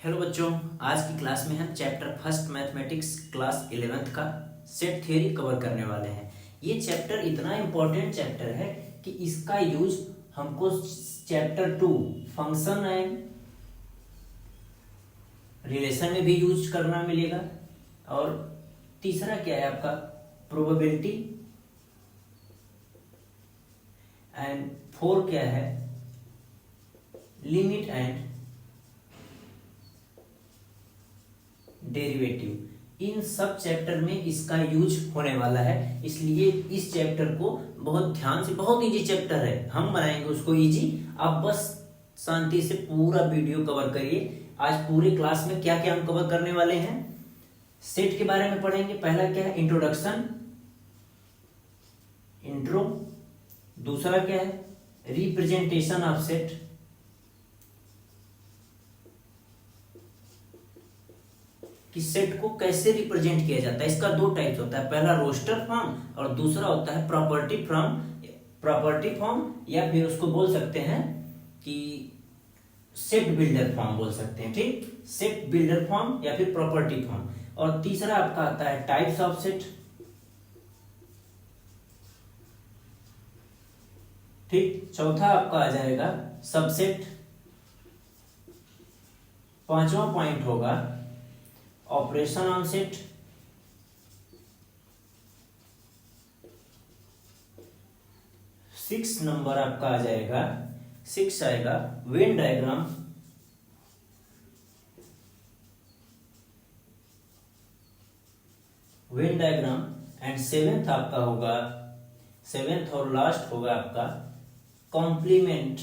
Hello बच्चों, आज की क्लास में हम chapter first mathematics class 11th का सेट थ्योरी कवर करने वाले हैं। ये चैप्टर इतना इम्पोर्टेंट चैप्टर है कि इसका यूज हमको चैप्टर 2 फंक्शन एंड रिलेशन में भी यूज करना मिलेगा। और तीसरा क्या है आपका प्रोबेबिलिटी, एंड 4 क्या है लिमिट एंड डेरिवेटिव। इन सब चैप्टर में इसका यूज होने वाला है, इसलिए इस चैप्टर को बहुत ध्यान से, बहुत इजी चैप्टर है, हम बनाएंगे उसको इजी। आप बस शांति से पूरा वीडियो कवर करिए। आज पूरे क्लास में क्या क्या हम कवर करने वाले हैं, सेट के बारे में पढ़ेंगे। पहला क्या है इंट्रोडक्शन, इंट्रो। दूसरा क्या है रिप्रेजेंटेशन ऑफ सेट। कि सेट को कैसे रिप्रेजेंट किया जाता है। इसका दो टाइप्स होता है, पहला रोस्टर फॉर्म और दूसरा होता है प्रॉपर्टी फॉर्म, या फिर उसको बोल सकते हैं कि सेट बिल्डर फॉर्म बोल सकते हैं। ठीक, सेट बिल्डर फॉर्म या फिर प्रॉपर्टी फॉर्म। और तीसरा आपका आता है टाइप्स ऑफ सेट। ठीक, चौथा आपका आ जाएगा सबसेट। पांचवा पॉइंट होगा operation on set. Six number आपका आ जाएगा, सिक्स आएगा Venn diagram. Venn diagram and seventh आपका होगा, सेवेंथ और लास्ट होगा आपका complement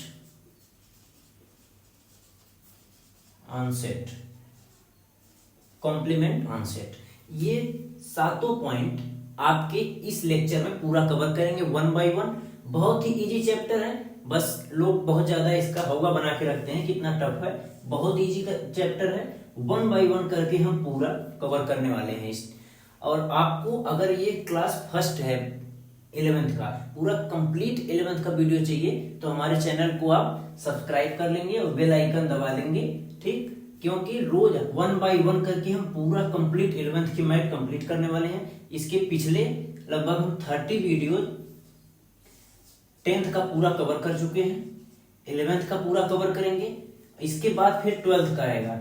on set. Complement on set. ये सातों पॉइंट आपके इस लेक्चर में पूरा कवर करेंगे वन बाय वन। बहुत ही इजी चैप्टर है, बस लोग बहुत ज्यादा इसका हवा बना के रखते हैं कितना टफ है। बहुत इजी चैप्टर है, वन बाय वन करके हम पूरा कवर करने वाले हैं इस। और आपको अगर ये क्लास फर्स्ट है 11th का, पूरा कंप्लीट 11th का वीडियो चाहिए तो हमारे चैनल को आप सब्सक्राइब कर लेंगे और बेल आइकन दबा लेंगे। ठीक, क्योंकि रोज वन बाय वन करके हम पूरा कंप्लीट 11th की मैथ कंप्लीट करने वाले हैं। इसके पिछले लगभग हम 30 वीडियो 10th का पूरा कवर कर चुके हैं, 11th का पूरा कवर करेंगे। इसके बाद फिर 12th का आएगा,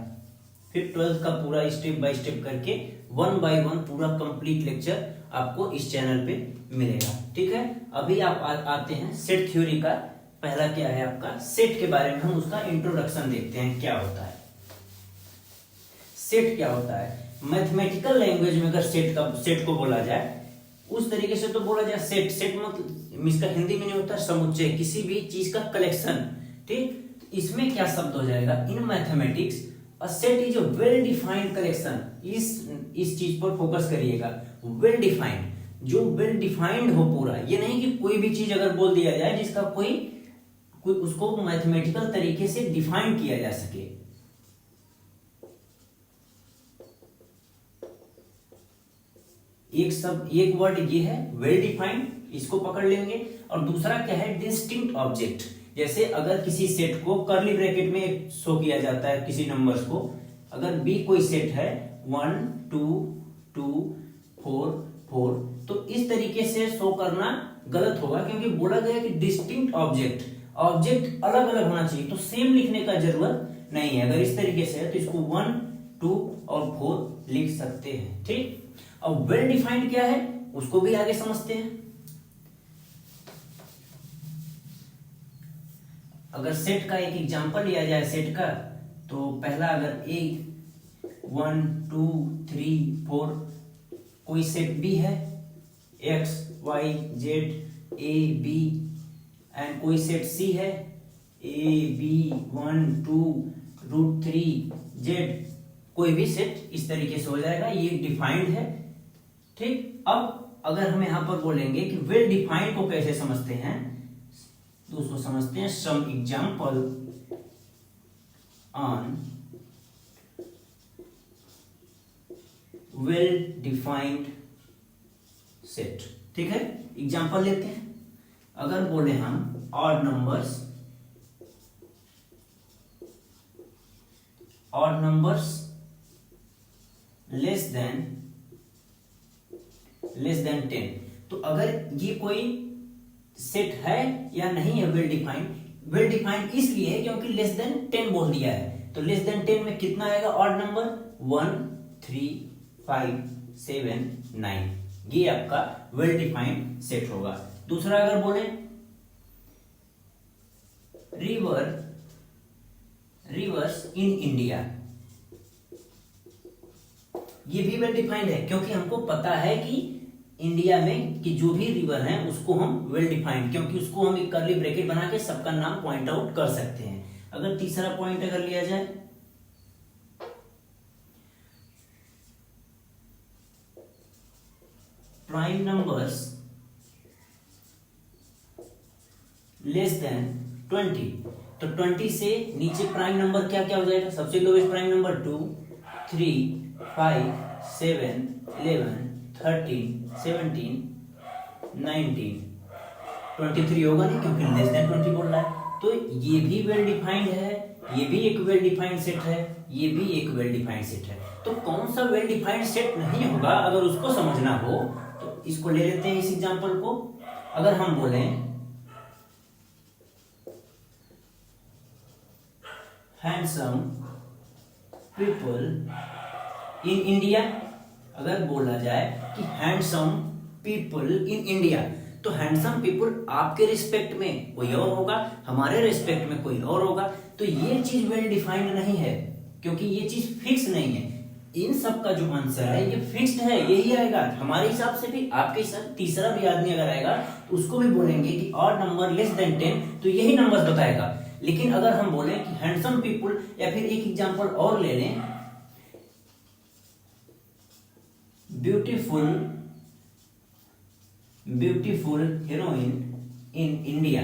फिर 12th का पूरा स्टेप बाय स्टेप करके वन बाय वन पूरा कंप्लीट लेक्चर आपको इस चैनल पे मिलेगा। ठीक है, अभी आप आते हैं सेट थ्योरी का। पहला क्या है आपका सेट के बारे में हम उसका इंट्रोडक्शन देखते हैं क्या होता है। सेट क्या होता है मैथमेटिकल लैंग्वेज में, अगर सेट को बोला जाए उस तरीके से तो बोला जाए सेट मतलब इसका हिंदी में नहीं होता समुच्चय, किसी भी चीज का कलेक्शन। ठीक, इसमें क्या शब्द हो जाएगा in mathematics a set is a well defined collection. इस चीज पर फोकस करिएगा, वेल डिफाइंड, जो वेल डिफाइंड हो पूरा। ये नहीं कि कोई भी चीज अगर बोल दिया जाए जिसका कोई उसको मैथमेटिकल तरीके से डिफाइन किया जा सके। एक वर्ड ये है वेल डिफाइंड, इसको पकड़ लेंगे। और दूसरा क्या है डिस्टिंक्ट ऑब्जेक्ट। जैसे अगर किसी सेट को कर्ली ब्रैकेट में शो किया जाता है किसी नंबर्स को, अगर बी कोई सेट है 1 2 2 4 4, तो इस तरीके से शो करना गलत होगा, क्योंकि बोला गया कि डिस्टिंक्ट ऑब्जेक्ट, ऑब्जेक्ट अलग अलग होना चाहिए, तो सेम लिखने का जरूरत नहीं है। अगर इस तरीके से है तो इसको 1 2 और 4 लिख सकते हैं। ठीक, अब वेल डिफाइंड क्या है उसको भी आगे समझते हैं। अगर सेट का एक एग्जांपल लिया जाए सेट का, तो पहला अगर ए 1 2 3 4 कोई सेट बी है x Y z a b, and कोई सेट सी है ए बी 1 2 √3 जेड, कोई भी सेट इस तरीके से हो जाएगा, ये डिफाइंड है। ठीक, अब अगर हम यहां पर बोलेंगे कि वेल डिफाइंड को कैसे समझते हैं, तो उसको समझते हैं some example on well defined set. ठीक है, एग्जांपल लेते हैं। अगर बोले हम odd numbers odd numbers less than 10। तो अगर ये कोई सेट है या नहीं है वेल डिफाइंड इसलिए है क्योंकि लेस देन 10 बोल दिया है। तो लेस देन 10 में कितना आएगा ऑड नंबर? 1 3 5 7 9, ये आपका वेल डिफाइंड सेट होगा। दूसरा अगर बोले रिवर्स इन इंडिया, ये भी वेल डिफाइंड है क्योंकि हमको पता है कि इंडिया में कि जो भी रिवर है उसको हम वेल डिफाइंड, क्योंकि उसको हम एक कर्ली ब्रैकेट बना के सबका नाम पॉइंट आउट कर सकते हैं। अगर तीसरा पॉइंट अगर लिया जाए, प्राइम नंबर्स लेस देन 20, तो 20 से नीचे प्राइम नंबर क्या क्या हो जाएगा? सबसे लोवेस्ट प्राइम नंबर 2 3 5 7 11 13 17 19 23 होगा नहीं क्योंकि लेस देन 20 बोल रहा है। तो ये भी वेल डिफाइंड है, ये भी एक वेल डिफाइंड सेट है, ये भी एक वेल डिफाइंड सेट है। तो कौन सा वेल डिफाइंड सेट नहीं होगा, अगर उसको समझना हो तो इसको ले लेते हैं इस एग्जांपल को। अगर हम बोलें हैंडसम पीपल इन इंडिया, अगर बोला जाए कि हैंडसम पीपल इन इंडिया, तो हैंडसम पीपल आपके रिस्पेक्ट में कोई और होगा, हमारे रिस्पेक्ट में कोई और होगा। तो ये चीज वेल डिफाइंड नहीं है क्योंकि ये चीज फिक्स नहीं है। इन सब का जो आंसर है ये फिक्स्ड है, यही आएगा हमारे हिसाब से भी, आपके हिसाब तीसरा भी आदमी अगर आएगा तो उसको भी बोलेंगे कि ऑड नंबर लेस देन 10, तो यही नंबर बताएगा। लेकिन अगर हम बोले कि हैंडसम पीपल, या फिर एक एग्जांपल और ले लें, ब्यूटीफुल हीरोइन इन इंडिया,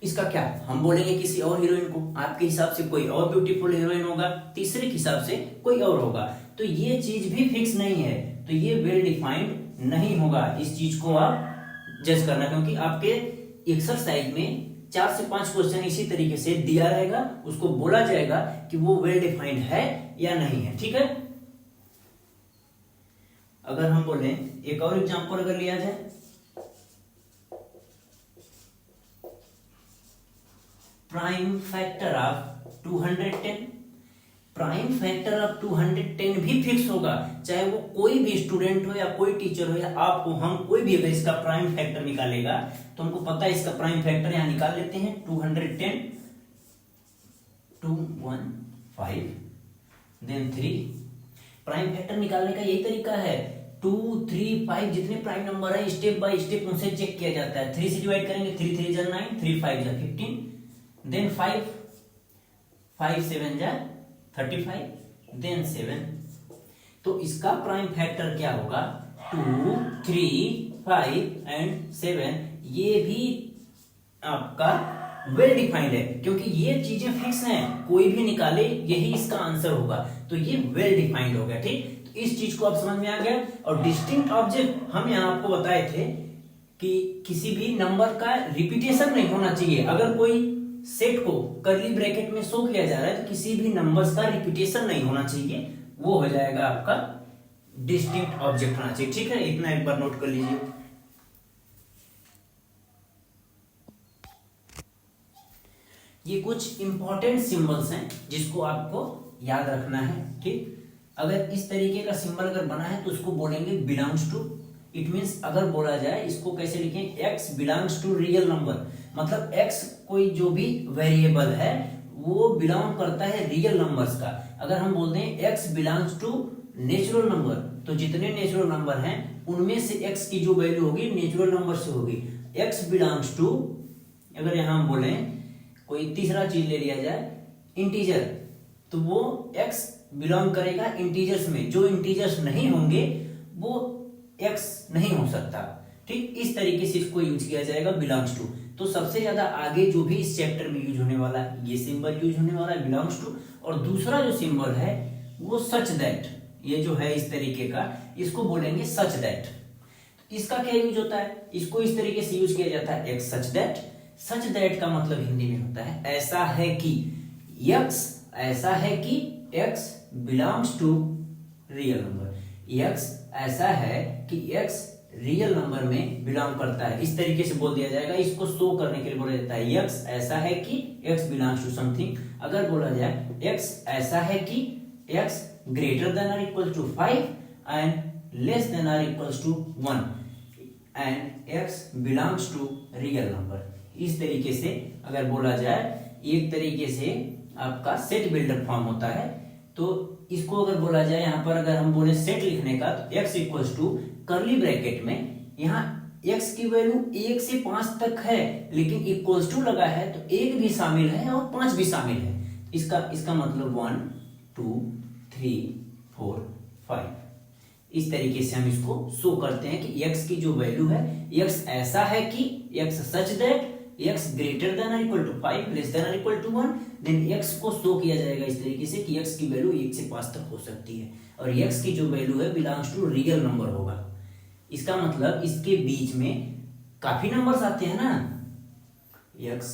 इसका क्या हम बोलेंगे? किसी और हीरोइन को, आपके हिसाब से कोई और ब्यूटीफुल हीरोइन होगा, तीसरे के हिसाब से कोई और होगा। तो ये चीज भी फिक्स नहीं है, तो ये वेल डिफाइंड नहीं होगा। इस चीज को आप जज करना, क्योंकि आपके एक्सरसाइज में 4 से 5 क्वेश्चन इसी तरीके से दिया रहेगा, उसको बोला जाएगा कि वो वेल डिफाइंड है या नहीं है। ठीक है, अगर हम बोले एक और एग्जांपल अगर लिया जाए, prime factor of 210, prime factor of 210 भी फिक्स होगा, चाहे वो कोई भी स्टूडेंट हो या कोई टीचर हो या आप हो, हम कोई भी अगर इसका प्राइम फैक्टर निकालेगा तो हमको पता है इसका प्राइम फैक्टर यहां निकाल लेते हैं 210, 215 देन 3। प्राइम फैक्टर निकालने का यही तरीका है, 2 3 5 जितने प्राइम नंबर है स्टेप बाय स्टेप उनसे चेक किया जाता है। 3 से डिवाइड करेंगे, 3 3 जा 9, 3 5 जा 15, देन 5 5 7 जा 35, देन 7। तो इसका प्राइम फैक्टर क्या होगा? 2 3 5 एंड 7। ये भी आपका वेल डिफाइंड है क्योंकि ये चीजें फिक्स हैं, कोई भी निकाले यही इसका आंसर होगा, तो ये वेल डिफाइंड हो गया। ठीक, तो इस चीज को आप समझ में आ गया। और डिस्टिंक्ट ऑब्जेक्ट हम यहाँ आपको बताए थे कि किसी भी नंबर का रिपीटेशन नहीं होना चाहिए। अगर कोई सेट को कर्ली ब्रैकेट में शो किया जा रहा है तो किसी भी नंबर्स का रिपीटेशन नहीं होना चाहिए, वो हो जाएगा आपका डिस्टिंक्ट ऑब्जेक्ट होना चाहिए। ठीक है, इतना एक बार नोट कर लीजिए। ये कुछ इंपॉर्टेंट सिंबल्स हैं जिसको आपको याद रखना है। ठीक, अगर इस तरीके का सिंबल अगर बना है तो उसको बोलेंगे बिलोंग्स टू। इट मीन्स अगर बोला जाए इसको कैसे लिखें, x belongs to real number, मतलब एक्स कोई जो भी वेरिएबल है वो बिलोंग करता है रियल नंबर्स का। अगर हम बोलते हैं x belongs to natural number, तो जितने नेचुरल नंबर हैं उनमें से एक्स की जो वैल्यू होगी नेचुरल नंबर से होगी। एक्स बिलोंग्स टू, अगर यहां हम बोले कोई तीसरा चीज ले लिया जाए इंटीजर, तो वो एक्स बिलोंग करेगा इंटीजर्स में, जो इंटीजर्स नहीं होंगे वो एक्स नहीं हो सकता। ठीक, इस तरीके से इसको यूज किया जाएगा बिलोंग्स टू। तो सबसे ज्यादा आगे जो भी इस चैप्टर में यूज होने वाला है ये सिंबल यूज होने वाला है बिलोंग्स टू। और दूसरा जो सिंबल है वो सच दैट, ये जो है इस तरीके का, इसको बोलेंगे सच दैट। इसका क्या यूज होता है, इसको इस तरीके से यूज किया जाता है, एक सच दैट। सच दैट का मतलब हिंदी में होता है ऐसा है कि, यक्स ऐसा है कि x belongs to real number, x ऐसा है कि x रियल नंबर में बिलोंग करता है, इस तरीके से बोल दिया जाएगा। इसको शो करने के लिए बोला जाता है x ऐसा है कि x बिलोंग्स टू समथिंग। अगर बोला जाए x ऐसा है कि x ग्रेटर देन और equal to 5 and less than और equals to 1 and x belongs to real number, इस तरीके से अगर बोला जाए, एक तरीके से आपका सेट बिल्डर फॉर्म होता है। तो इसको अगर बोला जाए, यहाँ पर अगर हम बोले सेट लिखने का, तो x equals to curly bracket में यहाँ x की वैल्यू 1 से 5 तक है, लेकिन इक्वल्स टू लगा है तो 1 भी शामिल है और 5 भी शामिल है। इसका मतलब 1 2 3 4 5, इस तरीके से हम इसको शो करते हैं कि x की जो वैल्यू है, x ऐसा है कि x such that x greater than और इक्वल टू 5 लेस देन और इक्वल टू 1, देन x को शो किया जाएगा इस तरीके से कि x की वैल्यू 1 से 5 तक हो सकती है और x की जो वैल्यू है बिलोंग्स टू रियल नंबर होगा। इसका मतलब इसके बीच में काफी नंबर्स आते हैं ना, x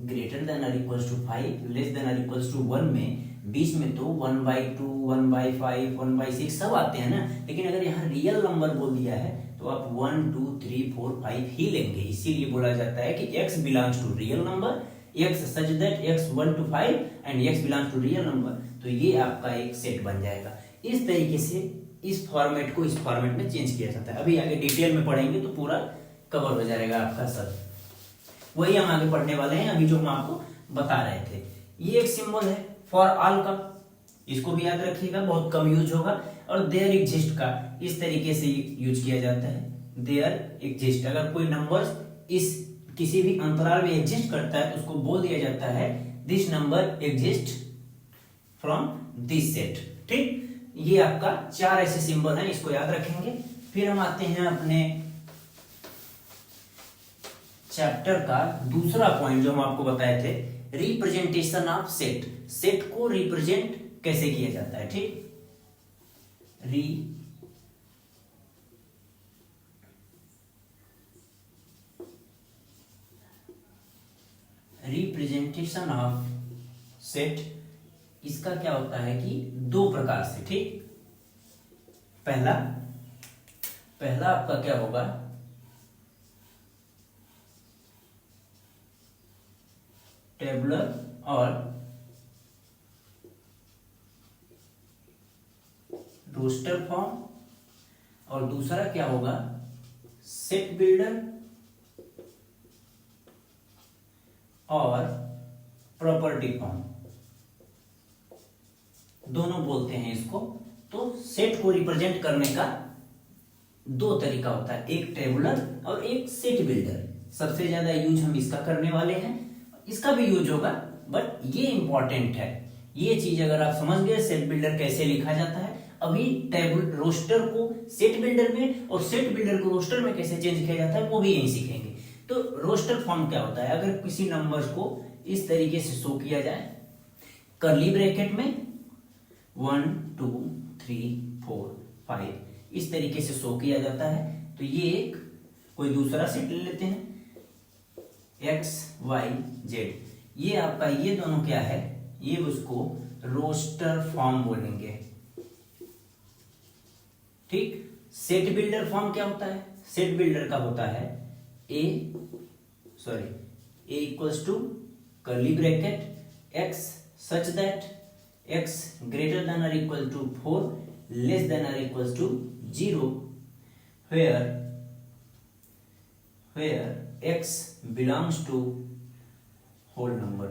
ग्रेटर देन और इक्वल टू 5 लेस देन और इक्वल टू 1 में बीच में तो 1/2 1/5 1/6 सब आते हैं ना, लेकिन अगर यहाँ रियल नंबर बोल दिया है तो आप 1 2 3 4 5 ही लेंगे। इसीलिए बोला जाता है कि x belongs to real number, x such that x 1 to 5 and x belongs to real number, तो ये आपका एक सेट बन जाएगा। इस तरीके से इस फॉर्मेट को इस फॉर्मेट में चेंज किया जाता है। अभी आगे डिटेल में पढ़ेंगे तो पूरा कवर हो जाएगा आपका सब, वही हम आगे पढ़ने वाले हैं। अभी जो हम आपको बता रहे थे, ये एक सिंबल है फॉर ऑल का, इसको भी याद रखिएगा, बहुत कम यूज होगा। और देयर एग्जिस्ट का इस तरीके से यूज किया जाता है, देयर एग्जिस्ट। अगर कोई नंबर इस किसी भी अंतराल में एग्जिस्ट करता है तो उसको बोल दिया जाता है this number exist from this set. ठीक, ये आपका 4 ऐसे सिंबल हैं, इसको याद रखेंगे। फिर हम आते हैं अपने चैप्टर का दूसरा पॉइंट जो हम आपको बताए थे, रिप्रेजेंटेशन ऑफ सेट। सेट को रिप्रेजेंट कैसे किया जाता है। ठीक, रिप्रेजेंटेशन ऑफ सेट, इसका क्या होता है कि 2 प्रकार से। ठीक, पहला आपका क्या होगा, टेबुलर और रोस्टर फॉर्म, और दूसरा क्या होगा, सेट बिल्डर और प्रॉपर्टी फॉर्म, दोनों बोलते हैं इसको। तो सेट को रिप्रेजेंट करने का 2 तरीका होता है, एक टेबुलर और एक सेट बिल्डर। सबसे ज्यादा यूज हम इसका करने वाले हैं, इसका भी यूज होगा, बट ये इंपॉर्टेंट है। ये चीज अगर आप समझ गए सेट बिल्डर कैसे लिखा जाता है, अभी टेबल रोस्टर को सेट बिल्डर में और सेट बिल्डर को रोस्टर में कैसे चेंज किया जाता है वो भी यही सीखेंगे। तो रोस्टर फॉर्म क्या होता है, अगर किसी नंबर्स को इस तरीके से शो किया जाए, कर्ली ब्रैकेट में 1 2 3 4 5 इस तरीके से शो किया जाता है, तो ये एक कोई दूसरा सेट ले लेते हैं, x y z, ये आपका ये दोनों क्या है, ये उसको रोस्टर फॉर्म बोलेंगे। ठीक, सेट बिल्डर फॉर्म क्या होता है, सेट बिल्डर का होता है a equals to curly bracket x such that x greater than और इक्वल टू 4 लेस देन और equals to 0 where x belongs to whole number,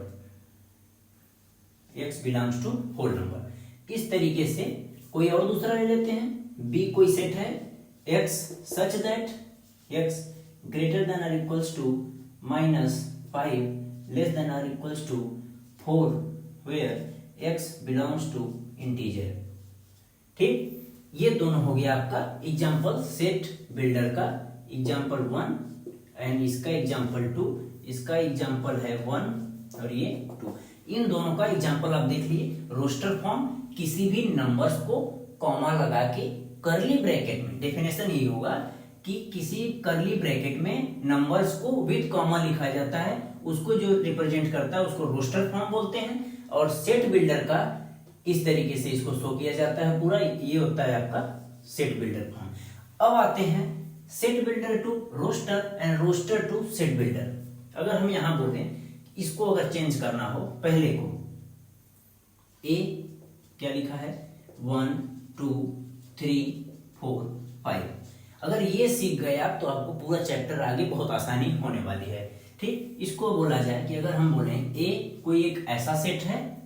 x belongs to whole number। इस तरीके से कोई और दूसरा ले लेते हैं, b कोई सेट है, x such that x greater than और इक्वल्स टू -5 लेस देन और equals to 4 where x belongs to integer। ठीक, ये दोनों हो गया आपका एग्जाम्पल सेट बिल्डर का, एग्जाम्पल 1 एंड इसका एग्जाम्पल 2, इसका एग्जाम्पल है 1 और ये 2। इन दोनों का एग्जाम्पल आप देख लीजिए। रोस्टर फॉर्म किसी भी नंबर्स को कॉमा लगा के कर्ली ब्रैकेट में, डेफिनेशन ये होगा कि किसी कर्ली ब्रैकेट में नंबर्स को विद कॉमा लिखा जाता है उसको जो रिप्रेजेंट करता है उसको रोस्टर फॉर्म बोलते हैं, और सेट बिल्डर का इस तरीके से इसको शो किया जाता है पूरा, ये होता है आपका सेट बिल्डर फॉर्म। अब आते हैं set builder to roster and roster to set builder. अगर हम यहां बोलें इसको अगर चेंज करना हो, पहले को ए क्या लिखा है 1 2 3 4 5, अगर ये सीख गए आप तो आपको पूरा चैप्टर आगे बहुत आसानी होने वाली है। ठीक, इसको बोला जाए कि अगर हम बोले ए कोई एक ऐसा सेट है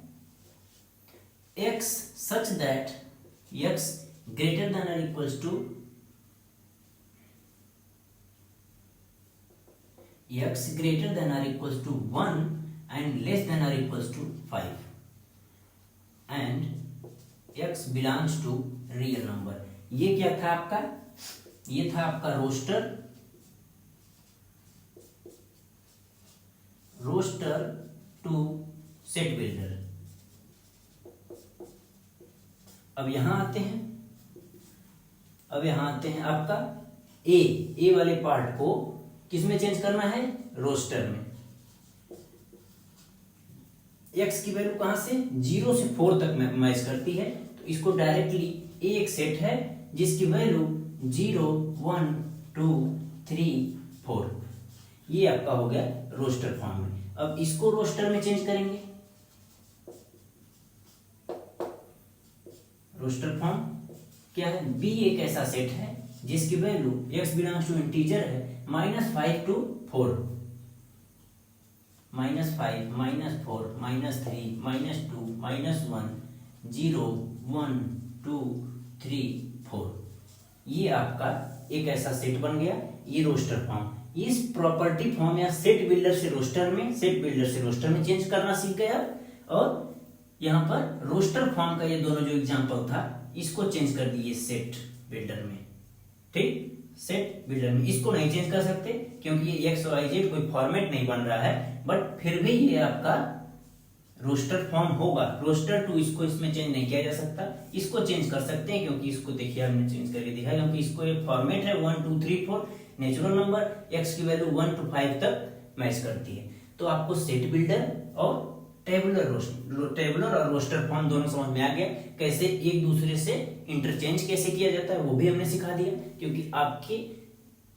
x such that x greater than or equals to x greater than or equals to 1 and less than or equals to 5 and x belongs to real number। ये क्या था आपका, ये था आपका रोस्टर टू सेट बिल्डर। अब यहां आते हैं आपका ए वाले पार्ट को किस में चेंज करना है, रोस्टर में। एक्स की वैल्यू कहां से 0 से 4 तक मैच करती है, तो इसको डायरेक्टली ए एक सेट है जिसकी वैल्यू 0 1 2 3 4, ये आपका हो गया रोस्टर फॉर्म में। अब इसको रोस्टर में चेंज करेंगे, रोस्टर फॉर्म क्या है, बी एक ऐसा सेट है जिसकी value x belongs to integer है -5 to 4, -5 -4 -3 -2 -1 0 1 2 3 4, ये आपका एक ऐसा सेट बन गया, ये रोस्टर फॉर्म। इस प्रॉपर्टी फॉर्म या सेट बिल्डर से रोस्टर में चेंज करना सीख गए आप, और यहां पर रोस्टर फॉर्म का ये दोनों जो एग्जांपल था इसको चेंज कर दिए सेट बिल्डर में। ठीक, सेट बिल्डर में इसको नहीं चेंज कर सकते क्योंकि ये एक्स वाई जेड कोई फॉर्मेट नहीं बन रहा है, बट फिर भी ये आपका रोस्टर फॉर्म होगा। रोस्टर टू इसको इसमें चेंज नहीं किया जा सकता, इसको चेंज कर सकते हैं क्योंकि इसको देखिए हमने चेंज करके दिखाया, क्योंकि इसको एक फॉर्मेट है 1 2 3 4 नेचुरल नंबर, एक्स की वैल्यू 1 to 5 तक मैच करती है। तो आपको सेट बिल्डर और टेबुलर और रोस्टर फॉर्म दोनों समझ में आ गया, कैसे एक दूसरे से इंटरचेंज कैसे किया जाता है वो भी हमने सिखा दिया। क्योंकि आपके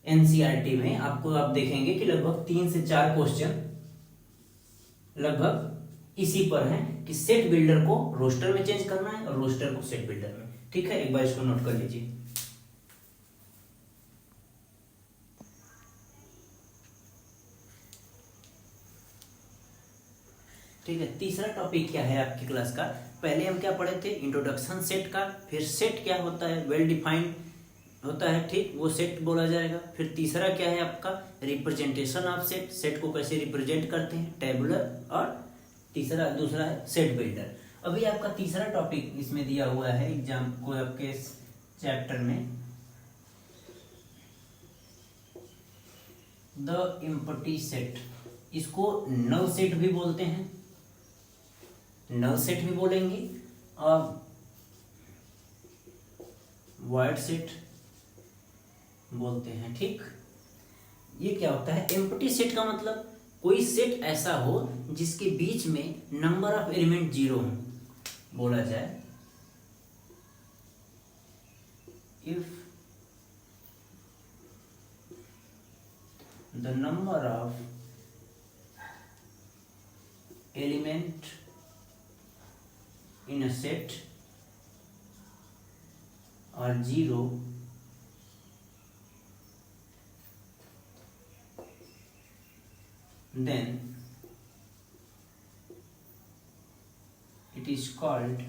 एनसीईआरटी में आपको आप देखेंगे कि लगभग 3 से 4 क्वेश्चन लगभग इसी पर हैं कि सेट बिल्डर को रोस्टर में चेंज करना है और रोस्टर को सेट बिल्डर में। ठीक है, एक बार इसको नोट कर लीजिए। ठीक है, तीसरा टॉपिक क्या है आपकी क्लास का, पहले हम क्या पढ़े थे, इंट्रोडक्शन सेट का, फिर सेट क्या होता है, वेल डिफाइंड होता है, ठीक, वो सेट बोला जाएगा। फिर तीसरा क्या है आपका, रिप्रेजेंटेशन ऑफ सेट, सेट को कैसे रिप्रेजेंट करते हैं, टेबुलर, और दूसरा है सेट बिल्डर। अभी आपका तीसरा टॉपिक इसमें दिया हुआ है एग्जाम को आपके चैप्टर में, द एम्प्टी सेट। इसको नल सेट भी बोलते हैं, नल सेट भी बोलेंगे और वॉइड सेट बोलते हैं। ठीक, ये क्या होता है, एम्प्टी सेट का मतलब कोई सेट ऐसा हो जिसके बीच में नंबर ऑफ एलिमेंट 0 हो। बोला जाए if the number of element in a set are 0, then it is called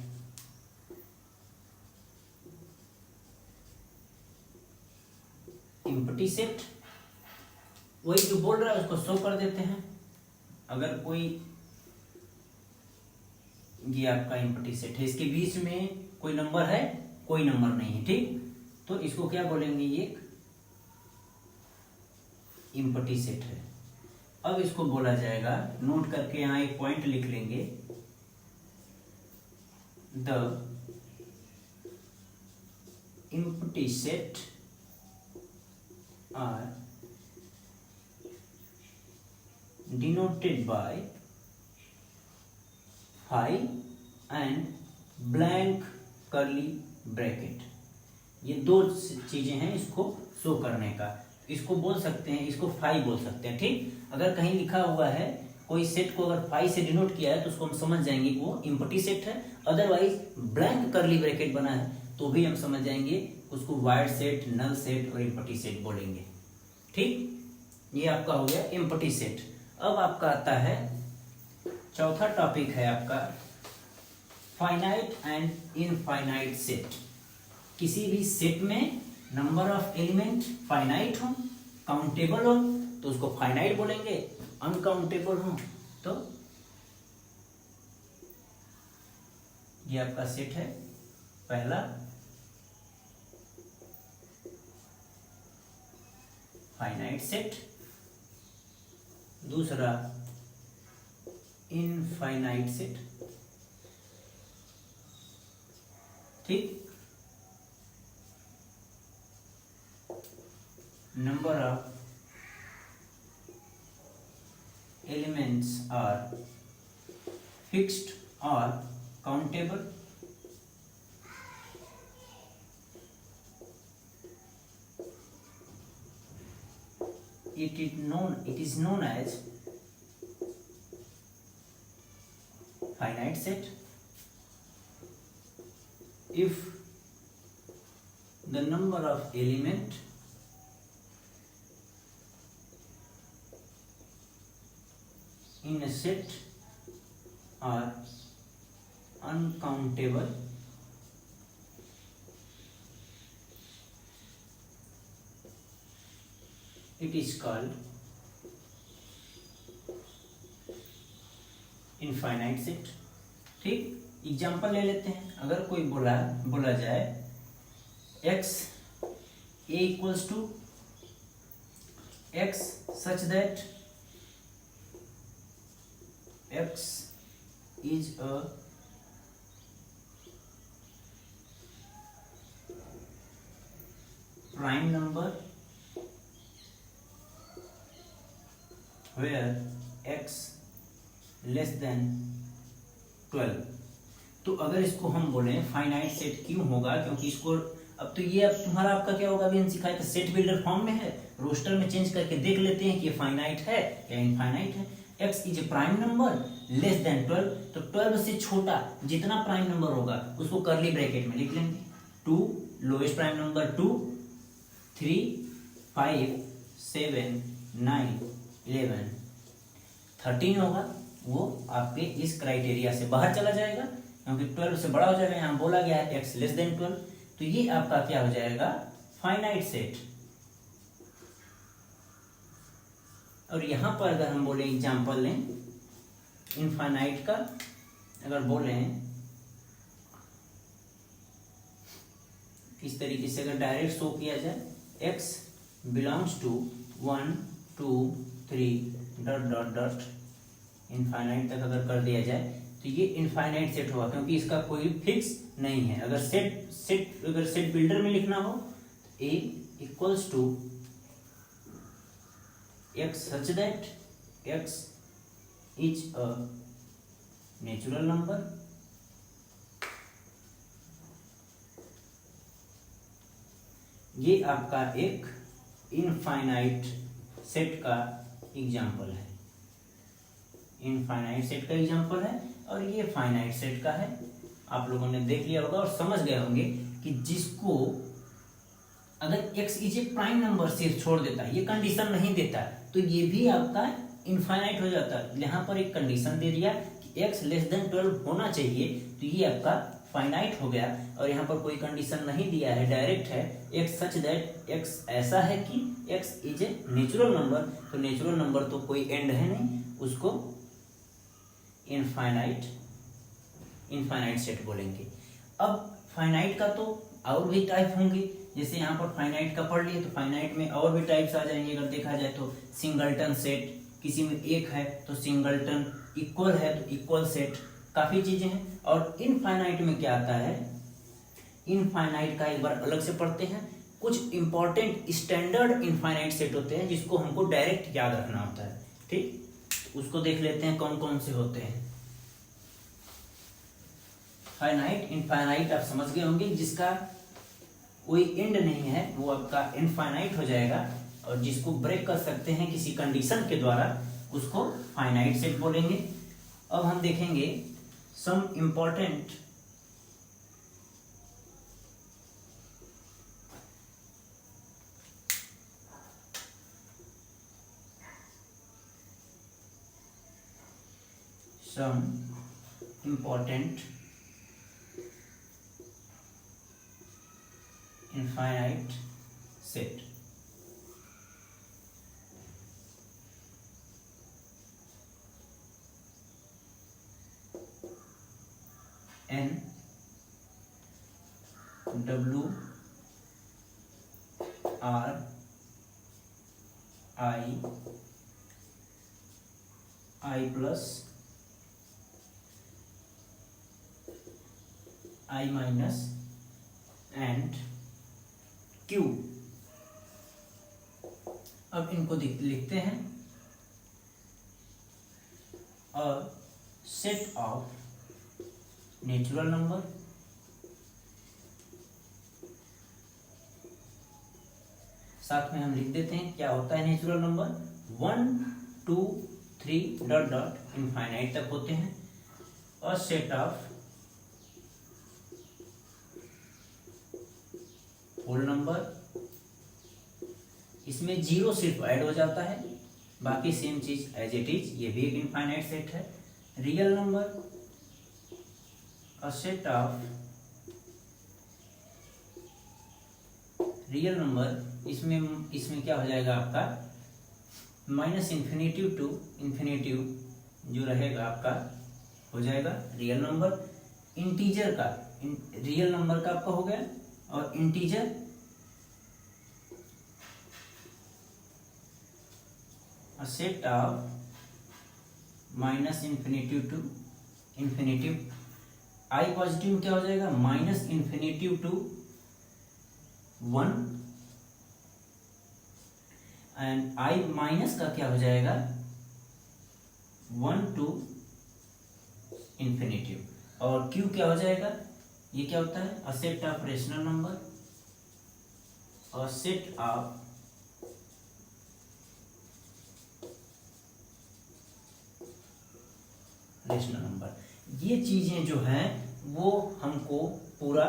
empty set। वही जो बोल रहा है उसको शो कर देते हैं। अगर कोई, ये आपका एम्प्टी सेट है, इसके बीच में कोई नंबर है, कोई नंबर नहीं है, ठीक, तो इसको क्या बोलेंगे, ये एम्प्टी सेट है। अब इसको बोला जाएगा, नोट करके यहां एक पॉइंट लिख लेंगे, the empty set are denoted by phi and blank curly bracket. ये दो चीजें हैं इसको शो करने का। इसको बोल सकते हैं, इसको फाई बोल सकते हैं, ठीक। अगर कहीं लिखा हुआ है कोई सेट को अगर फाई से डिनोट किया है तो उसको हम समझ जाएंगे कि वो एम्प्टी सेट है। अदरवाइज ब्लैंक कर्ली ब्रैकेट बना है तो भी हम समझ जाएंगे उसको वाइड सेट, नल सेट और एम्प्टी सेट बोलेंगे, ठीक। ये आपका हो गया एम्प्टी सेट। अब आपका आता है चौथा टॉपिक है आपका फाइनाइट एंड इनफाइनाइट सेट। किसी भी सेट में नंबर ऑफ एलिमेंट फाइनाइट हो, काउंटेबल हो तो उसको फाइनाइट बोलेंगे, अनकाउंटेबल हो तो ये आपका सेट है पहला फाइनाइट सेट, दूसरा इनफाइनाइट सेट, ठीक। number of elements are fixed or countable, it is known as finite set. If the number of element in a set are uncountable, it is called infinite set, ठीक। Example ले लेते हैं। अगर कोई बोला जाए x a equals to x such that x is a prime number where x less than 12। तो अगर इसको हम बोले फाइनाइट सेट क्यों होगा, क्योंकि इसको अब तो ये अब तुम्हारा आपका क्या होगा, अभी हम सिखाए थे सेट बिल्डर फॉर्म में है, रोस्टर में चेंज करके देख लेते हैं कि ये फाइनाइट है या इनफाइनाइट है। x is a prime number less than 12, तो 12 से छोटा जितना प्राइम नंबर होगा उसको कर्ली ब्रैकेट में लिख लेंगे। 2 लोएस्ट प्राइम नंबर 2, 3, 5, 7, 9, 11, 13 होगा, वो आपके इस क्राइटेरिया से बाहर चला जाएगा क्योंकि 12 से बड़ा हो जाएगा। यहाँ बोला गया है x लेस देन 12, तो ये आपका क्या हो जाएगा फाइनाइट सेट। और यहां पर अगर हम बोले एग्जांपल लें इनफाइनाइट का, अगर बोले इस तरीके से अगर डायरेक्ट शो किया जाए x belongs to 1 2 3 dot dot dot infinite तक अगर कर दिया जाए तो ये इनफाइनाइट सेट होगा क्योंकि इसका कोई फिक्स नहीं है। अगर सेट बिल्डर में लिखना हो a equals to x such that x is a natural number ये आपका एक इनफाइनाइट सेट का एग्जांपल है, इनफाइनाइट सेट का एग्जांपल है और ये फाइनाइट सेट का है। आप लोगों ने देख लिया होगा और समझ गए होंगे कि जिसको अगर x is a prime number सिर्फ छोड़ देता है, ये कंडीशन नहीं देता तो ये भी आपका इनफाइनाइट हो जाता है। यहाँ पर एक कंडीशन दे दिया कि x लेस देन 12 होना चाहिए तो ये आपका फाइनाइट हो गया। और यहाँ पर कोई कंडीशन नहीं दिया है, डायरेक्ट है x सच दैट x ऐसा है कि x is a natural number, तो नेचुरल नंबर तो कोई एंड है नहीं, उसको इनफाइनाइट सेट बोलेंगे। अब फाइनाइट का तो और भी टाइप होंगे, जैसे यहाँ पर फाइनाइट का पढ़ लिए तो फाइनाइट में और भी टाइप्स आ जाएंगे। अगर देखा जाए तो सिंगलटन सेट, किसी में एक है तो सिंगलटन, इक्वल है तो इक्वल सेट, काफी चीजें हैं। और इनफाइनाइट में क्या आता है, इनफाइनाइट का एक बार अलग से पढ़ते हैं। कुछ इंपॉर्टेंट स्टैंडर्ड इनफाइनाइट सेट होते हैं जिसको हमको डायरेक्ट याद रखना होता है, ठीक। उसको देख लेते हैं कौन कौन से होते हैं। फाइनाइट, इनफाइनाइट आप समझ गए होंगे, जिसका कोई एंड नहीं है वो आपका इनफाइनाइट हो जाएगा, और जिसको ब्रेक कर सकते हैं किसी कंडीशन के द्वारा उसको फाइनाइट सेट बोलेंगे। अब हम देखेंगे some important infinite set। N W R I plus I minus and Q। अब इनको लिखते हैं, और सेट ऑफ नेचुरल नंबर साथ में हम लिख देते हैं क्या होता है natural number. 1 2 3 dot dot infinite तक होते हैं, और सेट ऑफ होल नंबर, इसमें जीरो सिर्फ ऐड हो जाता है, बाकी सेम चीज एज इट इज, ये भी एक इनफाइनाइट सेट है। Real number, a set of real number, इसमें क्या हो जाएगा आपका माइनस इन्फिनेटिव टू इन्फिनेटिव जो रहेगा आपका हो जाएगा रियल नंबर। इंटीजर का रियल नंबर का आपका हो गया, और integer a set of minus infinitive to infinitive. I positive में क्या हो जाएगा minus infinitive to 1, and I minus का क्या हो जाएगा 1 टू इन्फिनेटिव। और क्यू क्या हो जाएगा, ये क्या होता है अ set of rational number, a set of rational number. ये चीजें जो हैं वो हमको पूरा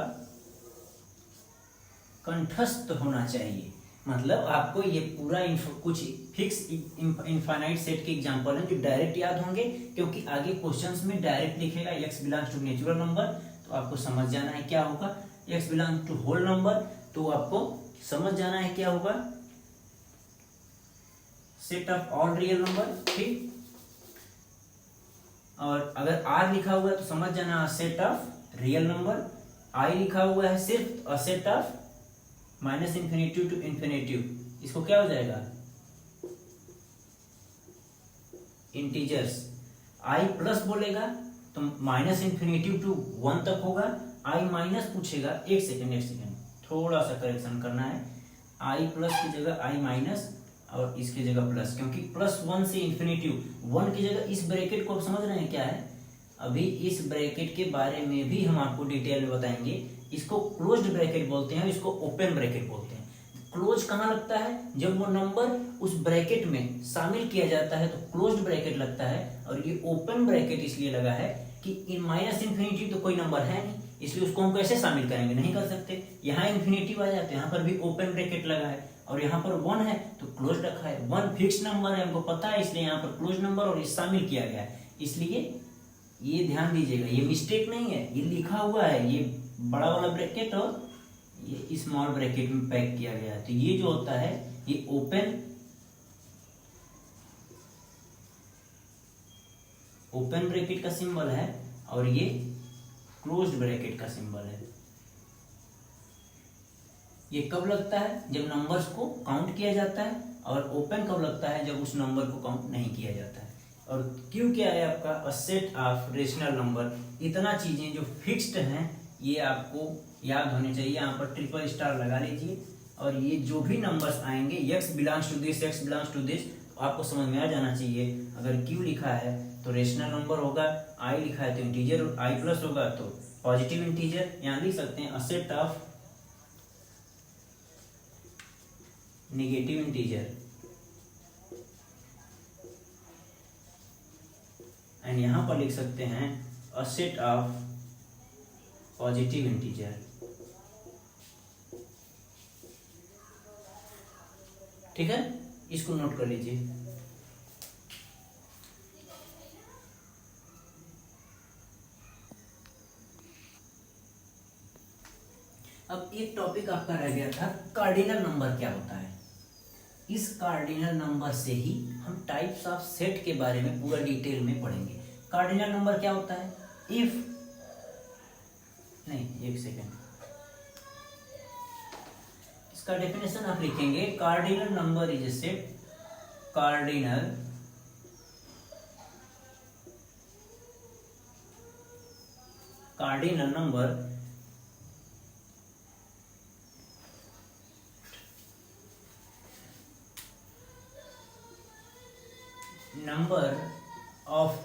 कंठस्थ होना चाहिए, मतलब आपको ये पूरा कुछ फिक्स इनफाइनाइट सेट के एग्जांपल हैं जो डायरेक्ट याद होंगे, क्योंकि आगे क्वेश्चंस में डायरेक्ट लिखेगा x belongs to natural number, तो आपको समझ जाना है क्या होगा। x belongs to whole number, तो आपको समझ जाना है क्या होगा set of all real number, ठीक। और अगर r लिखा हुआ है तो समझ जाना set of real number, i लिखा हुआ है सिर्फ a set of minus infinitive to infinitive, इसको क्या हो जाएगा इंटीजर्स। i प्लस बोलेगा तो माइनस इन्फिनेटिव टू 1 तक होगा, i माइनस पूछेगा, एक सेकेंड थोड़ा सा करेक्शन करना है, i प्लस की जगह i माइनस और इसकी जगह प्लस, क्योंकि प्लस 1 से इन्फिनेटिव 1 की जगह इस ब्रैकेट को आप समझ रहे हैं क्या है। अभी इस ब्रैकेट के बारे में भी हम आपको डिटेल में बताएंगे। इसको क्लोज्ड ब्रैकेट बोलते हैं, इसको ओपन ब्रैकेट बोलते हैं। क्लोज कहाँ लगता है, जब वो नंबर उस ब्रैकेट में शामिल किया जाता है तो क्लोज्ड ब्रैकेट लगता है, और ये ओपन ब्रैकेट इसलिए लगा है कि माइनस इन्फिनेटिव तो कोई नंबर है नहीं, इसलिए उसको हम कैसे शामिल करेंगे, नहीं कर सकते। यहाँ इन्फिनेटिव आ जाते हैं, यहाँ पर भी ओपन ब्रैकेट लगा है, और यहाँ पर 1 है तो क्लोज रखा है। 1 फिक्स नंबर है, हमको पता है, इसलिए यहाँ पर क्लोज नंबर और ये शामिल किया गया है। इसलिए ये ध्यान दीजिएगा, ये मिस्टेक नहीं है, ये लिखा हुआ है, ये बड़ा वाला ब्रैकेट और ये स्मॉल ब्रैकेट में पैक किया गया है। तो ये जो होता है ये ओपन ब्रैकेट का सिंबल है, और ये क्लोज्ड ब्रैकेट का सिंबल है। ये कब लगता है, जब नंबर्स को काउंट किया जाता है, और ओपन कब लगता है, जब उस नंबर को काउंट नहीं किया जाता है। और क्यू क्या है आपका अ सेट ऑफ रेशनल नंबर। इतना चीजें जो फिक्स्ड हैं ये आपको याद होने चाहिए, यहाँ पर ट्रिपल स्टार लगा लीजिए। और ये जो भी नंबर्स आएंगे x belongs to this, x belongs to this, आपको समझ में आ जाना चाहिए। अगर q लिखा है तो रेशनल नंबर होगा, i लिखा है तो इंटीजर, i प्लस होगा तो पॉजिटिव इंटीजर। यहाँ लिख सकते हैं अ set of negative integer and यहाँ पर लिख सकते हैं अ सेट ऑफ पॉजिटिव इंटीजर। ठीक है, इसको नोट कर लीजिए। अब एक टॉपिक आपका रह गया था, कार्डिनल नंबर क्या होता है। इस कार्डिनल नंबर से ही हम टाइप्स ऑफ सेट के बारे में पूरा डिटेल में पढ़ेंगे। कार्डिनल नंबर क्या होता है, इफ नहीं, एक सेकेंड, इसका डेफिनेशन आप लिखेंगे, cardinal number is a set, cardinal number number of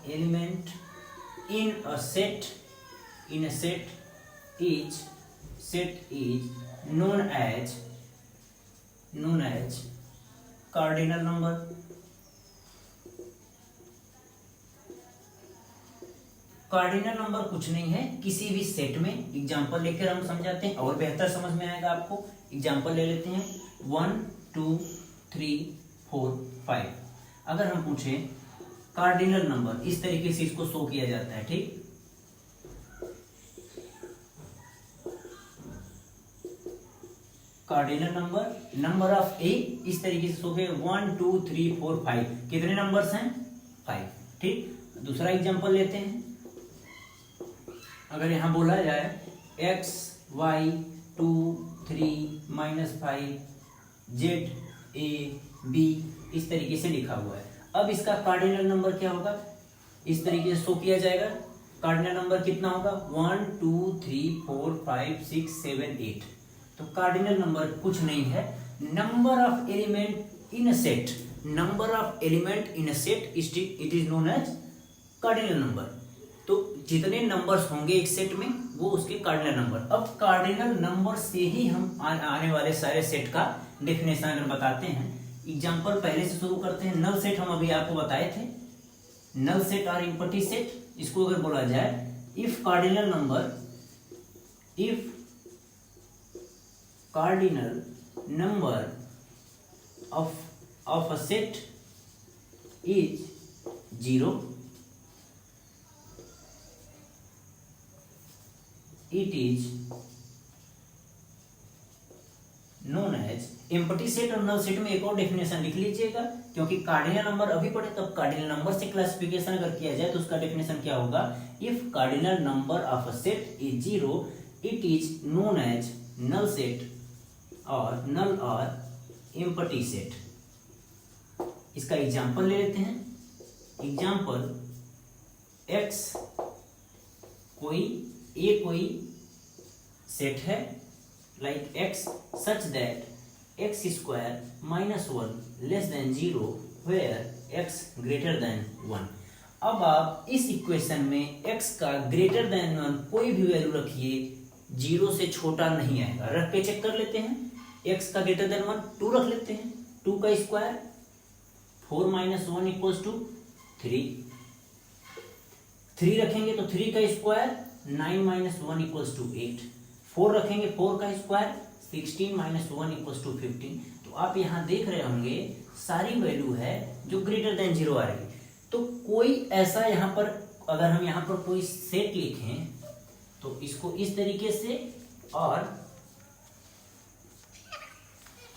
element in a set is known as cardinal number। Cardinal number कुछ नहीं है, किसी भी सेट में एग्जांपल लेकर हम समझाते हैं और बेहतर समझ में आएगा आपको। एग्जांपल ले लेते हैं 1 2 3 4 5। अगर हम पूछें कार्डिनल नंबर, इस तरीके से इसको शो किया जाता है। ठीक, कार्डिनल नंबर ऑफ ए इस तरीके से शो किया 1 2 3 4 5। कितने नंबर्स हैं, 5। ठीक, दूसरा एग्जांपल लेते हैं। अगर यहां बोला जाए x y 2 3 -5 z a b, इस तरीके से लिखा हुआ है। अब इसका कार्डिनल नंबर क्या होगा, इस तरीके से शो किया जाएगा। कार्डिनल नंबर कितना होगा, 1 2 3 4 5 6 7 8। तो कार्डिनल नंबर कुछ नहीं है, number of element in a set, number of element in a set it is known as cardinal number. तो जितने नंबर्स होंगे एक सेट में वो उसके कार्डिनल नंबर। अब कार्डिनल नंबर से ही हम आने वाले सारे सेट का डेफिनेशन अगर बताते हैं, एग्जांपल पहले से शुरू करते हैं। नल सेट हम अभी आपको बताए थे, नल सेट और एम्प्टी सेट। इसको अगर बोला जाए, if cardinal number of a set is 0, it is known as empty set. और नल सेट में एक और डेफिनेशन लिख लीजिएगा, क्योंकि कार्डिनल नंबर अभी पढ़े, तब कार्डिनल नंबर से क्लासिफिकेशन अगर किया जाए तो उसका डेफिनेशन क्या होगा, if cardinal number of a set is 0 it is known as null set और नल और एम्प्टी सेट। इसका एग्जांपल ले लेते हैं। एग्जांपल x कोई सेट है, like x such that x square -1 less than 0 where x greater than 1। अब आप इस इक्वेशन में x का ग्रेटर देन 1 कोई भी वैल्यू रखिए, 0 से छोटा नहीं आएगा। रख के चेक कर लेते हैं। x का ग्रेटर देन 1 2 रख लेते हैं, 2 का स्क्वायर 4 - 1 = 3। 3 रखेंगे तो 3 का स्क्वायर 9 - 1 = 8। 4 रखेंगे, 4 का स्क्वायर 16 - 1 = 15। तो आप यहाँ देख रहे होंगे सारी वैल्यू है जो ग्रेटर देन 0 आ रही है। तो कोई ऐसा यहाँ पर, अगर हम यहाँ पर कोई सेट लिखें तो इसको इस तरीके से और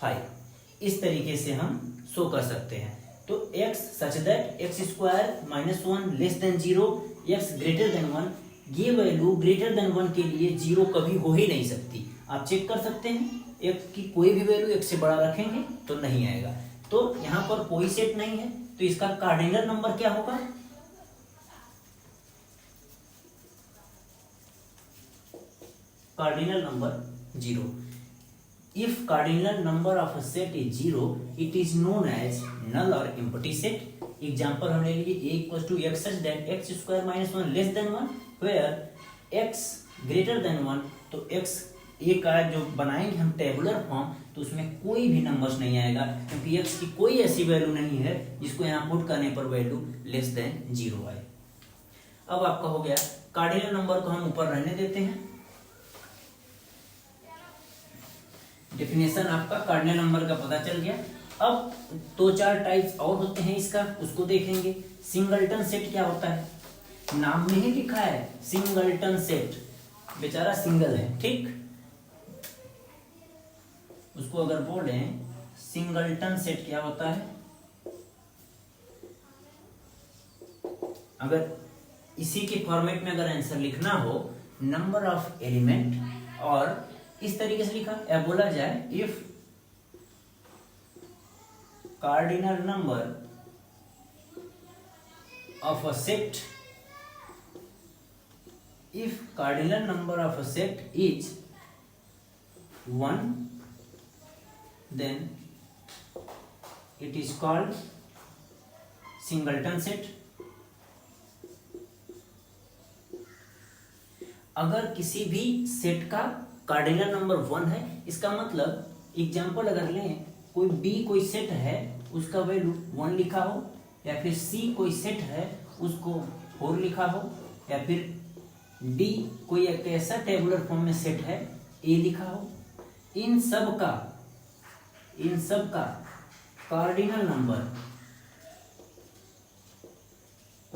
5 इस तरीके से हम शो कर सकते हैं। तो x such that x square -1 less than 0, x greater than 1, ये वैल्यू ग्रेटर देन 1 के लिए 0 कभी हो ही नहीं सकती। आप चेक कर सकते हैं, x की कोई भी वैल्यू x से बड़ा रखेंगे तो नहीं आएगा। तो यहाँ पर कोई सेट नहीं है, तो इसका कार्डिनल नंबर क्या होगा, cardinal number 0। If cardinal number of a set is zero it is known as null और एम्प्टी सेट। एग्जांपल हम ले लीजिए a equal to x such that x square minus one less than one, where x greater than one. तो x A का जो बनाएंगे हम tabular form तो उसमें कोई भी नंबर्स नहीं आएगा, क्योंकि एक्स की कोई ऐसी वैल्यू नहीं है जिसको यहाँ पुट करने पर वैल्यू लेस देन जीरो आए। अब आपका हो गया कार्डिनल नंबर को हम ऊपर रहने देते हैं। डेफिनेशन आपका कार्डिनल नंबर का पता चल गया। अब दो चार टाइप्स और होते हैं इसका, उसको देखेंगे। सिंगलटन सेट क्या होता है, नाम में ही लिखा है सिंगलटन सेट, बेचारा सिंगल है, ठीक। उसको अगर बोले सिंगलटन सेट क्या होता है, अगर इसी के फॉर्मेट में अगर आंसर लिखना हो नंबर ऑफ एलिमेंट, और इस तरीके से लिखा या बोला जाए if cardinal number of a set, if cardinal number of a set is 1 then it is called singleton set। अगर किसी भी सेट का कार्डिनल नंबर 1 है, इसका मतलब एग्जांपल अगर लें कोई बी कोई सेट है उसका वैल्यू 1 लिखा हो, या फिर सी कोई सेट है उसको 4 लिखा हो, या फिर डी कोई एक ऐसा टेबुलर फॉर्म में सेट है ए लिखा हो, इन सब का cardinal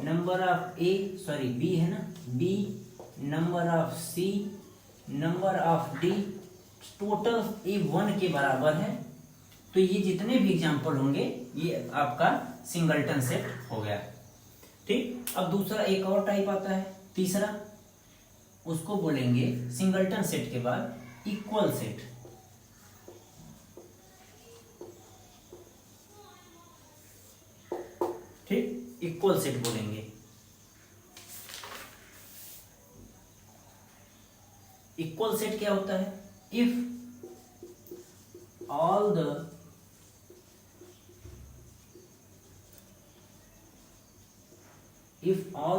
number of A sorry B है ना, B number of C number of D total A 1 के बराबर है। तो ये जितने भी एग्जांपल होंगे ये आपका सिंगलटन सेट हो गया, ठीक। अब दूसरा एक और टाइप आता है, तीसरा, उसको बोलेंगे सिंगलटन सेट के बाद इक्वल सेट। ठीक, इक्वल सेट बोलेंगे। इक्वल सेट क्या होता है, इफ ऑल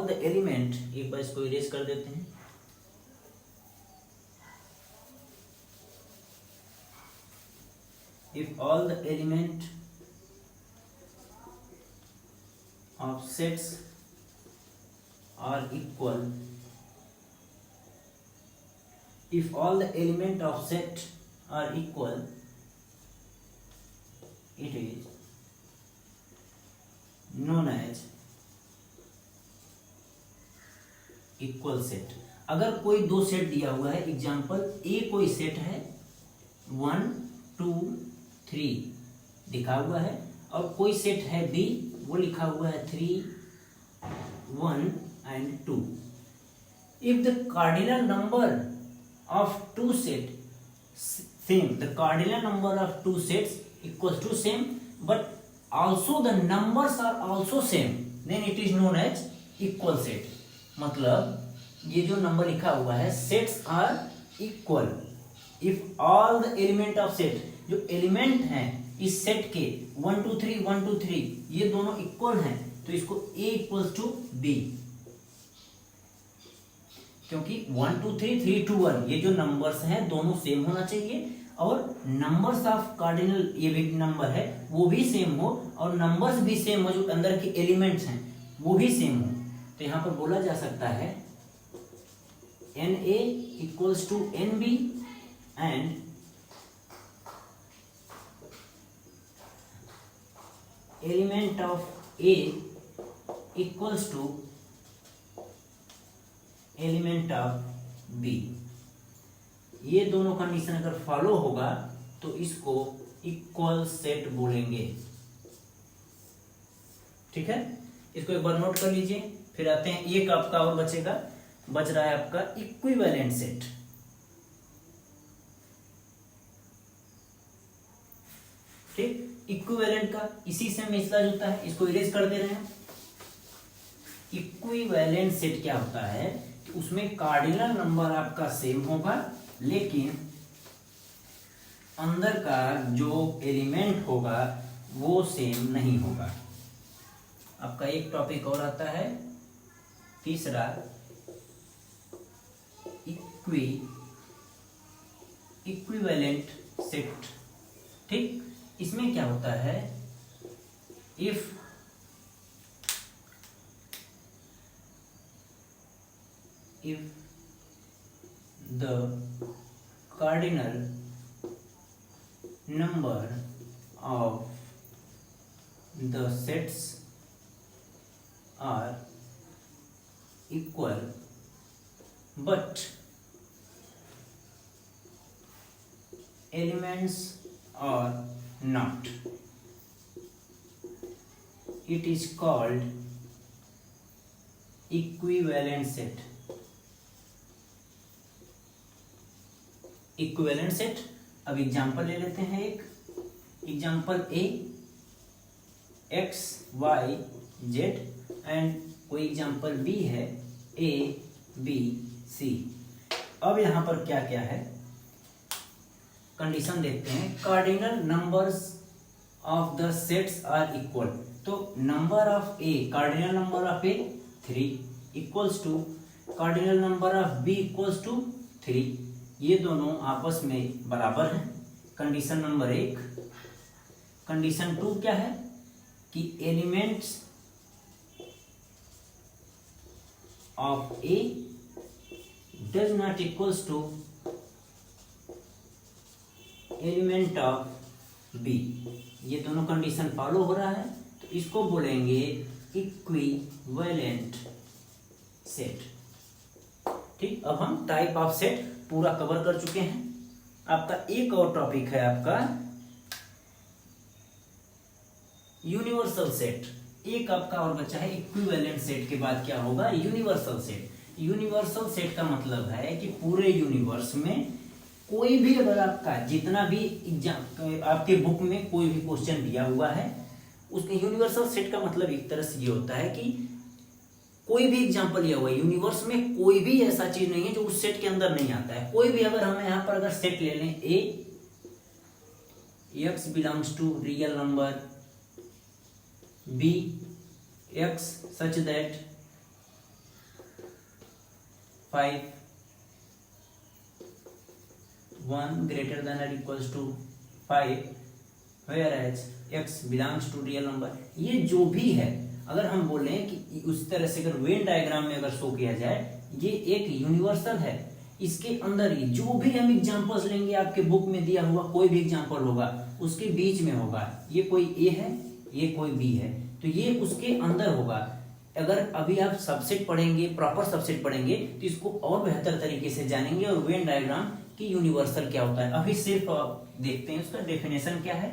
द एलिमेंट, एक बार इसको इरेज कर देते हैं, if all the element of sets are equal, if all the element of set are equal it is known as equal set. अगर कोई दो सेट दिया हुआ है, एग्जांपल ए कोई सेट है 1 2 3 लिखा हुआ है, और कोई सेट है बी वो लिखा हुआ है 3 1 and 2। If the cardinal number of two set same, the cardinal number of two sets equal to same but also the numbers are also same, then it is known as equal set. मतलब ये जो number लिखा हुआ है sets are equal if all the element of set, जो element हैं इस set के 1 2 3 1 2 3 ये दोनों इक्वल हैं, तो इसको A इक्वल्स टू B, क्योंकि 1 2 3 3 2 1 ये जो नंबर्स हैं दोनों सेम होना चाहिए, और नंबर्स ऑफ कार्डिनल ये भी नंबर है वो भी सेम हो, और नंबर्स भी सेम हो, जो अंदर के एलिमेंट्स हैं वो भी सेम हो। तो यहां पर बोला जा सकता है NA equals to NB and element of A equals to element of B। ये दोनों कंडीशन अगर फॉलो होगा तो इसको इक्वल सेट बोलेंगे, ठीक है। इसको एक बार नोट कर लीजिए, फिर आते हैं एक आपका और बच रहा है आपका इक्विवेलेंट सेट। ठीक, इक्विवेलेंट का इसी से मिलता जुलता है, इसको इरेज कर दे रहे हैं। इक्विवेलेंट सेट क्या होता है कि उसमें कार्डिनल नंबर आपका सेम होगा, लेकिन अंदर का जो एलिमेंट होगा वो सेम नहीं होगा। आपका एक टॉपिक और आता है तीसरा, इक्विवेलेंट सेट। ठीक, इसमें क्या होता है, if the cardinal number of the sets are equal but elements are not, it is called equivalent set। Equivalent set, अब एग्जांपल ले लेते हैं। एक example A, X Y Z, and कोई एग्जांपल बी है, ए बी सी। अब यहां पर क्या क्या है, कंडीशन देखते हैं। Cardinal numbers of the sets are equal, तो number of A, cardinal number of A 3 equals to cardinal number of B equals to 3, ये दोनों आपस में बराबर हैं। Condition number 1। कंडीशन 2 क्या है कि elements of A does not equals to element of B, ये दोनों कंडीशन फॉलो हो रहा है, तो इसको बोलेंगे इक्विवेलेंट सेट। ठीक, अब हम टाइप ऑफ सेट पूरा कवर कर चुके हैं। आपका एक और टॉपिक है आपका यूनिवर्सल सेट। एक आपका और बचा है इक्विवेलेंट सेट के बाद क्या होगा, यूनिवर्सल सेट। यूनिवर्सल सेट का मतलब है कि पूरे यूनिवर्स में कोई भी, अगर आपका जितना भी एग्जाम आपके बुक में कोई भी क्वेश्चन दिया हुआ है, उसके यूनिवर्सल सेट का मतलब एक तरह से ये होता है कि कोई भी एग्जांपल लिया हुआ है, यूनिवर्स में कोई भी ऐसा चीज नहीं है जो उस सेट के अंदर नहीं आता है। कोई भी, अगर हम यहाँ पर अगर सेट ले लें, A x belongs to real number, B x such that 5 1 greater than or equals to 5, whereas x belongs to real number, ये जो भी है, अगर हम बोले कि उस तरह से अगर वेन डायग्राम में अगर शो किया जाए, ये एक यूनिवर्सल है। इसके अंदर ही जो भी हम एग्जांपल्स लेंगे, आपके बुक में दिया हुआ कोई भी एग्जांपल होगा, उसके बीच में होगा, ये कोई ए है, ये कोई बी है, तो ये उसके अंदर होगा। अगर अभी आप सबसेट पढ़ेंगे, प्रॉपर सबसेट पढ़ेंगे, तो इसको और बेहतर तरीके से जानेंगे और वेन डायग्राम की यूनिवर्सल क्या होता है। अभी सिर्फ आप देखते हैं उसका डेफिनेशन क्या है।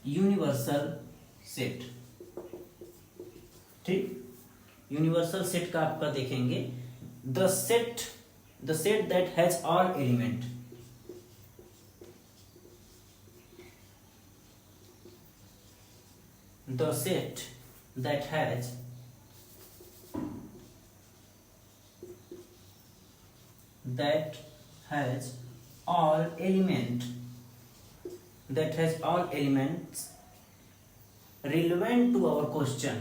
यूनिवर्सल सेट, ठीक, यूनिवर्सल सेट का आपका देखेंगे, the set that has all element, the set that has all elements relevant to our question,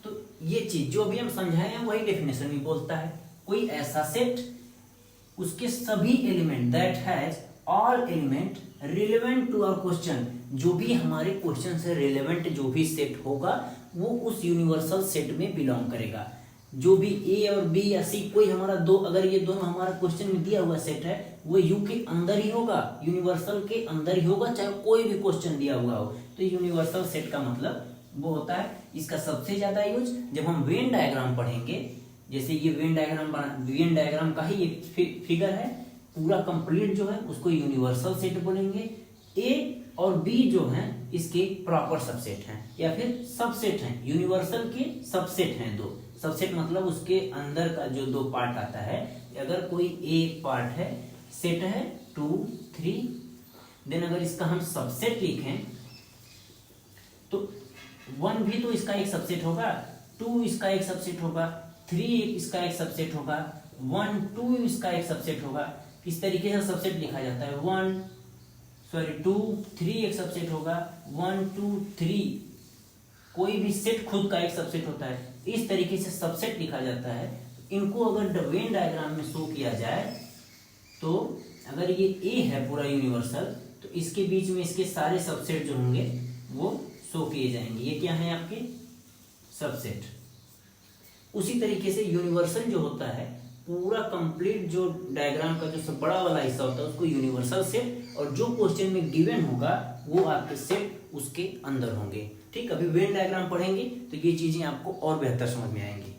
तो ये चीज जो अभी हम समझाए हैं वही डेफिनेशन भी बोलता है। कोई ऐसा सेट, उसके सभी element, that has all element relevant to our question, जो भी हमारे क्वेश्चन से रिलेवेंट जो भी सेट होगा वो उस यूनिवर्सल सेट में बिलोंग करेगा। जो भी ए और बी या सी, कोई हमारा दो, अगर ये दोनों हमारा क्वेश्चन में दिया हुआ सेट है, वो यू के अंदर ही होगा, यूनिवर्सल के अंदर ही होगा, चाहे कोई भी क्वेश्चन दिया हुआ हो। तो यूनिवर्सल सेट का मतलब वो होता है। इसका सबसे ज्यादा यूज जब हम वेन डायग्राम पढ़ेंगे, जैसे ये वेन डायग्राम का ही एक फिगर है, पूरा कंप्लीट जो है उसको यूनिवर्सल सेट बोलेंगे। ए और बी जो हैं इसके प्रॉपर सबसेट हैं या फिर सबसेट हैं, यूनिवर्सल के सबसेट हैं दो। सबसेट मतलब उसके अंदर का जो दो पार्ट आता है। अगर कोई एक पार्ट है, सेट है 2 3, देन अगर इसका हम सबसेट लिखें तो 1 भी तो इसका एक सबसेट होगा, 2 इसका एक सबसेट होगा, 3 इसका एक सबसेट होगा, 1 2 इसका एक सबसेट होगा। इस तरीके से सबसेट लिखा जाता है। 2 3 एक सबसेट होगा, 1 2 3 कोई भी सेट खुद का एक सबसेट होता है। इस तरीके से सबसेट लिखा जाता है। इनको अगर वेन डायग्राम में शो किया जाए तो अगर ये ए है पूरा यूनिवर्सल, तो इसके बीच में इसके सारे सबसेट जो होंगे वो शो किए जाएंगे। ये क्या है आपके सबसेट। उसी तरीके से यूनिवर्सल जो होता है, पूरा कंप्लीट जो डायग्राम का जो सब बड़ा वाला हिस्सा होता है उसको यूनिवर्सल सेट, और जो क्वेश्चन में गिवन होगा वो आपके सेट उसके अंदर होंगे। ठीक, अभी वेन डायग्राम पढ़ेंगे तो ये चीजें आपको और बेहतर समझ में आएंगी।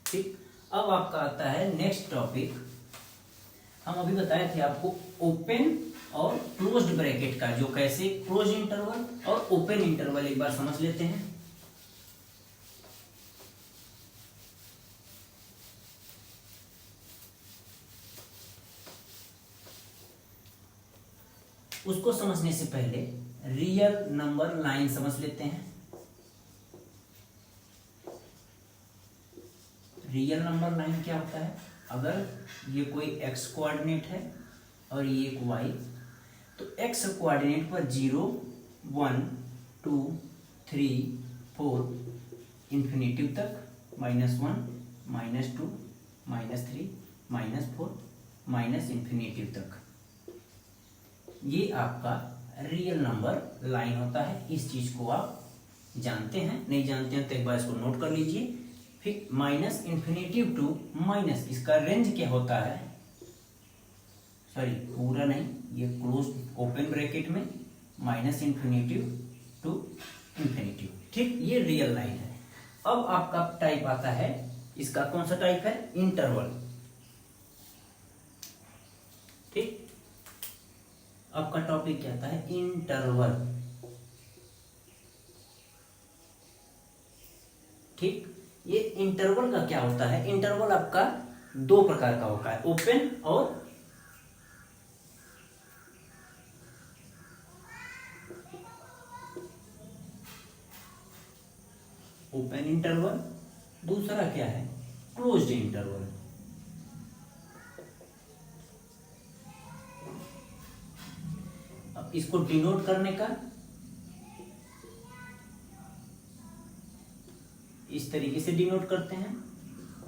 ठीक, अब आपका आता है नेक्स्ट टॉपिक। हम अभी बताए थे आपको ओपन और क्लोज्ड ब्रैकेट का, जो कैसे क्लोज इंटरवल और ओपन इंटरवल एक बार समझ लेते हैं। उसको समझने से पहले रियल नंबर लाइन समझ लेते हैं। रियल नंबर लाइन क्या होता है? अगर ये कोई एक्स कोऑर्डिनेट है और ये एक वाई, तो एक्स कोऑर्डिनेट पर 0 1 2 3 4 इंफिनिटिव तक, -1 -2 -3 -4 माइनस इंफिनिटिव तक, ये आपका रियल नंबर लाइन होता है। इस चीज को आप जानते हैं, नहीं जानते हैं तो एक बार इसको नोट कर लीजिए। फिर माइनस इंफिनिटिव टू माइनस, इसका रेंज क्या होता है? सॉरी, पूरा नहीं, ये क्लोज ओपन ब्रैकेट में माइनस इंफिनिटिव टू इंफिनिटिव। ठीक, ये रियल लाइन है। अब आपका टाइप आता है, इसका कौन सा टाइप है? इंटरवल। ठीक, आपका टॉपिक क्या आता है? इंटरवल। ठीक, ये इंटरवल का क्या होता है? इंटरवल आपका दो प्रकार का होता है, ओपन और ओपन इंटरवल। दूसरा क्या है? Closed interval. अब इसको डिनोट करने का इस तरीके से डिनोट करते हैं,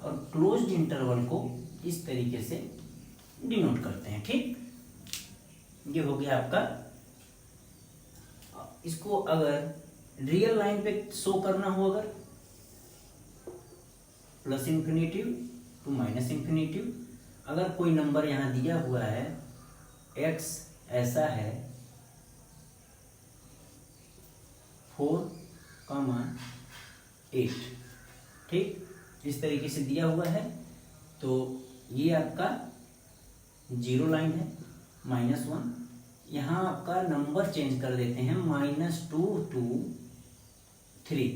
और क्लोज्ड इंटरवल को इस तरीके से डिनोट करते हैं। ठीक, ये हो गया आपका। इसको अगर रियल लाइन पे शो करना हो, अगर plus infinitive to minus infinitive, अगर कोई नंबर यहां दिया हुआ है, x ऐसा है 4,8, ठीक, इस तरीके से दिया हुआ है, तो ये आपका जीरो लाइन है, -1। यहाँ आपका नंबर चेंज कर देते हैं, -2 to 3,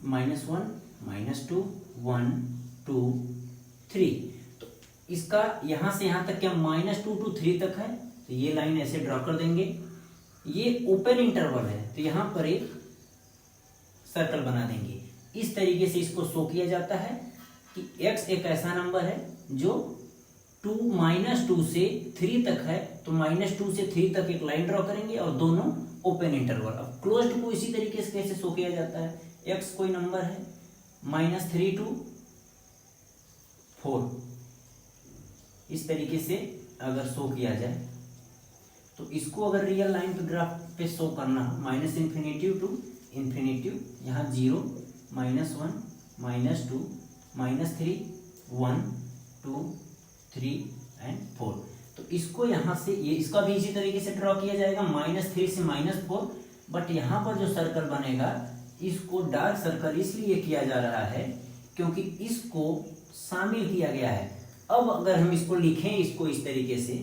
-1 -2 1 2 3। तो इसका यहां से यहां तक क्या -2 to 3 तक है, तो ये लाइन ऐसे ड्रॉ कर देंगे। ये ओपन इंटरवल है, तो यहां पर एक सर्कल बना देंगे। इस तरीके से इसको शो किया जाता है कि x एक ऐसा नंबर है जो -2 से 3 तक है, तो -2 से 3 तक एक लाइन ड्रॉ करेंगे और दोनों ओपन इंटरवल। अब क्लोज्ड को इसी तरीके से कैसे शो किया जाता है? x कोई नंबर है -3 to 4, इस तरीके से अगर शो किया जाए, तो इसको अगर रियल लाइन पे ग्राफ पे शो करना, माइनस इंफिनिटिव टू इंफिनिटिव, यहाँ 0 -1 -2 -3 1 2 3 एंड 4। तो इसको यहाँ से ये इसका भी इसी तरीके से ड्रॉ किया जाएगा, -3 से -4। बट यहाँ पर जो सर्कल बनेगा, इसको डार्क सर्कल इसलिए किया जा रहा है क्योंकि इसको शामिल किया गया है। अब अगर हम इसको लिखें, इसको इस तरीके से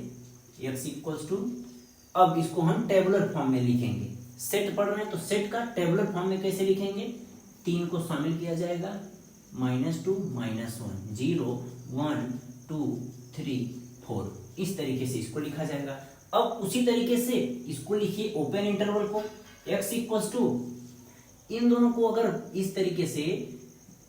x इक्वल्स टू, अब इसको हम टेबुलर फॉर्म में लिखेंगे। सेट पढ़ रहे हैं तो सेट का टेबुलर फॉर्म में कैसे लिखेंगे? 3 को शामिल किया जाएगा, -2 -1 0 1 2 3 4, इस तरीके से इसको लिखा जाएगा। अब उसी तरीके से इसको लिखिए ओपन इंटरवल को, x इक्वल्स टू, इन दोनों को अगर इस तरीके से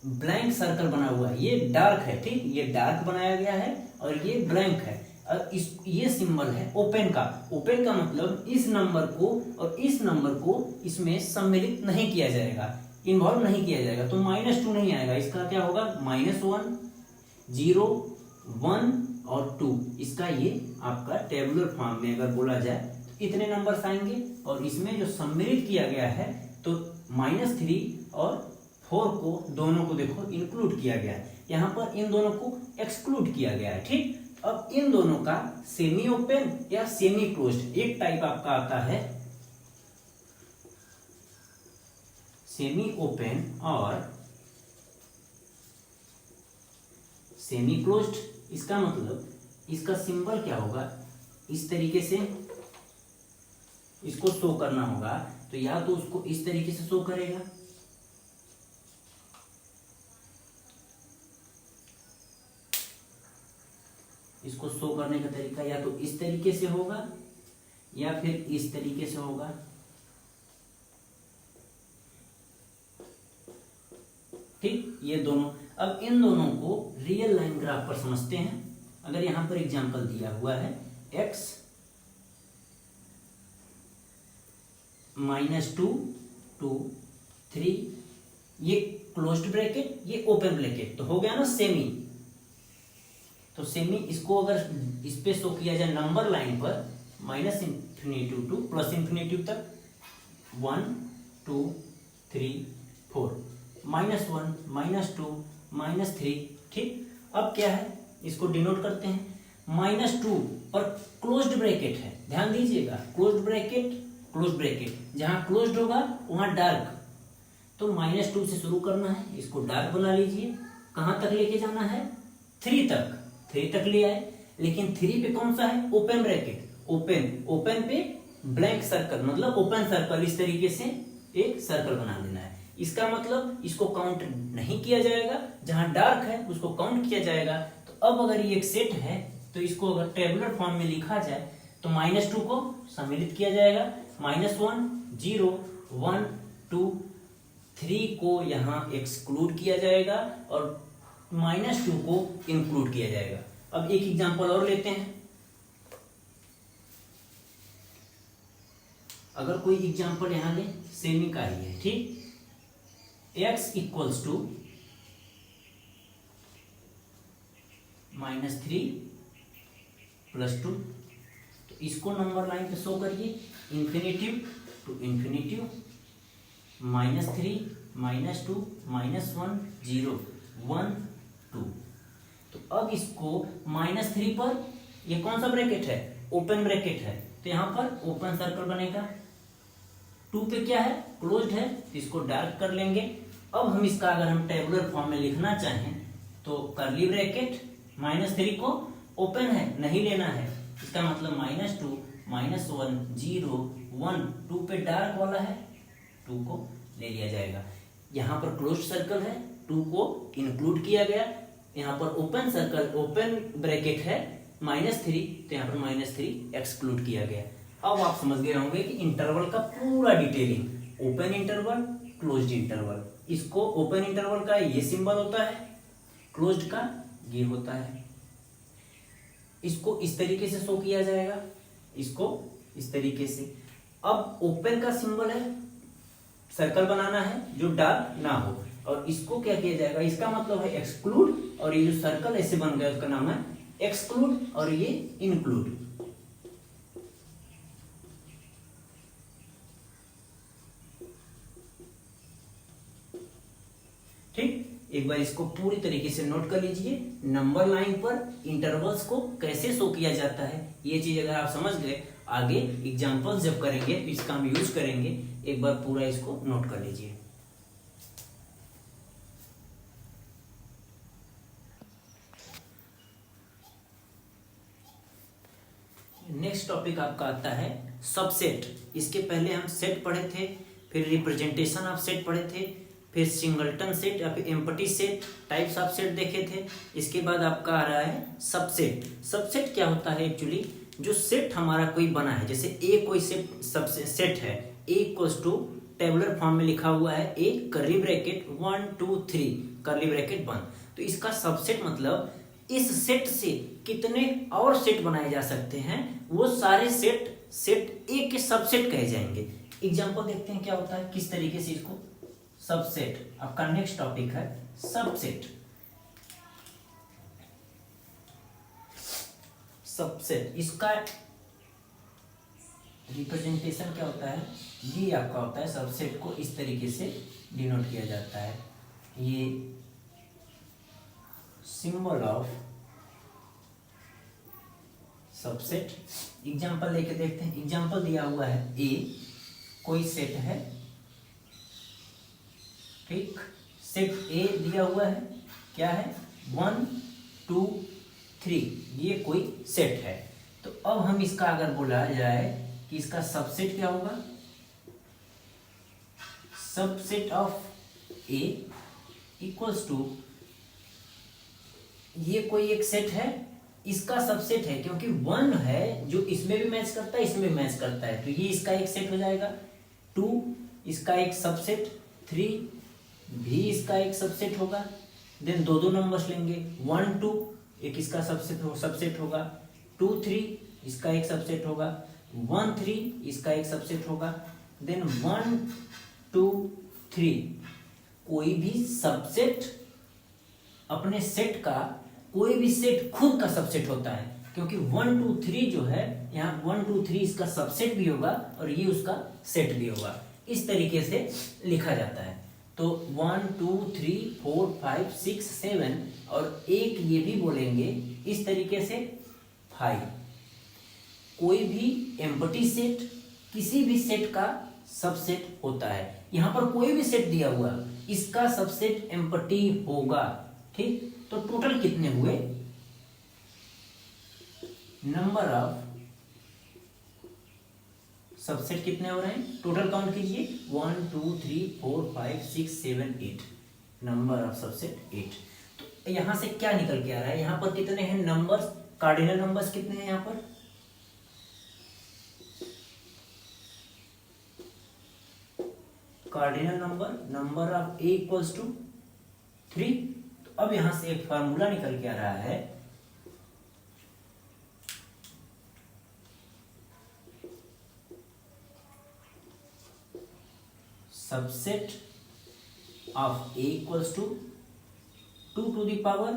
ब्लैंक सर्कल बना हुआ है, ये डार्क है, ठीक, ये डार्क बनाया गया है और ये ब्लैंक है, और ये सिंबल है ओपन का। ओपन का मतलब इस नंबर को और इस नंबर को इसमें सम्मिलित नहीं किया जाएगा, इन्वॉल्व नहीं किया जाएगा, तो -2 नहीं आएगा। इसका क्या होगा, -1 0 1 और 2, इसका ये आपका टेबुलर फॉर्म में अगर बोला जाए तो इतने नंबर्स आएंगे। और इसमें जो सम्मिलित किया गया है तो -3 और 4 को, दोनों को देखो इंक्लूड किया गया है, यहाँ पर इन दोनों को एक्सक्लूड किया गया है, ठीक। अब इन दोनों का सेमी ओपन या सेमी क्लोज्ड एक टाइप आपका आता है, सेमी ओपन और सेमी क्लोज्ड। इसका मतलब इसका सिंबल क्या होगा, इस तरीके से इसको शो करना होगा, तो या तो उसको इस तरीके से शो करेगा, इसको शो करने का तरीका या तो इस तरीके से होगा या फिर इस तरीके से होगा, ठीक, ये दोनों। अब इन दोनों को रियल लाइन ग्राफ पर समझते हैं। अगर यहां पर एग्जांपल दिया हुआ है x -2 2 3, ये क्लोज्ड ब्रैकेट, ये ओपन ब्रैकेट, तो हो गया ना सेमी। तो सेमी, इसको अगर इस पे शो किया जाए नंबर लाइन पर -∞ टू +∞ तक 1 2 3 4, -1 -2 -3, ठीक। अब क्या है, इसको डिनोट करते हैं, -2 पर क्लोज्ड ब्रैकेट है, ध्यान दीजिएगा, क्लोज्ड ब्रैकेट जहां क्लोज्ड होगा वहां डार्क, तो -2 से शुरू करना है, इसको डार्क बना लीजिए, कहां तक लेके जाना है, 3 तक ले आए, लेकिन 3 पे कौन सा है, ओपन ब्रैकेट, ओपन पे ब्लैंक सर्कल, मतलब ओपन सर्कल, इस तरीके से एक सर्कल बना देना है। इसका मतलब इसको काउंट नहीं किया जाएगा, जहां डार्क है उसको काउंट किया जाएगा। तो अब अगर ये एक सेट है तो इसको अगर टेबुलर फॉर्म में लिखा जाए तो -2 को सम्मिलित किया जाएगा, -1 0 1 2 3 को यहाँ एक्सक्लूड किया जाएगा और -2 को इंक्लूड किया जाएगा। अब एक एग्जांपल और लेते हैं। अगर कोई एग्जांपल यहां ले, सेमी का ही है, ठीक, x इक्वल्स टू -3 +2, तो इसको नंबर लाइन पे शो करिए, इन्फिनिटिव टू इन्फिनिटिव, -3 -2 -1 0 1 2। तो अब इसको -3 पर, ये कौन सा ब्रैकेट है, ओपन ब्रैकेट है, तो यहां पर ओपन सर्कल बनेगा, 2 पे क्या है, क्लोज्ड है, तो इसको डार्क कर लेंगे। अब हम इसका अगर हम टेबुलर फॉर्म में लिखना चाहें तो कर्ली ब्रैकेट, -3 को ओपन है, नहीं लेना है, इसका मतलब -2 -1 0 1 2 पे डार्क वाला है, 2 को ले लिया जाएगा। यहाँ पर क्लोज्ड सर्कल है, 2 को इंक्लूड किया गया, यहाँ पर ओपन सर्कल, ओपन ब्रैकेट है -3, तो यहाँ पर -3 एक्सक्लूड किया गया। अब आप समझ गए होंगे कि इंटरवल का पूरा detailing, open interval, closed interval. इसको ओपन इंटरवल का ये सिंबल होता है, क्लोज्ड का ये होता है। इसको इस तरीके से शो किया जाएगा, इसको इस तरीके से। अब ओपन का सिंबल है, सर्कल बनाना है जो डार्क ना हो, और इसको क्या किया जाएगा, इसका मतलब है एक्सक्लूड, और ये जो सर्कल ऐसे बन गया उसका नाम है एक्सक्लूड, और ये इंक्लूड। ठीक, एक बार इसको पूरी तरीके से नोट कर लीजिए, नंबर लाइन पर इंटरवल्स को कैसे शो किया जाता है। ये चीज अगर आप समझ गए, आगे एग्जांपल्स जब करेंगे तो इसका हम यूज करेंगे, एक बार पूरा इसको नोट कर लीजिए। नेक्स्ट टॉपिक आपका आता है सबसेट। इसके पहले हम सेट पढ़े थे, फिर रिप्रेजेंटेशन ऑफ सेट पढ़े थे, फिर सिंगलटन सेट या फिर empty set, types of set देखे थे। इसके बाद आपका आ रहा है सबसेट। सबसेट क्या होता है एक्चुअली, जो सेट हमारा कोई बना है, जैसे ए कोई सेट सबसे सेट है, ए इक्वल्स टू टेबुलर फॉर्म में लिखा हुआ है ए कर्ली ब्रैकेट 1 2 3 कर्ली ब्रैकेट 1, तो इसका सबसेट मतलब इस सेट से कितने और सेट बनाए जा सकते हैं, वो सारे सेट सेट ए के सबसेट कहे जाएंगे। एग्जांपल देखते हैं क्या होता है, किस तरीके से इसको सबसेट, आपका नेक्स्ट टॉपिक है सबसेट। सबसेट इसका रिप्रेजेंटेशन क्या होता है, ये आपका होता है सबसेट को इस तरीके से डिनोट किया जाता है, ये सिंबल ऑफ सबसेट। एग्जांपल लेके देखते हैं। एग्जांपल दिया हुआ है ए कोई सेट है, ठीक, सेट ए दिया हुआ है, क्या है 1 2 3, ये कोई सेट है। तो अब हम इसका अगर बोला जाए कि इसका सबसेट क्या होगा, subset of A equals to, ये कोई एक सेट है, इसका सबसेट है, क्योंकि 1 है जो इसमें भी मैच करता है इसमें भी मैच करता है, तो ये इसका एक सेट हो जाएगा। 2 इसका एक सबसेट, 3 भी इसका एक सबसेट होगा। देन दो नंबर्स लेंगे, 1 2 एक इसका सबसेट होगा, 2 3 इसका एक सबसेट होगा, 1 3 इसका एक सबसेट होगा। देन 1 2 3 कोई भी सबसेट अपने सेट का, कोई भी सेट खुद का सबसेट होता है, क्योंकि 1 2 3 जो है यहाँ 1 2 3 इसका सबसेट भी होगा और ये उसका सेट भी होगा, इस तरीके से लिखा जाता है। तो 1 2 3 4 5 6 7 और एक ये भी बोलेंगे इस तरीके से 5। कोई भी एम्प्टी सेट किसी भी सेट का सबसेट होता है, यहाँ पर कोई भी सेट दिया हुआ इसका सबसेट एम्प्टी होगा, ठीक। तो टोटल कितने हुए, नंबर ऑफ सबसेट कितने हो रहे हैं, टोटल काउंट कीजिए 1 2 3 4 5 6 7 8, नंबर ऑफ सबसेट 8। तो यहां से क्या निकल के आ रहा है, यहां पर कितने हैं नंबर्स, कार्डिनल नंबर्स कितने हैं, यहां पर cardinal number of A equals to 3। तो अब यहां से एक फार्मूला निकल के आ रहा है, subset of A equals to 2 to the power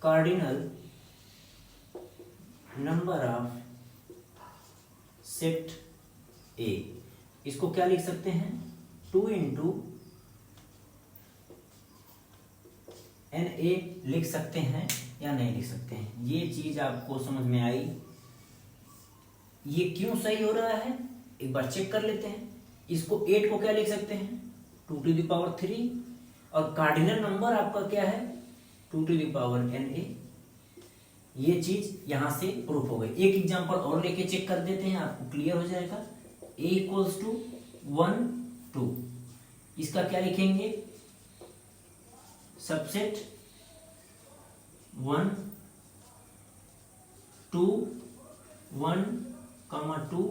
cardinal number of set A. इसको क्या लिख सकते हैं, 2 इंटू एन ए लिख सकते हैं या नहीं लिख सकते हैं, ये चीज आपको समझ में आई। ये क्यों सही हो रहा है एक बार चेक कर लेते हैं। इसको 8 को क्या लिख सकते हैं 2 टू द पावर 3, और कार्डिनल नंबर आपका क्या है 2 to the power N A. ये चीज यहां से प्रूफ हो गई। एक एग्जांपल और लेके चेक कर देते हैं, आपको क्लियर हो जाएगा। ए इक्वल्स टू 1 2, इसका क्या लिखेंगे सबसेट 1 2 1 2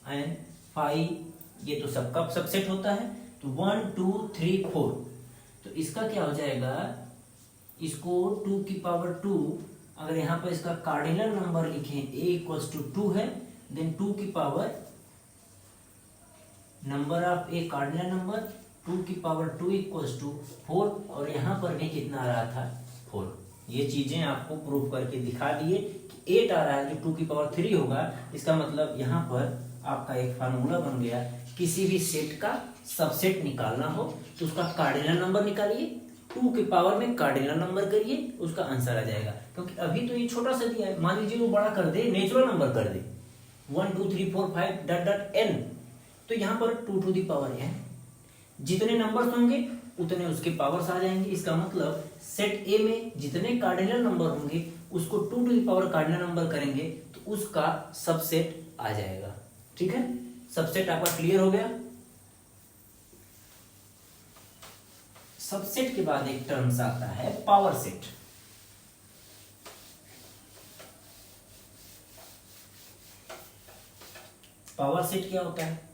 एंड 5, ये तो सबका सबसेट होता है। तो 1 2 3 4, तो इसका क्या हो जाएगा, इसको 2 की पावर 2, अगर यहाँ पर इसका कार्डिनल नंबर लिखें a इक्वल्स टू 2 है, देन 2 की power number of A cardinal number 2 की पावर 2 इक्वल्स टू 4, और यहाँ पर भी कितना आ रहा था 4। ये चीजें आपको प्रूव करके दिखा दिए कि 8 आ रहा है जो 2 की पावर 3 होगा। इसका मतलब यहाँ पर आपका एक फार्मूला बन गया, किसी भी सेट का सबसेट निकालना हो तो उसका कार्डिनल नंबर निकालिए, 2 के पावर में कार्डिनल नंबर करिए, उसका आंसर आ जाएगा। क्योंकि अभी तो ये छोटा सा दिया है, मान लीजिए वो बड़ा कर दे, नेचुरल नंबर कर दे 1 2 3 4 5 डॉट डॉट n, तो यहाँ पर 2 टू द पावर n, जितने नंबर्स होंगे उतने उसके पावर्स आ जाएंगे। इसका मतलब सेट ए में जितने कार्डिनल नंबर होंगे उसको 2 to the power cardinal number करेंगे तो उसका सबसेट आ जाएगा, ठीक है। सबसेट आपका क्लियर हो गया। सबसेट के बाद एक टर्म्स आता है पावर सेट। पावर सेट क्या होता है?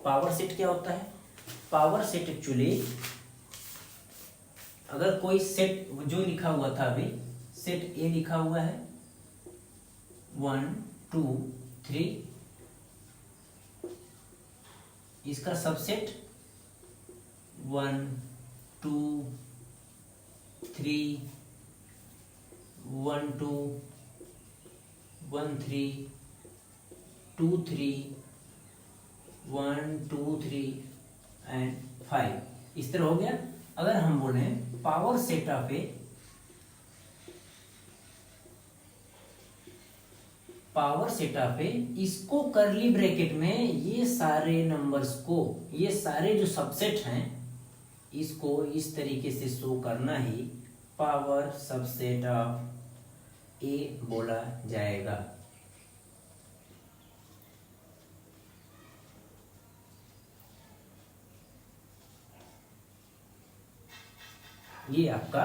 पावर सेट क्या होता है? पावर सेट एक्चुअली, अगर कोई सेट जो लिखा हुआ था अभी, सेट ए लिखा हुआ है 1 2 3, इसका सबसेट 1 2 3 1 2 1 3 2 3 1 2 3 एंड 5, इस तरह हो गया। अगर हम बोले power set of A, power set of A, इसको करली ब्रैकेट में ये सारे नंबर्स को, ये सारे जो सबसेट हैं, इसको इस तरीके से शो करना ही पावर सबसेट ऑफ ए बोला जाएगा। ये आपका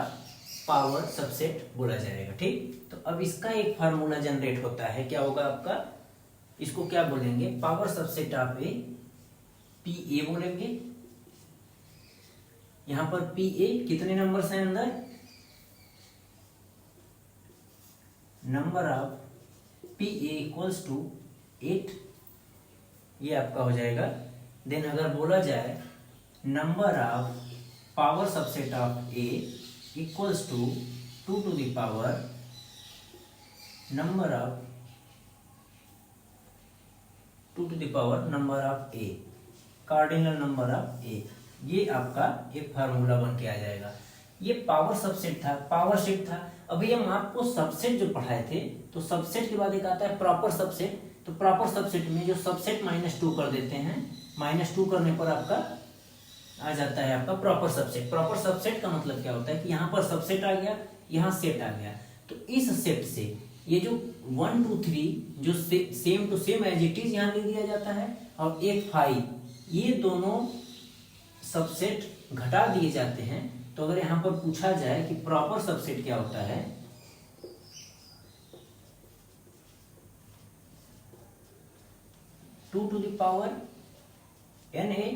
पावर सबसेट बोला जाएगा। ठीक, तो अब इसका एक फार्मूला जनरेट होता है, क्या होगा आपका, इसको क्या बोलेंगे, power subset of A, P A बोलेंगे। यहां पर पी ए कितने नंबर्स हैं अंदर, number of P A equals to 8, ये आपका हो जाएगा। देन अगर बोला जाए number of power subset of A equals to 2 to the power number of 2 to the power number of A, cardinal number of A, ये आपका एक फार्मूला बन के आ जाएगा। ये पावर सबसेट था, पावर सेट था। अभी हम आपको सबसेट जो पढ़ाए थे, तो सबसेट के बाद एक आता है प्रॉपर सबसेट। तो प्रॉपर सबसेट में जो सबसेट -2 कर देते हैं, -2 करने पर आपका आ जाता है आपका प्रॉपर सबसेट। प्रॉपर सबसेट का मतलब क्या होता है कि यहाँ पर सबसेट आ गया, यहाँ सेट आ गया, तो इस सेट से ये जो 1 2 3 जो same to same as it is यहाँ लिख दिया जाता है, और एक 5, ये दोनों सबसेट घटा दिए जाते हैं। तो अगर यहाँ पर पूछा जाए कि प्रॉपर सबसेट क्या होता है, two to the power N A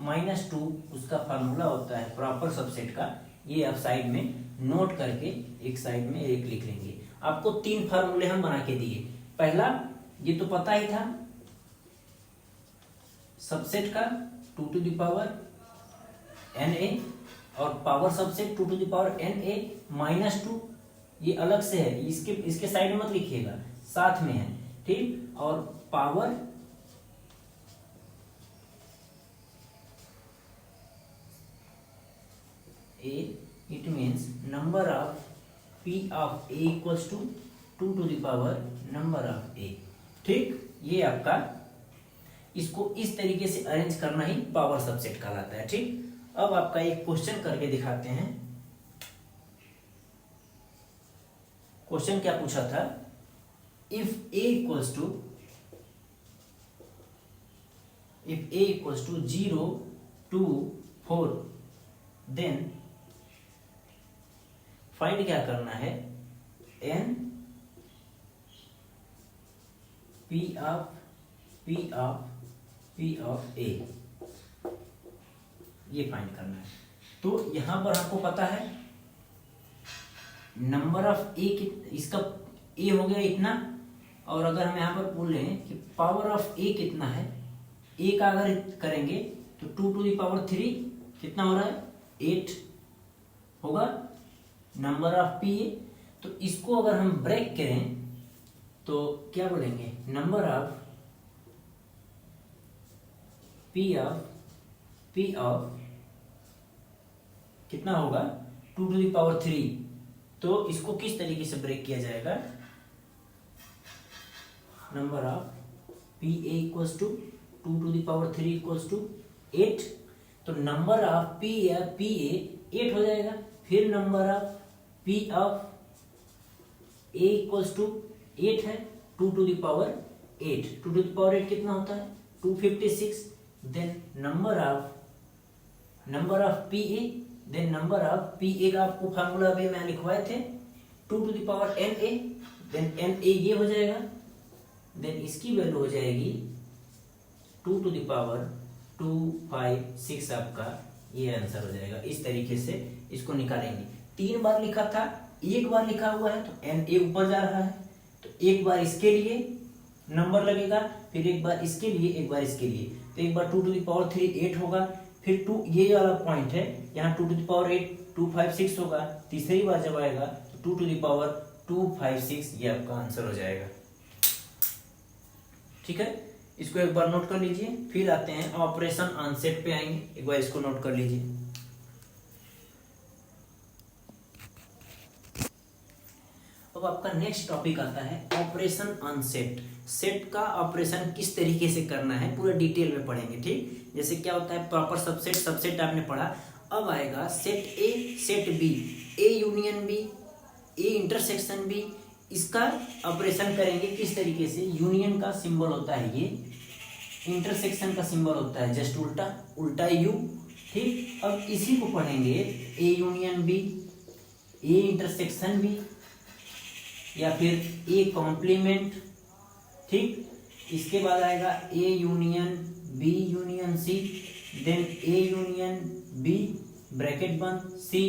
-2 उसका फार्मूला होता है प्रॉपर सबसेट का। ये आप साइड में नोट करके एक साइड में एक लिख लेंगे। आपको 3 फार्मूले हम बना के दिए। पहला, ये तो पता ही था सबसेट का 2 to the power n A, और power subset 2 to the power n A -2, ये अलग से है, इसके साइड में मत लिखिएगा, साथ में है। ठीक, और power a, it means number of p of a equals to 2 to the power number of a। ठीक, ये आपका, इसको इस तरीके से अरेंज करना ही पावर सबसेट कहलाता है। ठीक, अब आपका एक क्वेश्चन करके दिखाते हैं। क्वेश्चन क्या पूछा था, if a equals to 0 2 4, then find क्या करना है, एन पी ऑफ ए, ये फाइंड करना है। तो यहां पर आपको पता है नंबर ऑफ ए, इसका ए हो गया इतना, और अगर हम यहां पर बोल रहे हैं कि पावर ऑफ ए कितना है, ए का अगर करेंगे तो 2 to the power 3 कितना हो रहा है, 8 होगा नंबर ऑफ पी ए। तो इसको अगर हम ब्रेक करें तो क्या बोलेंगे, नंबर ऑफ पी ऑफ कितना होगा, 2 to the power 3। तो इसको किस तरीके से ब्रेक किया जाएगा, number of P A equals to 2 to the power 3 equals to 8। तो नंबर ऑफ पी ए 8 हो जाएगा। फिर number of P of A equals to 8 है, 2 to the power 8, 2 to the power 8 कितना होता है 256। Then number of P A, then number of P A का आपको फार्मूला अभी मैं लिखवाए थे 2 to the power N A, then N A ये हो जाएगा, देन इसकी वैल्यू हो जाएगी 2 टू द पावर 256 आपका ये आंसर हो जाएगा। इस तरीके से इसको निकालेंगे। 3 बार लिखा था, एक बार लिखा हुआ है तो एन ए ऊपर जा रहा है, तो एक बार इसके लिए नंबर लगेगा, फिर एक बार इसके लिए, एक बार इसके लिए, तो एक बार 2 टू द पावर 3 8 होगा, फिर 2 ये वाला पॉइंट है यहाँ 2 टू द पावर 8 256 होगा, तीसरी बार जब आएगा तो 2 टू द पावर 256 ये आपका आंसर हो जाएगा। ठीक है, इसको एक बार नोट कर लीजिए। फिर आते हैं ऑपरेशन ऑन सेट पे आएंगे, एक बार इसको नोट कर लीजिए। अब आपका नेक्स्ट टॉपिक आता है ऑपरेशन ऑन सेट। सेट का ऑपरेशन किस तरीके से करना है पूरा डिटेल में पढ़ेंगे। ठीक, जैसे क्या होता है प्रॉपर सबसेट, सबसेट आपने पढ़ा। अब आएगा set A set B, A union B, A intersection B, इसका ऑपरेशन करेंगे किस तरीके से। यूनियन का सिंबल होता है ये, इंटरसेक्शन का सिंबल होता है जस्ट उल्टा, उल्टा यू। ठीक, अब इसी को पढ़ेंगे A union B, A intersection B, या फिर ए कॉम्प्लीमेंट। ठीक, इसके बाद आएगा A union B union C, then A union B bracket बंद C,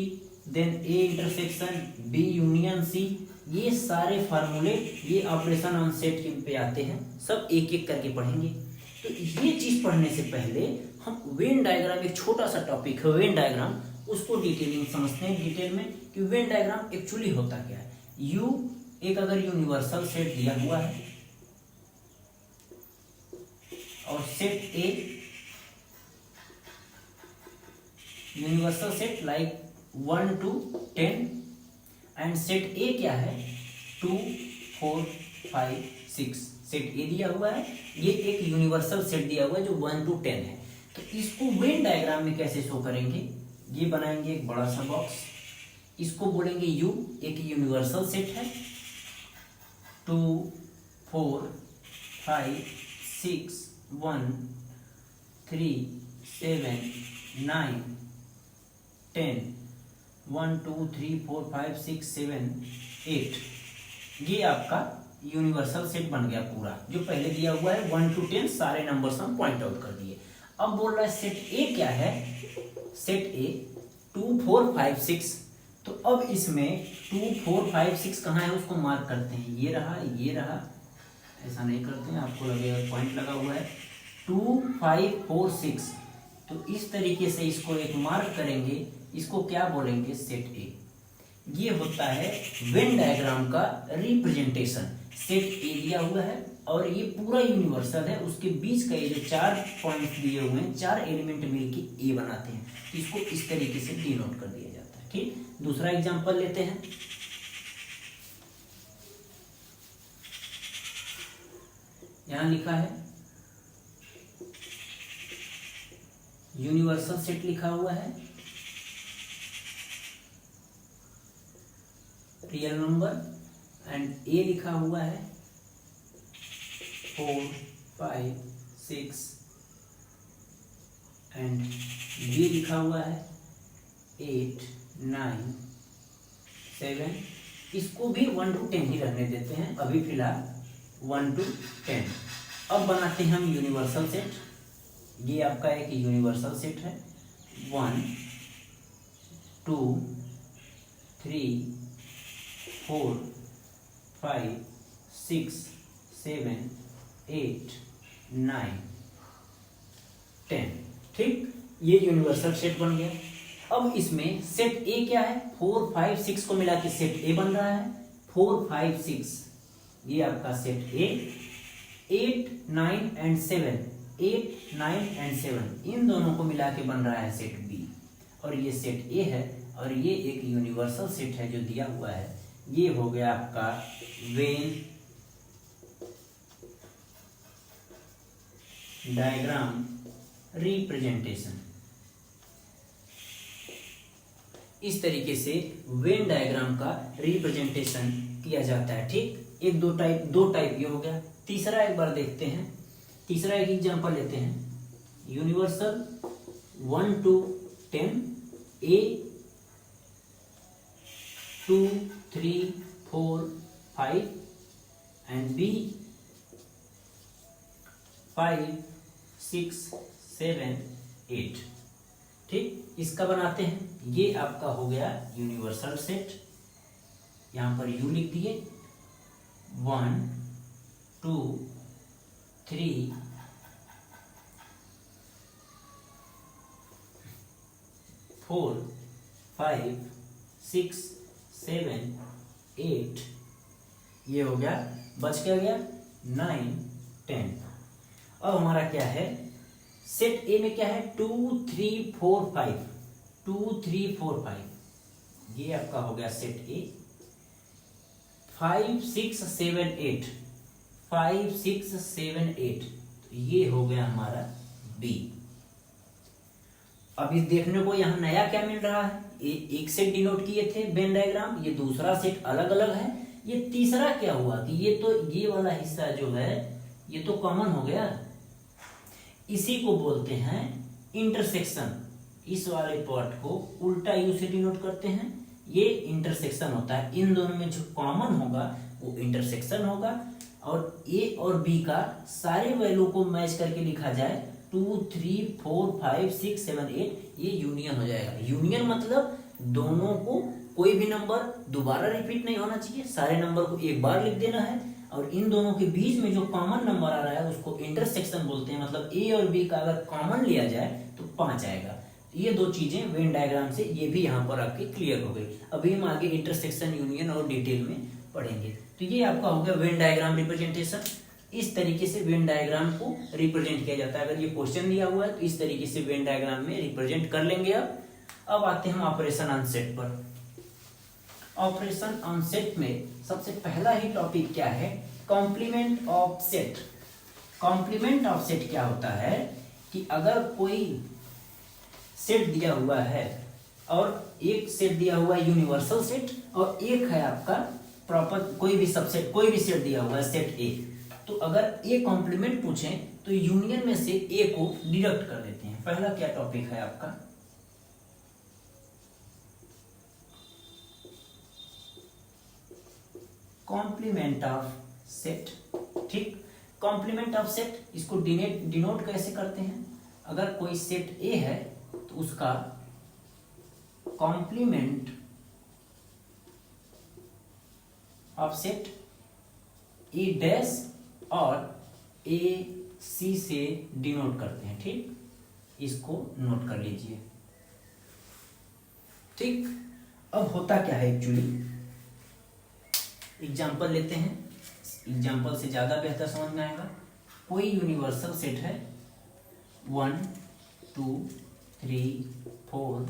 then A intersection B union C. ये सारे फार्मूले ये ऑपरेशन ऑन सेट के पे आते हैं, सब एक एक करके पढ़ेंगे। तो ये चीज पढ़ने से पहले हम वेन डायग्राम, एक छोटा सा टॉपिक है वेन डायग्राम, उसको डिटेलिंग समझते हैं डिटेल में कि वेन डायग्राम एक्चुअली होता क्या है। यू एक अगर यूनिवर्सल सेट दिया हुआ है और set a universal set like 1 to 10 and set ए क्या है 2 4 5 6, सेट ए दिया हुआ है, ये एक यूनिवर्सल सेट दिया हुआ है जो 1 to 10 है। तो इसको वेन डायग्राम में कैसे शो करेंगे, ये बनाएंगे एक बड़ा सा बॉक्स, इसको बोलेंगे यू, एक यूनिवर्सल सेट है, 2 4 5 6 1 3 7 9 10 1 2 3 4 5 6 7 8, ये आपका यूनिवर्सल सेट बन गया पूरा, जो पहले दिया हुआ है 1 to 10 सारे नंबर्स हम पॉइंट आउट कर दिए। अब बोल रहा है सेट ए क्या है, सेट ए 2 4 5 6, तो अब इसमें 2 4 5 6 कहाँ है उसको मार्क करते हैं, ये रहा, ये रहा, ऐसा नहीं करते हैं, आपको लगेगा पॉइंट लगा हुआ है 2 5 4 6, तो इस तरीके से इसको एक मार्क करेंगे, इसको क्या बोलेंगे सेट ए। ये होता है वेन डायग्राम का रिप्रेजेंटेशन। सेट ए दिया हुआ है और ये पूरा यूनिवर्सल है, उसके बीच का ये जो 4 पॉइंट दिए हुए हैं, 4 एलिमेंट मिलके ए बनाते हैं, तो इसको इस तरीके से डिनोट कर दिया जाता है। ठीक, दूसरा एग्जांपल लेते हैं। यहां लिखा है यूनिवर्सल सेट लिखा हुआ है, रियल नंबर, एंड ए लिखा हुआ है 4 5 6 एंड बी लिखा हुआ है 8 9 7, इसको भी 1 to 10 ही रहने देते हैं अभी फिलहाल 1 to 10। अब बनाते हैं हम यूनिवर्सल सेट, ये आपका एक यूनिवर्सल सेट है 1 2 3 4 5 6 7 8 9 10। ठीक, ये यूनिवर्सल सेट बन गया। अब इसमें सेट ए क्या है 4 5 6 को मिला के सेट ए बन रहा है 4 5 6, ये आपका सेट ए। 8 9 एंड 7, 8 9 एंड 7 इन दोनों को मिला के बन रहा है सेट बी, और ये सेट ए है और ये एक यूनिवर्सल सेट है जो दिया हुआ है। ये हो गया आपका वेन डायग्राम रिप्रेजेंटेशन। इस तरीके से वेन डायग्राम का रिप्रेजेंटेशन किया जाता है। ठीक, एक दो टाइप ये हो गया। तीसरा एक बार देखते हैं, तीसरा एक एग्जांपल लेते हैं। Universal 1 to 10, A 2 3 4 5 and B 5 6 7 8। ठीक, इसका बनाते हैं। ये आपका हो गया यूनिवर्सल सेट, यहां पर यू लिख दिए। 1 2 3 4 5 6 7 8, ये हो गया। बच क्या गया? 9 10। अब हमारा क्या है, सेट ए में क्या है? 2 3 4 5, 2 3 4 5, ये आपका हो गया सेट ए। 5 6 7 8, 5 6 7 8, तो ये हो गया हमारा बी। अब इस देखने को यहाँ नया क्या मिल रहा है, एक सेट डिनोट किए थे वेन डायग्राम, ये दूसरा सेट अलग अलग है। ये तीसरा क्या हुआ कि ये तो ये वाला हिस्सा जो है ये तो कॉमन हो गया, इसी को बोलते हैं इंटरसेक्शन। इस वाले पार्ट को उल्टा यू से डिनोट करते हैं, ये इंटरसेक्शन होता है। इन दोनों में जो कॉमन होगा वो इंटरसेक्शन होगा, और ए और बी का सारे वैल्यू को मैच करके लिखा जाए 2 3 4 5 6 7 8, ये यूनियन हो जाएगा। यूनियन मतलब दोनों को कोई भी नंबर दोबारा रिपीट नहीं होना चाहिए, सारे नंबर को एक बार लिख देना है, और इन दोनों के बीच में जो कॉमन नंबर आ रहा है उसको इंटरसेक्शन बोलते हैं। मतलब ए और बी का अगर कॉमन लिया जाए तो 5 आएगा। ये दो चीजें वेन डायग्राम से ये भी यहाँ पर आपकी क्लियर हो गई। अभी हम आगे इंटरसेक्शन, यूनियन और डिटेल में पढ़ेंगे। तो ये आपका हो गया वेन डायग्राम रिप्रेजेंटेशन। इस तरीके से वेन डायग्राम को रिप्रेजेंट किया जाता है। अगर ये क्वेश्चन दिया हुआ है तो इस तरीके से वेन डायग्राम में रिप्रेजेंट कर लेंगे। अब आते हैं हम ऑपरेशन ऑन सेट पर। ऑपरेशन ऑन सेट में सबसे पहला ही टॉपिक क्या है, complement of set. Complement of set क्या होता है कि अगर कोई सेट दिया हुआ है, और एक सेट दिया हुआ है यूनिवर्सल सेट, और एक है आपका प्रॉपर कोई भी सबसेट, कोई भी सेट दिया हुआ है सेट ए, तो अगर ए कॉम्प्लीमेंट पूछें तो यूनियन में से ए को डिडक्ट कर देते हैं। पहला क्या टॉपिक है आपका, कॉम्प्लीमेंट ऑफ सेट। ठीक, कॉम्प्लीमेंट ऑफ सेट, इसको डिनोट कैसे करते हैं, अगर कोई सेट ए है तो उसका complement of set A dash और ए सी से डिनोट करते हैं। ठीक, इसको नोट कर लीजिए। ठीक, अब होता क्या है एक्चुअली, एग्जाम्पल लेते हैं, एग्जाम्पल से ज्यादा बेहतर समझ में आएगा। कोई यूनिवर्सल सेट है 1 2 3 4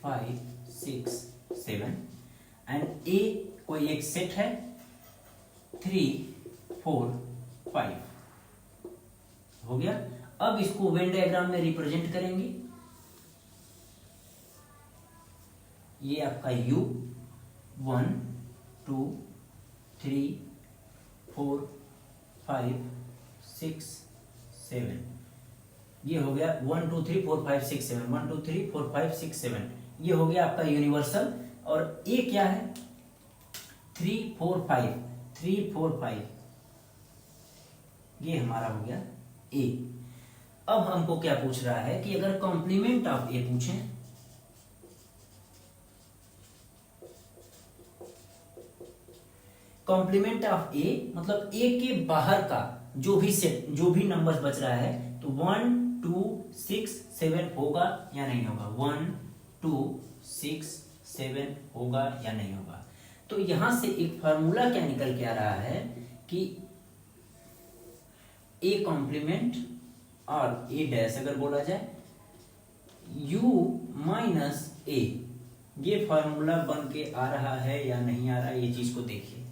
5 6 7, एंड ए कोई एक सेट है 3 4 5, हो गया। अब इसको वेन डायग्राम में रिप्रेजेंट करेंगे। ये आपका U 1 2 3 4 5 6 7, ये हो गया 1 2 3 4 5 6 7, 1 2 3 4 5 6 7, ये हो गया आपका यूनिवर्सल। और ए क्या है 3 4 5, 3 4 5, ये हमारा हो गया ए। अब हमको क्या पूछ रहा है कि अगर कॉम्प्लीमेंट ऑफ ए पूछें, कॉम्प्लीमेंट ऑफ ए मतलब ए के बाहर का जो भी सेट, जो भी नंबर्स बच रहा है, तो 1 2 6 7 होगा या नहीं होगा, 1 2 6 7 होगा या नहीं होगा। तो यहां से एक फार्मूला क्या निकल के आ रहा है कि ए कॉम्प्लीमेंट और ए डैश अगर बोला जाए u माइनस ए, ये फार्मूला बन के आ रहा है या नहीं आ रहा है, ये चीज को देखिए।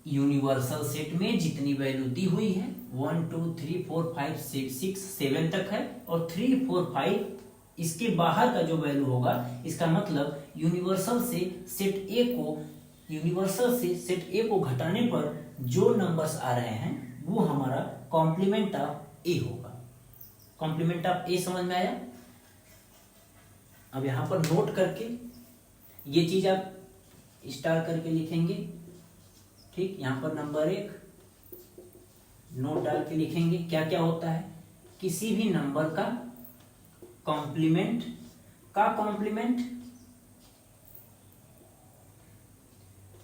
यूनिवर्सल सेट में जितनी वैल्यू दी हुई है 1 2 3 4 5 6 7 तक है, और 3 4 5 इसके बाहर का जो वैल्यू होगा, इसका मतलब यूनिवर्सल से सेट ए को घटाने पर जो नंबर्स आ रहे हैं वो हमारा कॉम्प्लीमेंट ऑफ ए होगा। कॉम्प्लीमेंट ऑफ ए समझ में आया? अब यहां पर नोट करके ये चीज आप स्टार करके लिखेंगे, ठीक। यहां पर नंबर 1 नोट डाल के लिखेंगे क्या क्या होता है। किसी भी नंबर का कॉम्प्लीमेंट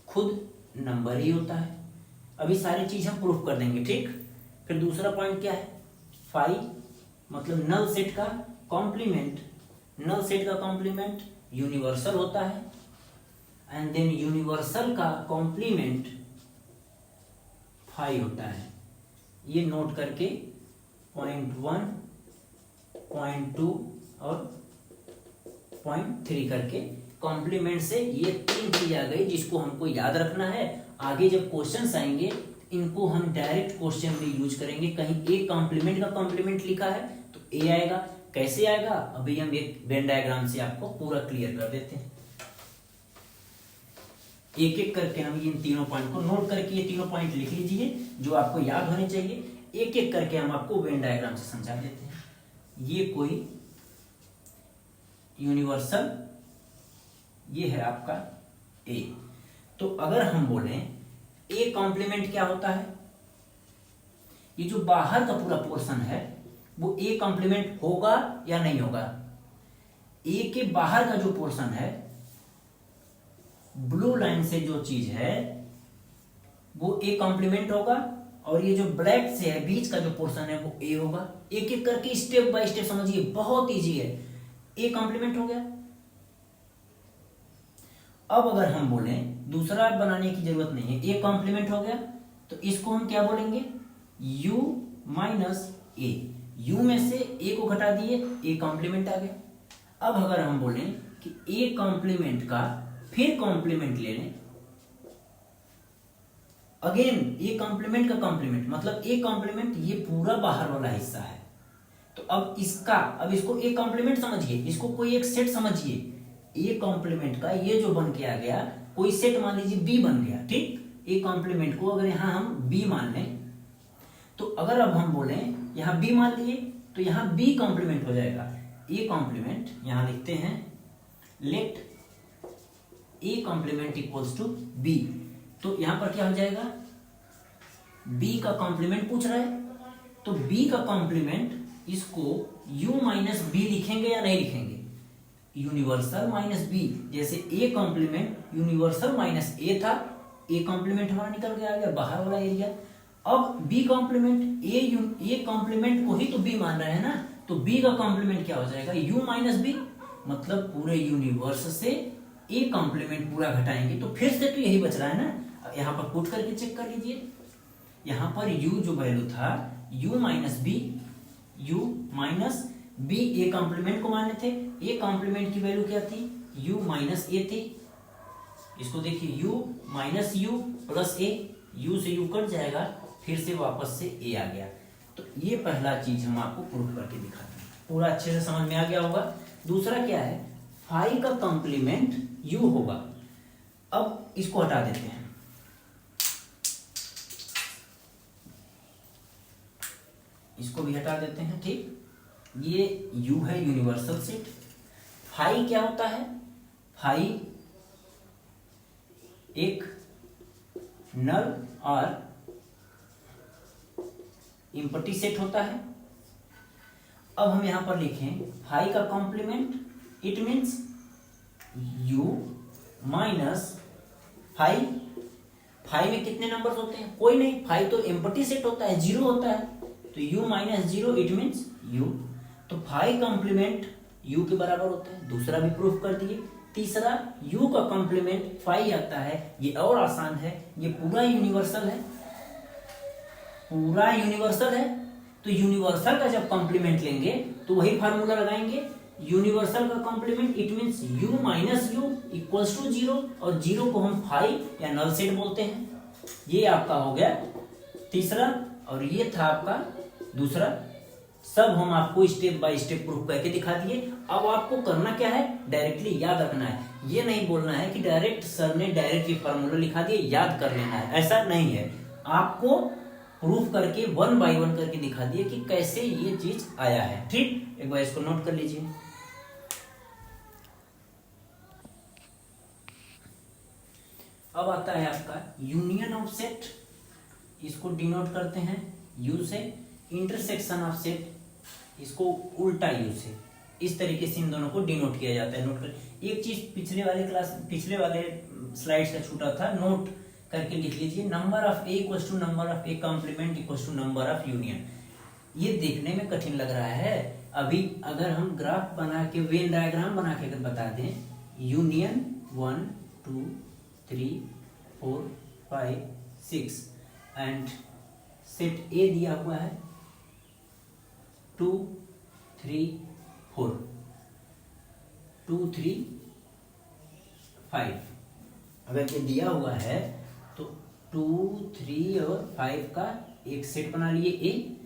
खुद नंबर ही होता है। अभी सारी चीज हम प्रूफ कर देंगे, ठीक। फिर दूसरा पॉइंट क्या है, फाई मतलब नल सेट का कॉम्प्लीमेंट यूनिवर्सल होता है, एंड देन यूनिवर्सल का कॉम्प्लीमेंट फाई होता है। ये नोट करके पॉइंट 1, पॉइंट 2 और पॉइंट 3 करके कॉम्प्लीमेंट से ये 3 चीज आ गई जिसको हमको याद रखना है। आगे जब क्वेश्चंस आएंगे इनको हम डायरेक्ट क्वेश्चन में यूज करेंगे। कहीं ए कॉम्प्लीमेंट का कॉम्प्लीमेंट लिखा है तो ए आएगा, कैसे आएगा अभी हम एक वेन डायग्राम से आपको पूरा क्लियर कर देते हैं। एक एक करके हम इन तीनों पॉइंट को नोट करके ये तीनों पॉइंट लिख लीजिए जो आपको याद होने चाहिए। एक एक करके हम आपको वेन डायग्राम से समझा देते हैं। ये कोई यूनिवर्सल, ये है आपका ए। तो अगर हम बोलें ए कॉम्प्लीमेंट क्या होता है, ये जो बाहर का पूरा पोर्शन है वो ए कॉम्प्लीमेंट होगा या नहीं होगा। ए के बाहर का जो पोर्शन है, ब्लू लाइन से जो चीज है वो ए कॉम्प्लीमेंट होगा, और ये जो ब्लैक से है बीच का जो पोर्शन है वो ए होगा। एक एक करके स्टेप बाय स्टेप समझिए, बहुत इजी है। ए कॉम्प्लीमेंट हो गया। अब अगर हम बोलें दूसरा बनाने की जरूरत नहीं है, ए कॉम्प्लीमेंट हो गया तो इसको हम क्या बोलेंगे, u माइनस ए। u में से ए को घटा दिए, ए कॉम्प्लीमेंट आ गया। अब अगर हम बोलें कि ए कॉम्प्लीमेंट का फिर कॉम्प्लीमेंट ले लें, अगेन ए कॉम्प्लीमेंट का कॉम्प्लीमेंट मतलब ए कॉम्प्लीमेंट ये पूरा बाहर वाला हिस्सा है। तो अब इसको ए कॉम्प्लीमेंट समझिए, इसको कोई एक सेट समझिए। ए कॉम्प्लीमेंट का ये जो बन के आ गया, कोई सेट मान लीजिए बी बन गया, ठीक। ए कॉम्प्लीमेंट को अगर यहां हम बी मान लें तो अगर अब हम बोलें यहां बी मान लिए तो यहां बी कॉम्प्लीमेंट हो जाएगा। ए कॉम्प्लीमेंट यहां लिखते हैं, let A complement equals to B. तो यहां पर क्या हो जाएगा, बी का कॉम्प्लीमेंट पूछ रहा है तो बी का कॉम्प्लीमेंट इसको u माइनस बी लिखेंगे या नहीं लिखेंगे, यूनिवर्सल माइनस बी। जैसे A complement universal minus A था, ए कॉम्प्लीमेंट हमारा निकल के आ गया बाहर वाला एरिया। अब बी कॉम्प्लीमेंट ए कॉम्प्लीमेंट को ही तो बी मान रहे हैं ना, तो बी का कॉम्प्लीमेंट क्या हो जाएगा, u माइनस बी। मतलब पूरे यूनिवर्स से ए कॉम्प्लीमेंट पूरा घटाएंगे तो फिर से तो यही बच रहा है ना। यहाँ पर पुट करके चेक कर लीजिए, यहाँ पर u जो वैल्यू था u minus B A complement को माने थे। ए कॉम्प्लीमेंट की वैल्यू क्या थी, u माइनस ए थी। इसको देखिए u minus you plus A, u से u कट जाएगा, फिर से वापस से a आ गया। तो ये पहला चीज हम आपको प्रूफ करके दिखाते हैं, पूरा अच्छे से समझ में आ गया होगा। दूसरा क्या है, फाई का कॉम्प्लीमेंट u होगा। अब इसको हटा देते हैं, इसको भी हटा देते हैं, ठीक। ये u है यूनिवर्सल सेट। फाई क्या होता है, फाई एक नल और इम्पटी सेट होता है। अब हम यहां पर लिखें फाई का complement, it means u minus phi. Phi में कितने नंबर्स होते हैं, कोई नहीं, फाई तो एम्पटी सेट होता है, 0 होता है, तो u minus 0 it means u। तो फाई कॉम्प्लीमेंट u के बराबर होता है, दूसरा भी प्रूफ कर दिए। तीसरा u का कॉम्प्लीमेंट फाई आता है, ये और आसान है, ये पूरा यूनिवर्सल है, पूरा यूनिवर्सल है। तो यूनिवर्सल का जब कॉम्प्लीमेंट लेंगे तो वही फार्मूला लगाएंगे, यूनिवर्सल का complement it means u minus U equals to 0, और 0 को हम फाई या नल सेट बोलते हैं। ये आपका हो गया तीसरा, और ये था आपका दूसरा सब हम आपको स्टेप बाय स्टेप प्रूफ करके दिखा दिए। अब आपको करना क्या है, डायरेक्टली याद रखना है। ये नहीं बोलना है कि डायरेक्ट सर ने डायरेक्ट ये फार्मूला लिखा दिए याद कर लेना है, ऐसा नहीं है। आपको प्रूफ करके 1 बाय 1 करके दिखा दिए कि कैसे ये चीज आया है। ठीक, एक बार इसको नोट कर लीजिए। अब आता है आपका यूनियन ऑफ सेट, इसको डिनोट करते हैं यू से। इंटरसेक्शन ऑफ सेट, इसको उल्टा यू से। इस तरीके से इन दोनों को डिनोट किया जाता है। नोट कर, एक चीज पिछले वाले स्लाइड से छूटा था, नोट करके लिख लीजिए। Number of A equals to number of A complement equals to number of union. ये देखने में कठिन लग रहा है। अभी अगर हम ग्राफ बना के, वेन डायग्राम बना के अगर बता दें, यूनियन 1 2 3 4 5 6 एंड सेट ए दिया हुआ है 2 3 4 2 3 5। अगर ये दिया हुआ है तो 2 3 और 5 का एक सेट बना लिए ए,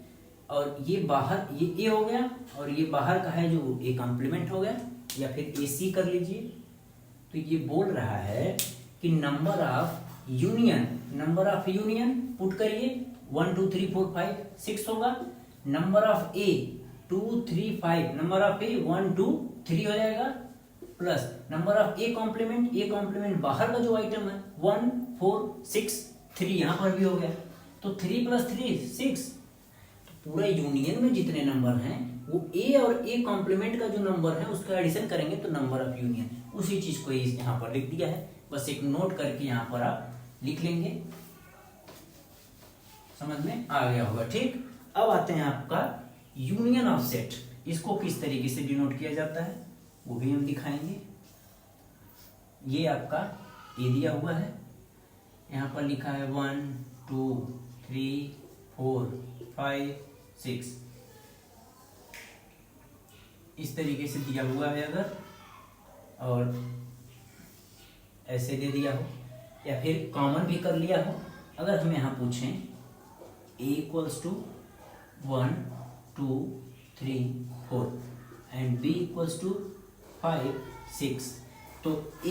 और ये बाहर ये ए हो गया, और ये बाहर का है जो ए कॉम्प्लीमेंट हो गया, या फिर ए सी कर लीजिए। तो ये बोल रहा है कि नंबर ऑफ यूनियन पुट करिए 1 2 3 4 5 6 होगा। Number of A 2 3 5, number of A 1 2 3 हो जाएगा, plus number of A complement बाहर का जो आइटम है 1 4 6 3 यहां पर भी हो गया, तो 3 + 3 6। तो पूरा यूनियन में जितने नंबर हैं वो ए और ए कॉम्प्लीमेंट का जो नंबर है उसका एडिशन करेंगे तो नंबर ऑफ यूनियन, उसी चीज को यहाँ पर लिख दिया है। बस एक नोट करके यहाँ पर आप लिख लेंगे, समझ में आ गया होगा। ठीक, अब आते हैं आपका यूनियन ऑफ सेट। इसको किस तरीके से डिनोट किया जाता है वो भी हम दिखाएंगे। ये आपका ए दिया हुआ है, यहाँ पर लिखा है 1 2 3 4 5 6, इस तरीके से दिया हुआ है। अगर और ऐसे दे दिया हो या फिर कॉमन भी कर लिया हो, अगर हम यहाँ पूछें a equals to 1 2 3 4 and b equals to 5 6, तो a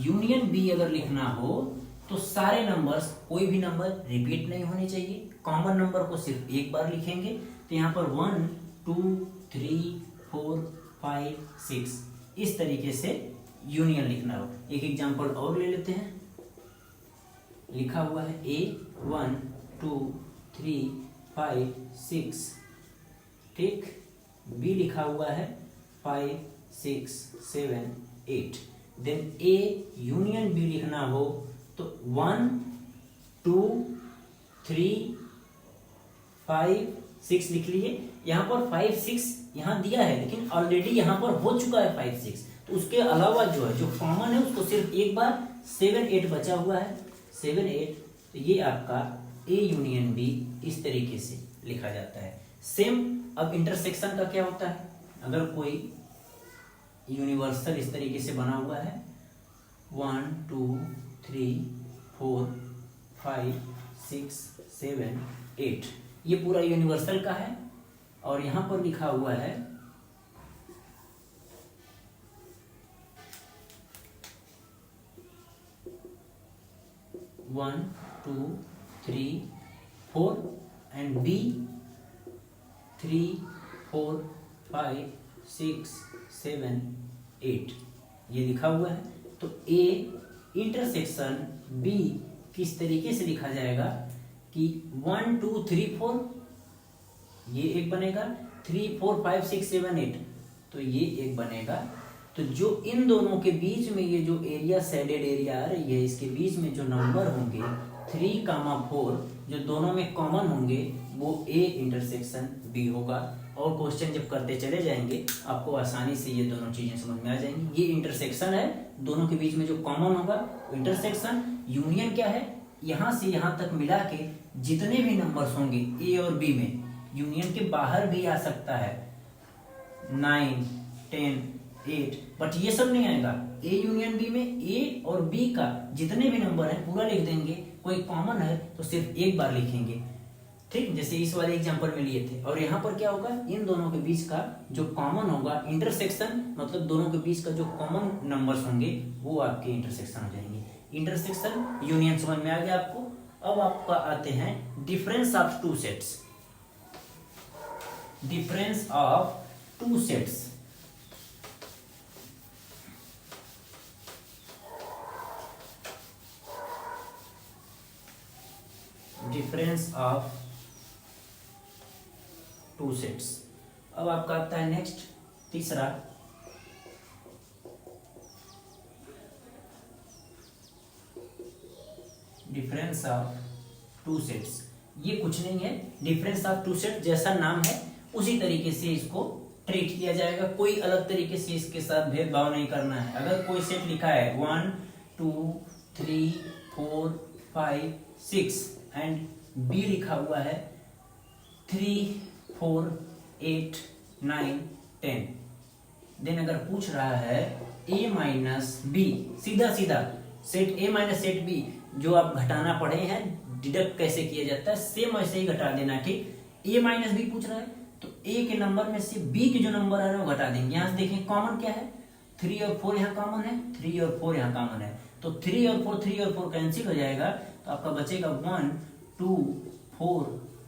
यूनियन b अगर लिखना हो तो सारे नंबर्स, कोई भी नंबर रिपीट नहीं होने चाहिए। कॉमन नंबर को सिर्फ एक बार लिखेंगे। तो यहाँ पर 1 2 3 4 5 6 इस तरीके से यूनियन लिखना हो। एक एग्जांपल और ले लेते हैं। लिखा हुआ है a 1 2 3 5 6, ठीक। b लिखा हुआ है 5 6 7 8। देन a यूनियन b लिखना हो तो 1 2 3 5 6 लिख लीजिए। यहाँ पर 5 6 यहाँ दिया है, लेकिन ऑलरेडी यहाँ पर हो चुका है 5 6, तो उसके अलावा जो है, जो कॉमन है, उसको सिर्फ एक बार 7 8 बचा हुआ है 7 8। तो ये आपका a यूनियन b इस तरीके से लिखा जाता है। सेम अब इंटरसेक्शन का क्या होता है। अगर कोई यूनिवर्सल इस तरीके से बना हुआ है 1 2 3 4 5 6 7 8, ये पूरा यूनिवर्सल का है, और यहां पर लिखा हुआ है 1 2 3 4 एंड b 3 4 5 6 7 8 ये लिखा हुआ है। तो a इंटरसेक्शन b किस तरीके से लिखा जाएगा कि 1 2 3 4 ये एक बनेगा, 3 4 5 6 7 8 तो ये एक बनेगा। तो जो इन दोनों के बीच में ये जो एरिया, शेडेड एरिया आ रही है, इसके बीच में जो नंबर होंगे 3, 4 जो दोनों में कॉमन होंगे वो a इंटरसेक्शन b होगा। और क्वेश्चन जब करते चले जाएंगे आपको आसानी से ये दोनों चीजें समझ में आ जाएंगी। ये इंटरसेक्शन है, दोनों के बीच में जो कॉमन होगा वो इंटरसेक्शन। यूनियन क्या है, यहाँ से यहाँ तक मिला के जितने भी नंबर्स होंगे a और b में, यूनियन के बाहर भी आ सकता है 9 10 8, बट ये सब नहीं आएगा। a यूनियन b में a और b का जितने भी नंबर है पूरा लिख देंगे, कोई कॉमन है तो सिर्फ एक बार लिखेंगे, ठीक, जैसे इस वाले एग्जांपल में लिए थे। और यहाँ पर क्या होगा, इन दोनों के बीच का जो कॉमन होगा, इंटरसेक्शन मतलब दोनों के बीच का जो कॉमन नंबर्स होंगे वो आपके इंटरसेक्शन हो जाएंगे। इंटरसेक्शन यूनियन समझ में आ गया आपको। अब आपका आते हैं difference of two sets. Difference of two sets, difference of two sets. अब आपका आता है नेक्स्ट तीसरा, डिफरेंस ऑफ टू सेट्स। ये कुछ नहीं है, डिफरेंस ऑफ टू सेट जैसा नाम है उसी तरीके से इसको ट्रीट किया जाएगा। कोई अलग तरीके से इसके साथ भेदभाव नहीं करना है। अगर कोई सेट लिखा है 1 2 3 4 5 6 एंड बी लिखा हुआ है 3 4 8 9 10, देन अगर पूछ रहा है a माइनस बी, सीधा सीधा set a minus set b जो आप घटाना पढ़े हैं, डिडक्ट कैसे किया जाता है, सेम वैसे ही घटा देना। ठीक, a माइनस बी पूछ रहा है तो a के नंबर में से b के जो नंबर आ रहे हैं वो घटा देंगे। यहाँ से देखें कॉमन क्या है, 3 और 4 यहाँ कॉमन है, 3 और 4 यहाँ कॉमन है, तो 3 और 4 कैंसिल हो जाएगा, तो आपका बचेगा 1 2 4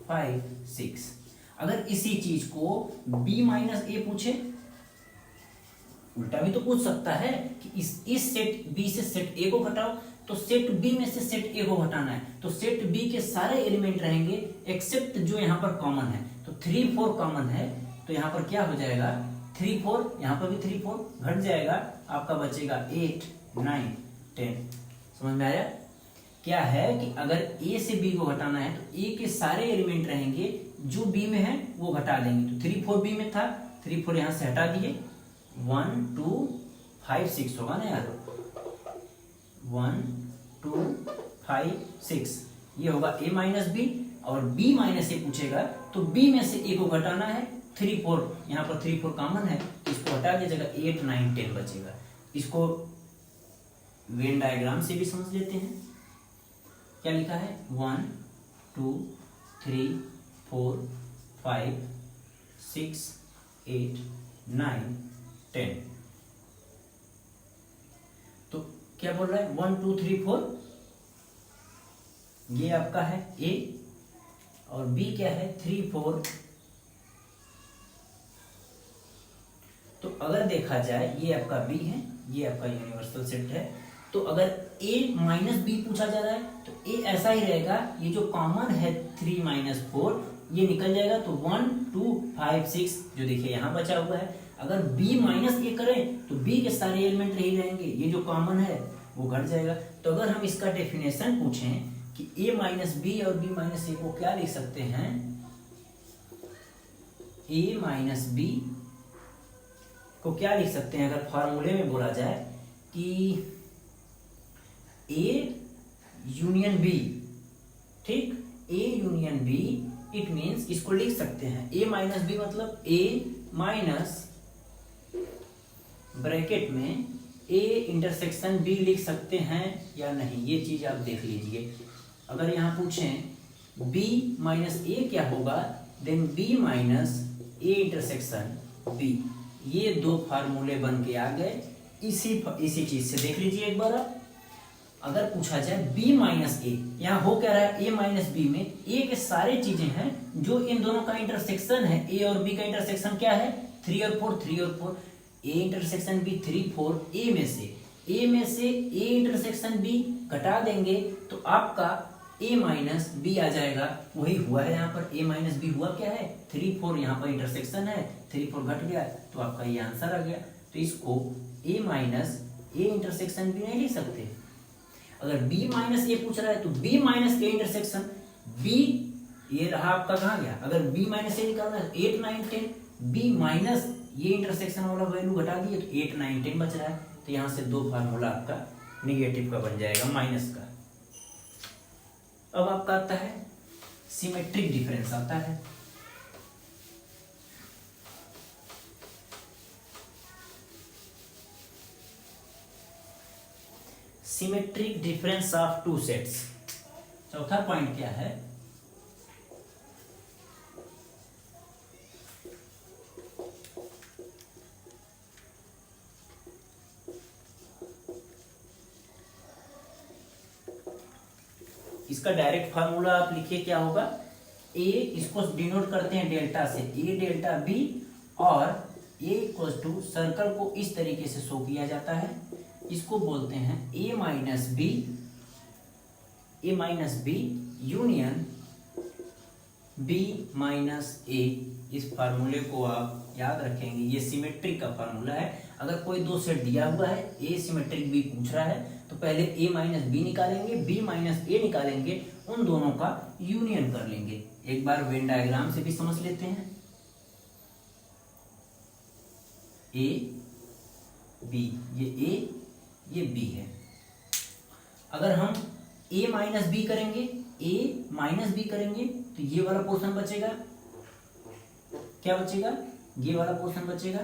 5 6। अगर इसी चीज को b माइनस ए पूछे, उल्टा भी तो पूछ सकता है कि इस सेट b से सेट a को घटाओ, तो सेट b में से सेट a को घटाना है, तो सेट b के सारे एलिमेंट रहेंगे एक्सेप्ट जो यहाँ पर कॉमन है। तो 3 4 कॉमन है, तो यहाँ पर क्या हो जाएगा 3 4, यहाँ पर भी 3 4 घट जाएगा, आपका बचेगा 8 9 10। समझ में आया? क्या है कि अगर a से b को घटाना है तो a के सारे एलिमेंट रहेंगे, जो b में है वो घटा देंगे। तो 3 4 b में था, 3 4 यहाँ से हटा दिए, 1 2 5 6 होगा ना यार, 1 2 5 6, ये होगा a माइनस बी, और b माइनस ए पूछेगा तो b में से a को घटाना है, 3 4 यहाँ पर 3 4 कॉमन है, तो इसको हटा दिया जाएगा, 8 9 10 बचेगा। इसको वेन डायग्राम से भी समझ लेते हैं। क्या लिखा है 1 2 3 4 5 6 8 9 10, तो क्या बोल रहा है 1 2 3 4, ये आपका है a, और b क्या है 3 4। तो अगर देखा जाए ये आपका b है, ये आपका यूनिवर्सल सेट है, तो अगर a माइनस बी पूछा जा रहा है तो a ऐसा ही रहेगा, ये जो कॉमन है 3 माइनस 4 ये निकल जाएगा, तो 1 2 5 6 जो देखिए यहाँ बचा हुआ है। अगर b माइनस ए करें तो b के सारे एलिमेंट नहीं रहेंगे, ये जो कॉमन है वो घट जाएगा। तो अगर हम इसका डेफिनेशन पूछें कि a माइनस बी और b माइनस ए को क्या लिख सकते हैं, a माइनस बी को क्या लिख सकते हैं, अगर फॉर्मूले में बोला जाए कि a यूनियन b, ठीक, a union b, it means इसको लिख सकते हैं a माइनस बी मतलब a माइनस ब्रैकेट में a इंटरसेक्शन b लिख सकते हैं या नहीं, ये चीज आप देख लीजिए। अगर यहाँ पूछें b माइनस ए क्या होगा, then b minus A intersection b, ये दो फार्मूले बन के आ गए। इसी चीज से देख लीजिए एक बार आप। अगर पूछा जाए b माइनस ए, यहाँ हो क्या रहा है a माइनस बी में a के सारे चीजें हैं जो इन दोनों का इंटरसेक्शन है, a और b का इंटरसेक्शन क्या है 3 और 4, 3 और 4, a इंटरसेक्शन b 3 4, a में से a इंटरसेक्शन b घटा देंगे तो आपका a माइनस बी आ जाएगा। वही हुआ है यहाँ पर, a माइनस बी हुआ क्या है 3 4, यहाँ पर इंटरसेक्शन है 3 4 घट गया, तो आपका ये आंसर आ गया। तो इसको a minus A intersection B नहीं लिख सकते। अगर b माइनस ए पूछ रहा है तो b minus A intersection b, ये रहा आपका कहाँ गया, अगर b माइनस ए निकालना है 8 9 10, b माइनस ये इंटरसेक्शन वाला वैल्यू घटा दिए तो 8 9 10 बच रहा है, तो यहाँ से दो फार्मूला आपका निगेटिव का बन जाएगा, माइनस का। अब आपका आता है सिमेट्रिक डिफरेंस आता है। Symmetric difference of two sets. चौथा पॉइंट क्या है, इसका डायरेक्ट फार्मूला आप लिखिए क्या होगा, ए, इसको डिनोट करते हैं डेल्टा से, ए डेल्टा बी, और ए इक्वल टू सर्कल को इस तरीके से शो किया जाता है, इसको बोलते हैं A minus B union B minus A. इस फार्मूले को आप याद रखेंगे, ये सिमेट्रिक का फार्मूला है। अगर कोई दो सेट दिया हुआ है, ए सिमेट्रिक बी पूछ रहा है, तो पहले ए माइनस बी निकालेंगे, बी माइनस ए निकालेंगे, उन दोनों का यूनियन कर लेंगे। एक बार वेन डायग्राम से भी समझ लेते हैं। ए बी, ये ए ये बी है। अगर हम ए माइनस बी करेंगे, ए माइनस बी करेंगे, तो ये वाला पोर्शन बचेगा, क्या बचेगा, ये वाला पोर्शन बचेगा।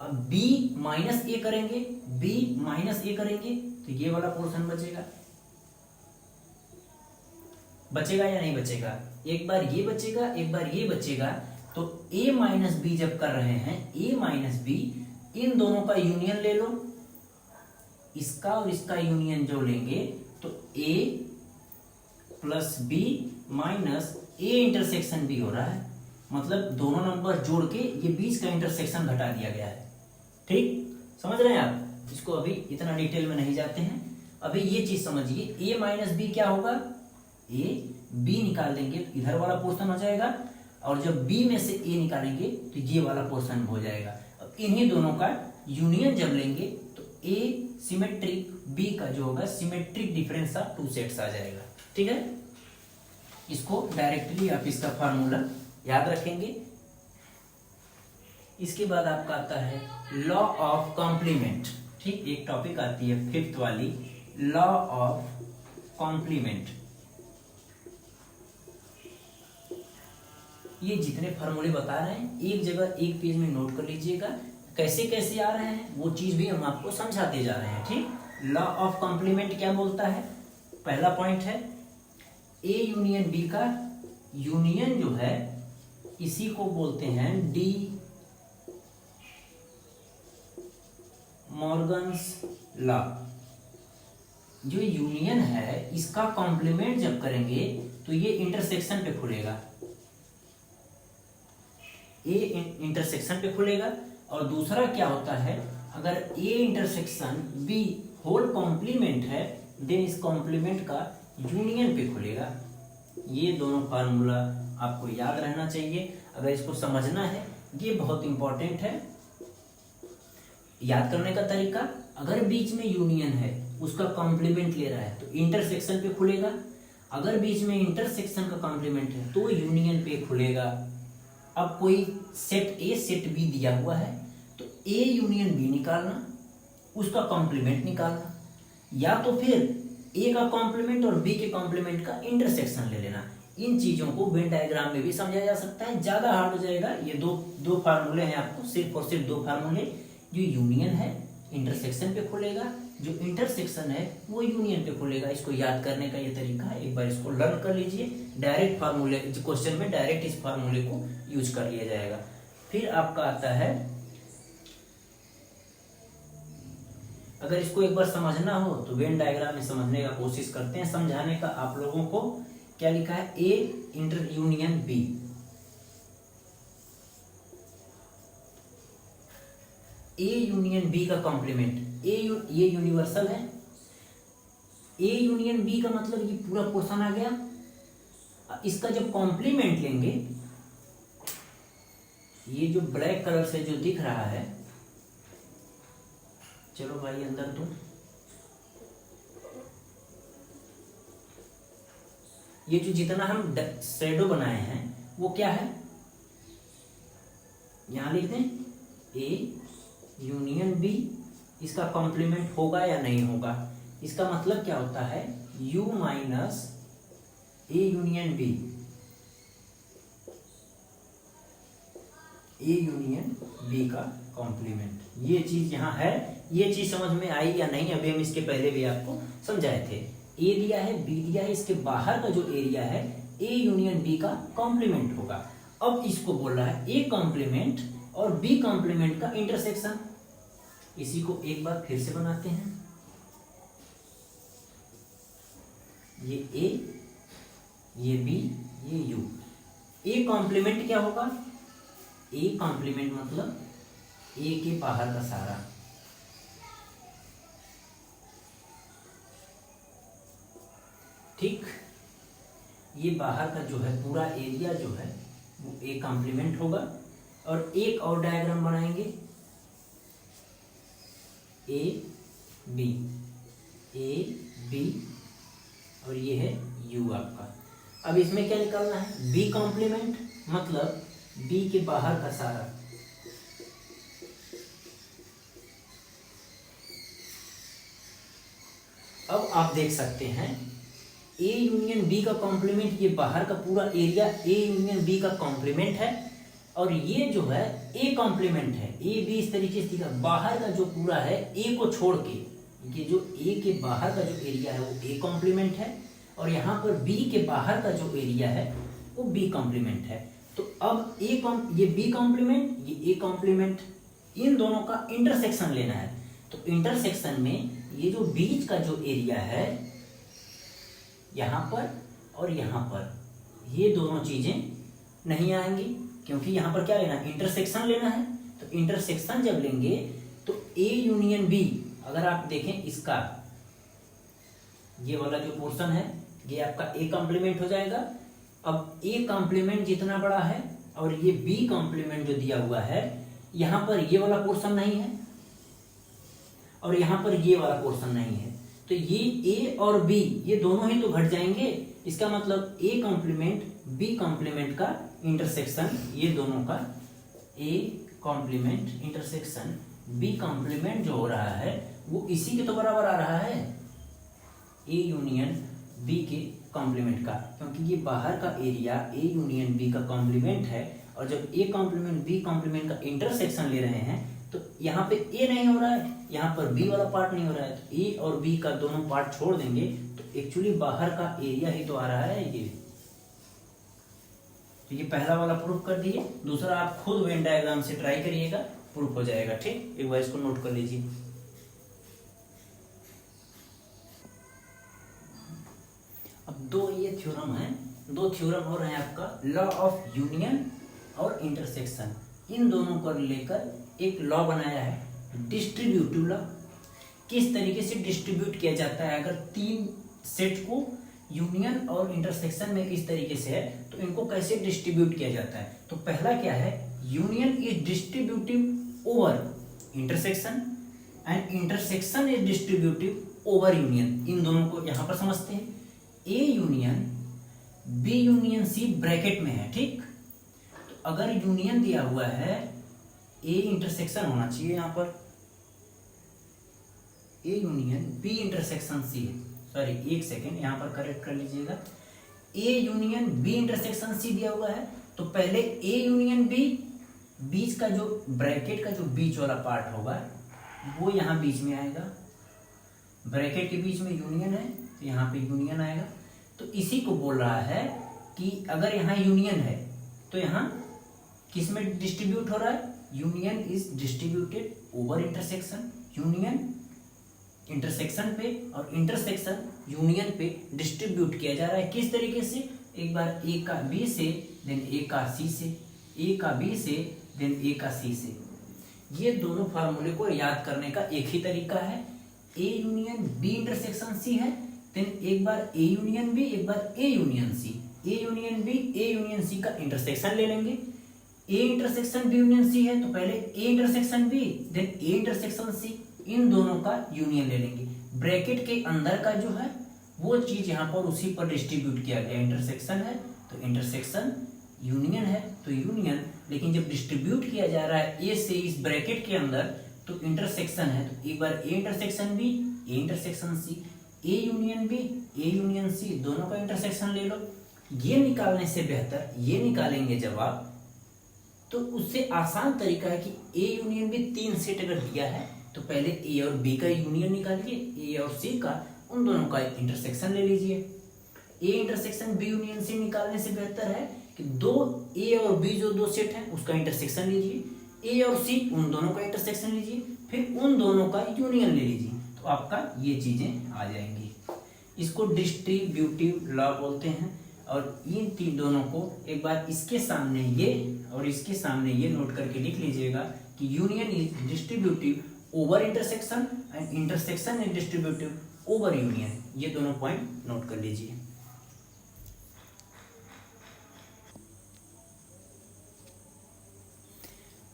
अब b माइनस ए करेंगे, b माइनस ए करेंगे, तो ये वाला पोर्शन बचेगा। बचेगा या नहीं बचेगा, एक बार ये बचेगा, एक बार ये बचेगा। तो a माइनस बी जब कर रहे हैं, a माइनस बी, इन दोनों का यूनियन ले लो, इसका और इसका यूनियन जो लेंगे, तो a plus B minus A intersection B हो रहा है, मतलब दोनों नंबर जोड़ के ये बीच का इंटरसेक्शन घटा दिया गया है। ठीक, समझ रहे हैं आप, इसको अभी इतना डिटेल में नहीं जाते हैं। अभी ये चीज समझिए, ए माइनस बी क्या होगा, ए बी निकाल देंगे तो इधर वाला पोर्शन हो जाएगा, और जब बी में से ए निकालेंगे तो ये वाला पोर्शन हो जाएगा। अब इन्हीं दोनों का यूनियन जब लेंगे तो ए सिमेट्रिक, बी का जो होगा symmetric difference of two sets आ जाएगा। ठीक है, इसको डायरेक्टली आप इसका फार्मूला याद रखेंगे। इसके बाद आपका आता है लॉ ऑफ कॉम्प्लीमेंट। ठीक, एक टॉपिक आती है फिफ्थ वाली, लॉ ऑफ कॉम्प्लीमेंट। ये जितने फार्मूले बता रहे हैं एक जगह एक पेज में नोट कर लीजिएगा, कैसे कैसे आ रहे हैं वो चीज भी हम आपको समझाते जा रहे हैं। ठीक, लॉ ऑफ कॉम्प्लीमेंट क्या बोलता है, पहला पॉइंट है ए यूनियन बी का यूनियन जो है, इसी को बोलते हैं डी मॉर्गन्स लॉ। जो यूनियन है इसका कॉम्प्लीमेंट जब करेंगे तो ये इंटरसेक्शन पे खुलेगा, ए इंटरसेक्शन पे खुलेगा। और दूसरा क्या होता है, अगर A intersection B whole complement है, देन इस कॉम्प्लीमेंट का यूनियन पे खुलेगा। ये दोनों फार्मूला आपको याद रहना चाहिए, अगर इसको समझना है, ये बहुत इंपॉर्टेंट है। याद करने का तरीका, अगर बीच में यूनियन है, उसका कॉम्प्लीमेंट ले रहा है तो इंटरसेक्शन पे खुलेगा, अगर बीच में इंटरसेक्शन का कॉम्प्लीमेंट है तो यूनियन पे खुलेगा। अब कोई सेट ए सेट बी दिया हुआ है तो ए यूनियन बी निकालना, उसका कॉम्प्लीमेंट निकालना, या तो फिर ए का कॉम्प्लीमेंट और बी के कॉम्प्लीमेंट का इंटरसेक्शन ले लेना। इन चीजों को वेन डायग्राम में भी समझा जा सकता है, ज्यादा हार्ड हो जाएगा। ये दो फार्मूले हैं आपको, सिर्फ और सिर्फ दो फार्मूले। जो यूनियन है इंटरसेक्शन पे खुलेगा, जो इंटरसेक्शन है वो यूनियन पे खुलेगा। इसको याद करने का ये तरीका है, एक बार इसको लर्न कर लीजिए। डायरेक्ट फार्मूले क्वेश्चन में डायरेक्ट इस फार्मूले को यूज कर लिया जाएगा। फिर आपका आता है, अगर इसको एक बार समझना हो तो वेन डायग्राम में समझने का कोशिश करते हैं, समझाने का आप लोगों को। क्या लिखा है, A inter union B, A union B का कॉम्प्लीमेंट, ये यूनिवर्सल है, ए यूनियन बी का मतलब ये पूरा पोर्शन आ गया। इसका जब कॉम्प्लीमेंट लेंगे, ये जो ब्लैक कलर से जो दिख रहा है, चलो भाई अंदर तुम, ये जो जितना हम शैडो बनाए हैं वो क्या है, यहां लिखते हैं ए यूनियन बी, इसका कॉम्प्लीमेंट होगा या नहीं होगा। इसका मतलब क्या होता है, u minus A union B, A union B का कॉम्प्लीमेंट। ये चीज यहाँ है, ये चीज समझ में आई या नहीं, अभी हम इसके पहले भी आपको समझाए थे। ए दिया है, बी दिया है, इसके बाहर का जो एरिया है ए यूनियन बी का कॉम्प्लीमेंट होगा। अब इसको बोल रहा है ए कॉम्प्लीमेंट और बी कॉम्प्लीमेंट का इंटरसेक्शन। इसी को एक बार फिर से बनाते हैं। ये ए, ये बी, ये यू। ए कॉम्प्लीमेंट क्या होगा? ए कॉम्प्लीमेंट मतलब ए के बाहर का सारा। ठीक, ये बाहर का जो है पूरा एरिया जो है वो ए कॉम्प्लीमेंट होगा। और एक और डायग्राम बनाएंगे, ए बी, ए बी, और ये है यू आपका। अब इसमें क्या निकालना है? बी कॉम्प्लीमेंट मतलब बी के बाहर का सारा। अब आप देख सकते हैं ए यूनियन बी का कॉम्प्लीमेंट, ये बाहर का पूरा एरिया ए यूनियन बी का कॉम्प्लीमेंट है, और ये जो है ए कॉम्प्लीमेंट है। ए बी इस तरीके से दिखा, बाहर का जो पूरा है ए को छोड़ के, ये जो ए के बाहर का जो एरिया है वो ए कॉम्प्लीमेंट है, और यहाँ पर बी के बाहर का जो एरिया है वो बी कॉम्प्लीमेंट है। तो अब ये बी कॉम्प्लीमेंट, ये ए कॉम्प्लीमेंट, इन दोनों का इंटरसेक्शन लेना है। तो इंटरसेक्शन में ये जो बीच का जो एरिया है यहाँ पर और यहाँ पर, ये दोनों चीजें नहीं आएंगी, क्योंकि यहाँ पर क्या लेना है? इंटरसेक्शन लेना है। तो इंटरसेक्शन जब लेंगे तो ए यूनियन बी, अगर आप देखें इसका ये वाला जो पोर्शन है ये आपका ए कॉम्प्लीमेंट हो जाएगा। अब ए कॉम्प्लीमेंट जितना बड़ा है और ये बी कॉम्प्लीमेंट जो दिया हुआ है, यहाँ पर ये वाला पोर्शन नहीं है और यहाँ पर ये वाला पोर्शन नहीं है, तो ये ए और बी ये दोनों ही तो घट जाएंगे। इसका मतलब ए कॉम्प्लीमेंट बी कॉम्प्लीमेंट का इंटरसेक्शन, ये दोनों का A complement intersection B complement जो हो रहा है वो इसी के तो बराबर आ रहा है, ए यूनियन बी के कॉम्प्लीमेंट का, क्योंकि ये बाहर का एरिया ए यूनियन बी का कॉम्प्लीमेंट है। और जब ए कॉम्प्लीमेंट बी कॉम्प्लीमेंट का इंटरसेक्शन ले रहे हैं तो यहाँ पे ए नहीं हो रहा है, यहाँ पर बी वाला पार्ट नहीं हो रहा है, तो ए और बी का दोनों पार्ट छोड़ देंगे तो एक्चुअली बाहर का एरिया ही तो आ रहा है ये। तो ये पहला वाला प्रूफ कर दिए, दूसरा आप खुद वेन डायग्राम से ट्राई करिएगा, प्रूफ हो जाएगा। ठीक, एक बार इसको नोट कर लीजिए। अब दो ये थ्योरम है, दो थ्योरम हो रहे हैं आपका, लॉ ऑफ यूनियन और इंटरसेक्शन। इन दोनों को लेकर एक लॉ बनाया है, डिस्ट्रीब्यूटिव लॉ। किस तरीके से डिस्ट्रीब्यूट किया जाता है, अगर तीन सेट को यूनियन और इंटरसेक्शन में इस तरीके से है तो इनको कैसे डिस्ट्रीब्यूट किया जाता है। तो पहला क्या है, union is distributive over intersection and intersection is distributive over union. इन दोनों को यहां पर समझते हैं। A union B union C bracket में है, ठीक। तो अगर यूनियन दिया हुआ है, ए इंटरसेक्शन होना चाहिए यहां पर, A union B intersection C है, सॉरी एक सेकेंड यहां पर करेक्ट कर लीजिएगा। A union B intersection C दिया हुआ है, तो पहले ए यूनियन बी, बीच का जो ब्रैकेट का जो बीच वाला पार्ट होगा वो यहां बीच में आएगा, ब्रैकेट के बीच में यूनियन है तो यहाँ पे यूनियन आएगा। तो इसी को बोल रहा है कि अगर यहाँ यूनियन है तो यहाँ किस में डिस्ट्रीब्यूट हो रहा है, union is distributed over intersection. Union intersection पे और इंटरसेक्शन यूनियन पे डिस्ट्रीब्यूट किया जा रहा है। किस तरीके से, एक बार ए का बी से, देन ए का सी से, ए का बी से, देन ए का सी से। ये दोनों फार्मूले को याद करने का एक ही तरीका है। A union B intersection C है, देन एक बार ए यूनियन बी, एक बार A union C. A union B A union C का इंटरसेक्शन ले लेंगे। A intersection B union C है तो पहले A intersection B, then A intersection C, इन दोनों का यूनियन ले लेंगे। ब्रैकेट के अंदर का जो है वो चीज यहाँ पर उसी पर डिस्ट्रीब्यूट किया गया, इंटरसेक्शन है तो इंटरसेक्शन, यूनियन है तो यूनियन। लेकिन जब डिस्ट्रीब्यूट किया जा रहा है ए से इस ब्रैकेट के अंदर तो इंटरसेक्शन है, तो एक बार A intersection B, A intersection C, A union B, A union C, दोनों का इंटरसेक्शन ले लो। ये निकालने से बेहतर ये निकालेंगे जब आप, तो उससे आसान तरीका है कि ए यूनियन बी तीन सेट अगर दिया है तो पहले ए और बी का यूनियन निकालिए, ए और सी का, उन दोनों का इंटरसेक्शन ले लीजिए। A intersection B union C निकालने से बेहतर है कि दो ए और बी जो दो सेट है उसका इंटरसेक्शन लीजिए, ए और सी उन दोनों का इंटरसेक्शन लीजिए, फिर उन दोनों का यूनियन ले लीजिए, तो आपका ये चीजें आ जाएंगी। इसको डिस्ट्रीब्यूटिव लॉ बोलते हैं। और इन तीन दोनों को एक बार इसके सामने ये और इसके सामने ये नोट करके लिख लीजिएगा कि union is distributive over intersection and intersection is distributive over union. ये दोनों पॉइंट नोट कर लीजिए।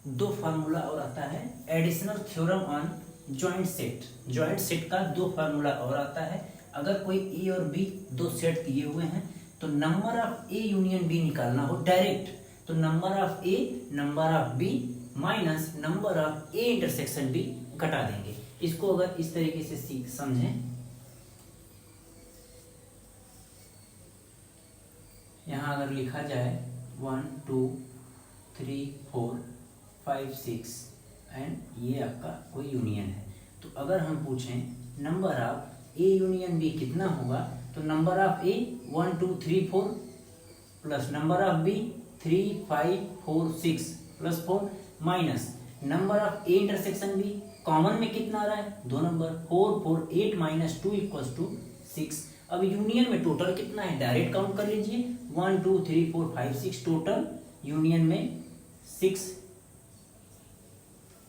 दो फार्मूला और आता है additional theorem on joint set. Joint set का दो फार्मूला और आता है। अगर कोई ए और बी दो सेट दिए हुए हैं तो number of A union B निकालना हो डायरेक्ट, तो number of A number of B minus number of A intersection B घटा देंगे। इसको अगर इस तरीके से समझें, यहां अगर लिखा जाए 1 2 3 4 5 6 एंड ये आपका कोई यूनियन है, तो अगर हम पूछें number of A union B कितना होगा, तो number of A 1 2 3 4 plus number of B 3 5 4 6 plus 4 minus number of A intersection B, common में कितना आ रहा है 2 नंबर, 4 4 8 माइनस 2 इक्वल्स टू 6। अब यूनियन में टोटल कितना है डायरेक्ट काउंट कर लीजिए, 1 2 3 4 5 6 टोटल यूनियन में 6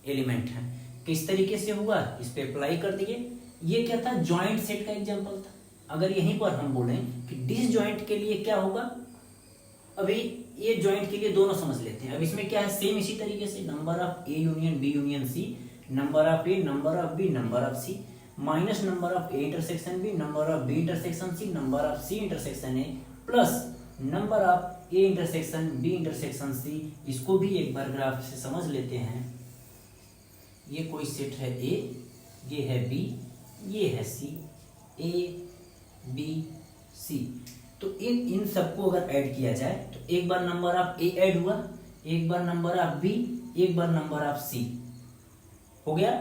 एलिमेंट है। किस तरीके से हुआ इस पे अप्लाई कर दिए। ये क्या था, जॉइंट सेट का एग्जांपल था। अगर यहीं पर हम बोलें कि डिसजॉइंट के लिए क्या होगा, अभी ये जॉइंट के लिए दोनों समझ लेते हैं। अब इसमें क्या है, सेम इसी तरीके से number of A union B union C, number of A number of B number of C, minus number of A intersection B number of B intersection C number of C intersection A plus number of A intersection B intersection C. इसको भी एक bar graph से समझ लेते हैं। ये कोई set है ए, ये है बी, ये है सी, ए बी सी। तो इन सबको अगर ऐड किया जाए तो एक बार नंबर ऑफ ए ऐड हुआ, एक बार नंबर ऑफ बी, एक बार नंबर ऑफ सी हो गया।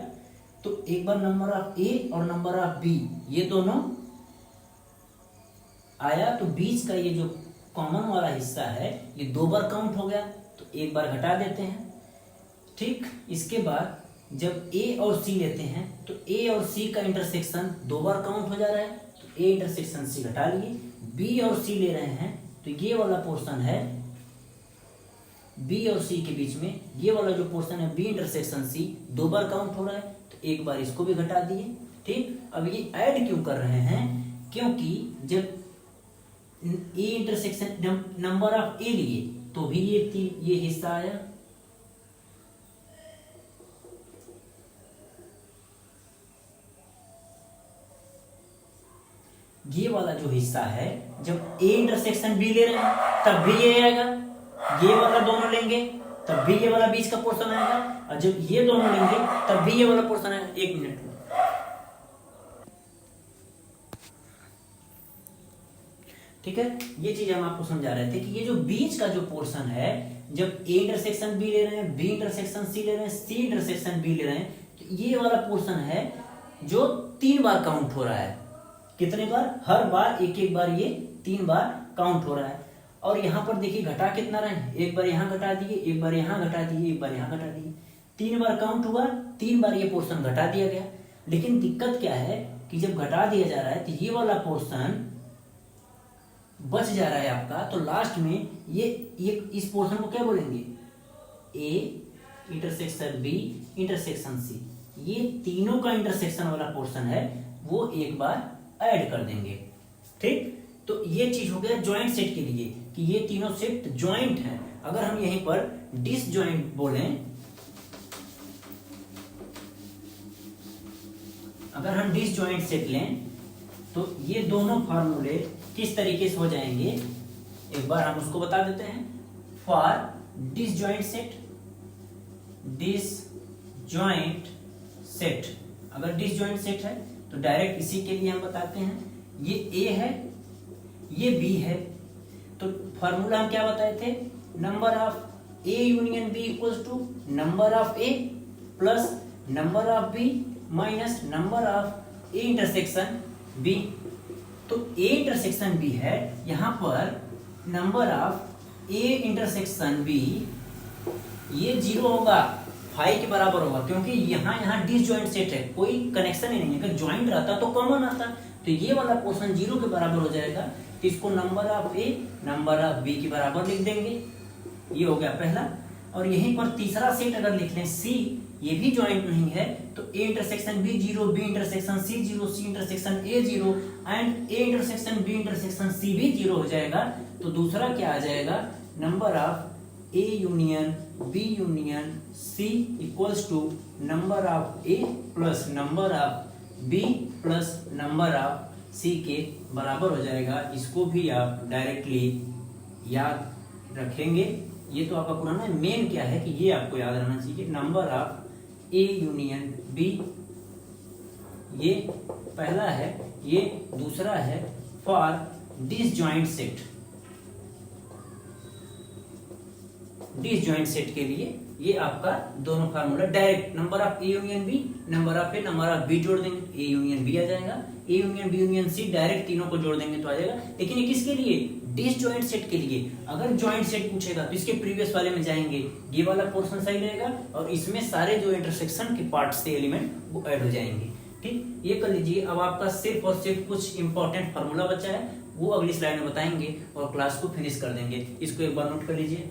तो एक बार नंबर ऑफ ए और नंबर ऑफ बी ये दोनों आया, तो बीच का ये जो कॉमन वाला हिस्सा है ये 2 बार काउंट हो गया, तो एक बार घटा देते हैं। ठीक, इसके बाद जब ए और सी लेते हैं तो ए और सी का इंटरसेक्शन 2 बार काउंट हो जा रहा है, तो ए इंटरसेक्शन सी घटा लिए। बी और सी ले रहे हैं तो ये वाला पोर्शन है बी और सी के बीच में, ये वाला जो पोर्शन है बी इंटरसेक्शन सी 2 बार काउंट हो रहा है, तो एक बार इसको भी घटा दिए। ठीक, अब ये ऐड क्यों कर रहे हैं, क्योंकि जब ए इंटरसेक्शन नंबर ऑफ ए लिए तो भी ये हिस्सा आया, ये वाला जो हिस्सा है जब ए इंटरसेक्शन बी ले रहे हैं तब भी ये आएगा, ये वाला दोनों लेंगे तब भी ये वाला बीच का पोर्शन आएगा, और जब ये दोनों लेंगे तब भी ये वाला पोर्शन आएगा। 1 मिनट, ठीक है। ये चीज हम आपको समझा रहे थे कि ये जो बीच का जो पोर्शन है, जब ए इंटरसेक्शन बी ले रहे हैं, बी इंटरसेक्शन सी ले रहे हैं, सी इंटरसेक्शन बी ले रहे हैं, तो ये वाला पोर्शन है जो 3 बार काउंट हो रहा है। कितने बार, हर बार एक एक बार ये 3 बार काउंट हो रहा है। और यहाँ पर देखिए घटा कितना रहे हैं, एक बार यहाँ घटा दिए, एक बार यहाँ घटा दिए, एक बार यहाँ घटा दिए, 3 बार काउंट हुआ, 3 बार ये पोर्शन घटा दिया गया। लेकिन दिक्कत क्या है कि जब घटा दिया जा रहा है तो ये वाला पोर्शन बच जा रहा है आपका, तो लास्ट में ये इस पोर्शन को क्या बोलेंगे, A intersection B intersection C, ये तीनों का इंटरसेक्शन वाला पोर्शन है वो एक बार ऐड कर देंगे। ठीक, तो ये चीज हो गया जॉइंट सेट के लिए कि ये तीनों सेट जॉइंट हैं। अगर हम यहीं पर डिसजॉइंट बोलें, अगर हम डिसजॉइंट सेट लें तो ये दोनों फार्मूले किस तरीके से हो जाएंगे, एक बार हम उसको बता देते हैं। For disjoint set, disjoint set, अगर डिसजॉइंट सेट है तो डायरेक्ट इसी के लिए हम बताते हैं, ये ए है ये बी है, तो फॉर्मूला हम क्या बताए थे, number of A union B equals to number of A plus number of B minus number of A intersection B. तो ए इंटरसेक्शन बी है, यहां पर number of A intersection B ये 0 होगा, 5 के बराबर होगा, क्योंकि यहाँ डिसजॉइंट सेट है, कोई कनेक्शन ही नहीं है। अगर ज्वाइंट रहता तो कॉमन आता, तो ये वाला पोर्शन 0 के बराबर हो जाएगा, तो इसको number of A number of B के बराबर लिख देंगे। ये हो गया पहला। और यहीं पर तीसरा सेट अगर लिख लें सी, ये भी ज्वाइंट नहीं है, तो A intersection B 0, B intersection C 0, C intersection A 0 and A intersection B intersection C भी 0 हो जाएगा। तो दूसरा क्या आ जाएगा, number of A union B union C equals to number of A plus number of B plus number of C के बराबर हो जाएगा। इसको भी आप डायरेक्टली याद रखेंगे। ये तो आपका पुराना है, मेन क्या है कि ये आपको याद रहना चाहिए, number of A union B, ये पहला है, ये दूसरा है for disjoint set. Disjoint set के लिए ये आपका दोनों formula direct number of A union B, number of A number of B जोड़ देंगे, ए यूनियन बी आ जाएगा, A union B union C direct तीनों को जोड़ देंगे तो आ जाएगा। लेकिन ये किसके लिए, डिसजॉइंट सेट के लिए। अगर जॉइंट सेट पूछेगा तो इसके प्रीवियस वाले में जाएंगे, ये वाला पोर्शन सही रहेगा और इसमें सारे जो इंटरसेक्शन के पार्ट्स थे एलिमेंट वो ऐड हो जाएंगे। ठीक, ये कर लीजिए। अब आपका सिर्फ और सिर्फ कुछ इंपॉर्टेंट फार्मूला बचा है, वो अगली स्लाइड में बताएंगे और क्लास को फिनिश कर देंगे। इसको एक बार नोट कर लीजिए।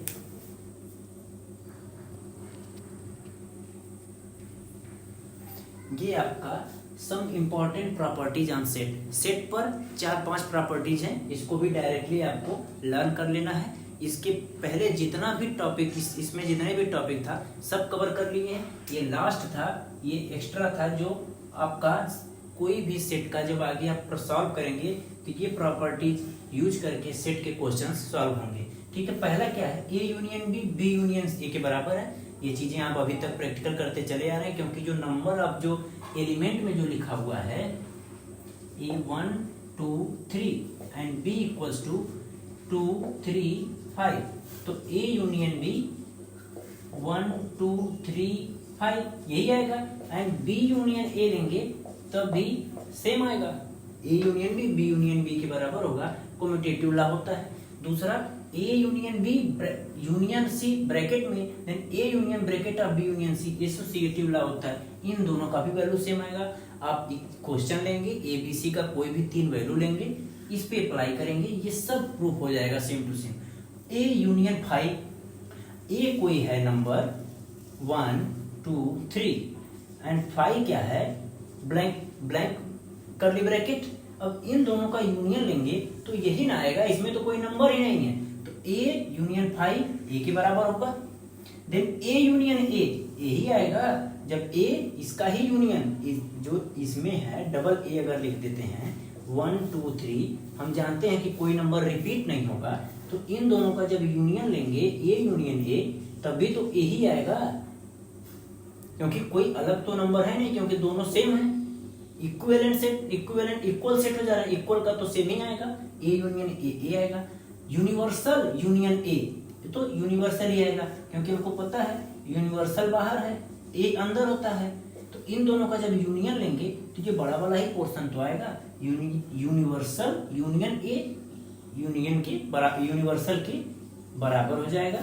ये आपका some important properties on set. Set पर 4-5 प्रॉपर्टीज हैं, इसको भी डायरेक्टली आपको लर्न कर लेना है। इसके पहले जितना भी टॉपिक इसमें जितने भी टॉपिक था सब कवर कर लिए हैं। ये लास्ट था, ये एक्स्ट्रा था जो आपका कोई भी सेट का जब आगे आप सॉल्व करेंगे तो ये प्रॉपर्टीज यूज करके सेट के क्वेश्चन सॉल्व होंगे। ठीक है, पहला क्या है, A union B, B union A के बराबर है। ये चीजें आप अभी तक प्रैक्टिकल करते चले आ रहे हैं, क्योंकि जो नंबर ऑफ जो एलिमेंट में जो लिखा हुआ है A1 2 3 and B equals to 2 3 5, तो A यूनियन B 1 2 3 5 यही आएगा एंड B यूनियन A लेंगे तब भी सेम आएगा। A union B B union B के बराबर होगा, कम्यूटेटिव लॉ होता है। दूसरा A union B union C bracket में then A union bracket of B union C associative law होता है। इन दोनों का भी वैल्यू सेम आएगा। आप क्वेश्चन लेंगे A B C का कोई भी 3 वैल्यू लेंगे, इस पे अप्लाई करेंगे, ये सब प्रूफ हो जाएगा same to same. A union 5, A कोई है नंबर 1 2 3 एंड 5 क्या है, ब्लैंक ब्लैंक कर्ली ब्रैकेट। अब इन दोनों का यूनियन लेंगे तो यही ना आएगा, इसमें तो कोई नंबर ही नहीं है, तो A यूनियन 5 A के बराबर होगा। देन A यूनियन A यही आएगा जब A इसका ही यूनियन जो इसमें है डबल A अगर लिख देते हैं 1 2 3, हम जानते हैं कि कोई नंबर रिपीट नहीं होगा, तो इन दोनों का जब यूनियन लेंगे A यूनियन A तभी तो A ही आएगा, क्योंकि कोई अलग तो नंबर है नहीं, क्योंकि दोनों सेम है। Equivalent set, equivalent equal set हो जा रहा है, इक्वल का तो सेम ही आएगा, A यूनियन A आएगा। यूनिवर्सल यूनियन A तो यूनिवर्सल ही आएगा, क्योंकि हमको पता है यूनिवर्सल बाहर है, A अंदर होता है, तो इन दोनों का जब यूनियन लेंगे तो ये बड़ा वाला ही पोर्शन तो आएगा, यूनिवर्सल यूनियन A यूनियन के यूनिवर्सल के बराबर हो जाएगा।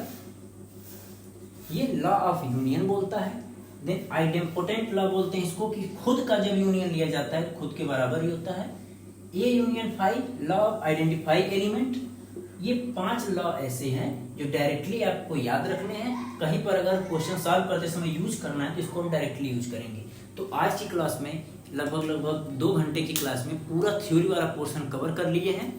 ये लॉ ऑफ यूनियन बोलता है। देन आइडेम्पोटेंट लॉ बोलते हैं इसको, कि खुद का जब यूनियन लिया जाता है खुद के बराबर ही होता है। A union 5 law of identify element. ये 5 लॉ ऐसे हैं जो डायरेक्टली आपको याद रखने हैं, कहीं पर अगर क्वेश्चन सॉल्व करते समय यूज करना है तो इसको हम डायरेक्टली यूज करेंगे। तो आज की क्लास में लगभग 2 घंटे की क्लास में पूरा थ्योरी वाला पोर्शन कवर कर लिए हैं,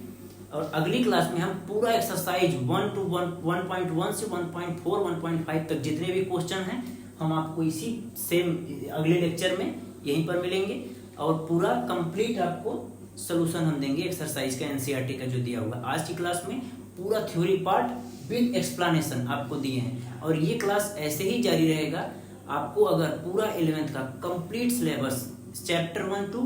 और अगली क्लास में हम पूरा एक्सरसाइज 1 to 1.1 से 1.4 1.5 तक जितने भी क्वेश्चन हैं हम आपको इसी सेम अगले लेक्चर में यहीं पर मिलेंगे, और पूरा कंप्लीट आपको सोल्यूशन हम देंगे एक्सरसाइज का, एनसीईआरटी का जो दिया हुआ। आज की क्लास में पूरा थ्योरी पार्ट विद एक्सप्लेनेशन आपको दिए हैं, और ये क्लास ऐसे ही जारी रहेगा। आपको अगर पूरा 11th का complete syllabus chapter 1 to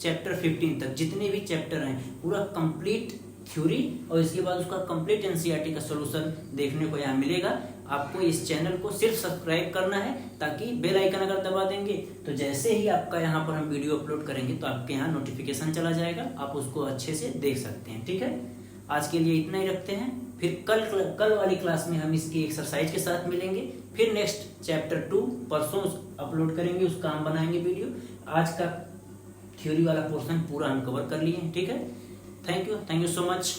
chapter 15 तक जितने भी चैप्टर हैं पूरा कंप्लीट थ्योरी, और इसके बाद उसका कंप्लीट एनसीईआरटी का सॉल्यूशन देखने को यहाँ मिलेगा। आपको इस चैनल को सिर्फ सब्सक्राइब करना है, ताकि बेल आइकन अगर दबा देंगे तो जैसे ही आपका यहाँ पर हम वीडियो अपलोड करेंगे तो आपके यहाँ नोटिफिकेशन चला जाएगा, आप उसको अच्छे से देख सकते हैं। ठीक है, आज के लिए इतना ही रखते हैं, फिर कल वाली क्लास में हम इसकी एक्सरसाइज के साथ मिलेंगे, फिर नेक्स्ट चैप्टर 2 परसों अपलोड करेंगे, उसका हम बनाएंगे वीडियो। आज का थ्योरी वाला पोर्शन पूरा हम कवर कर लिए हैं। ठीक है, थैंक यू सो मच।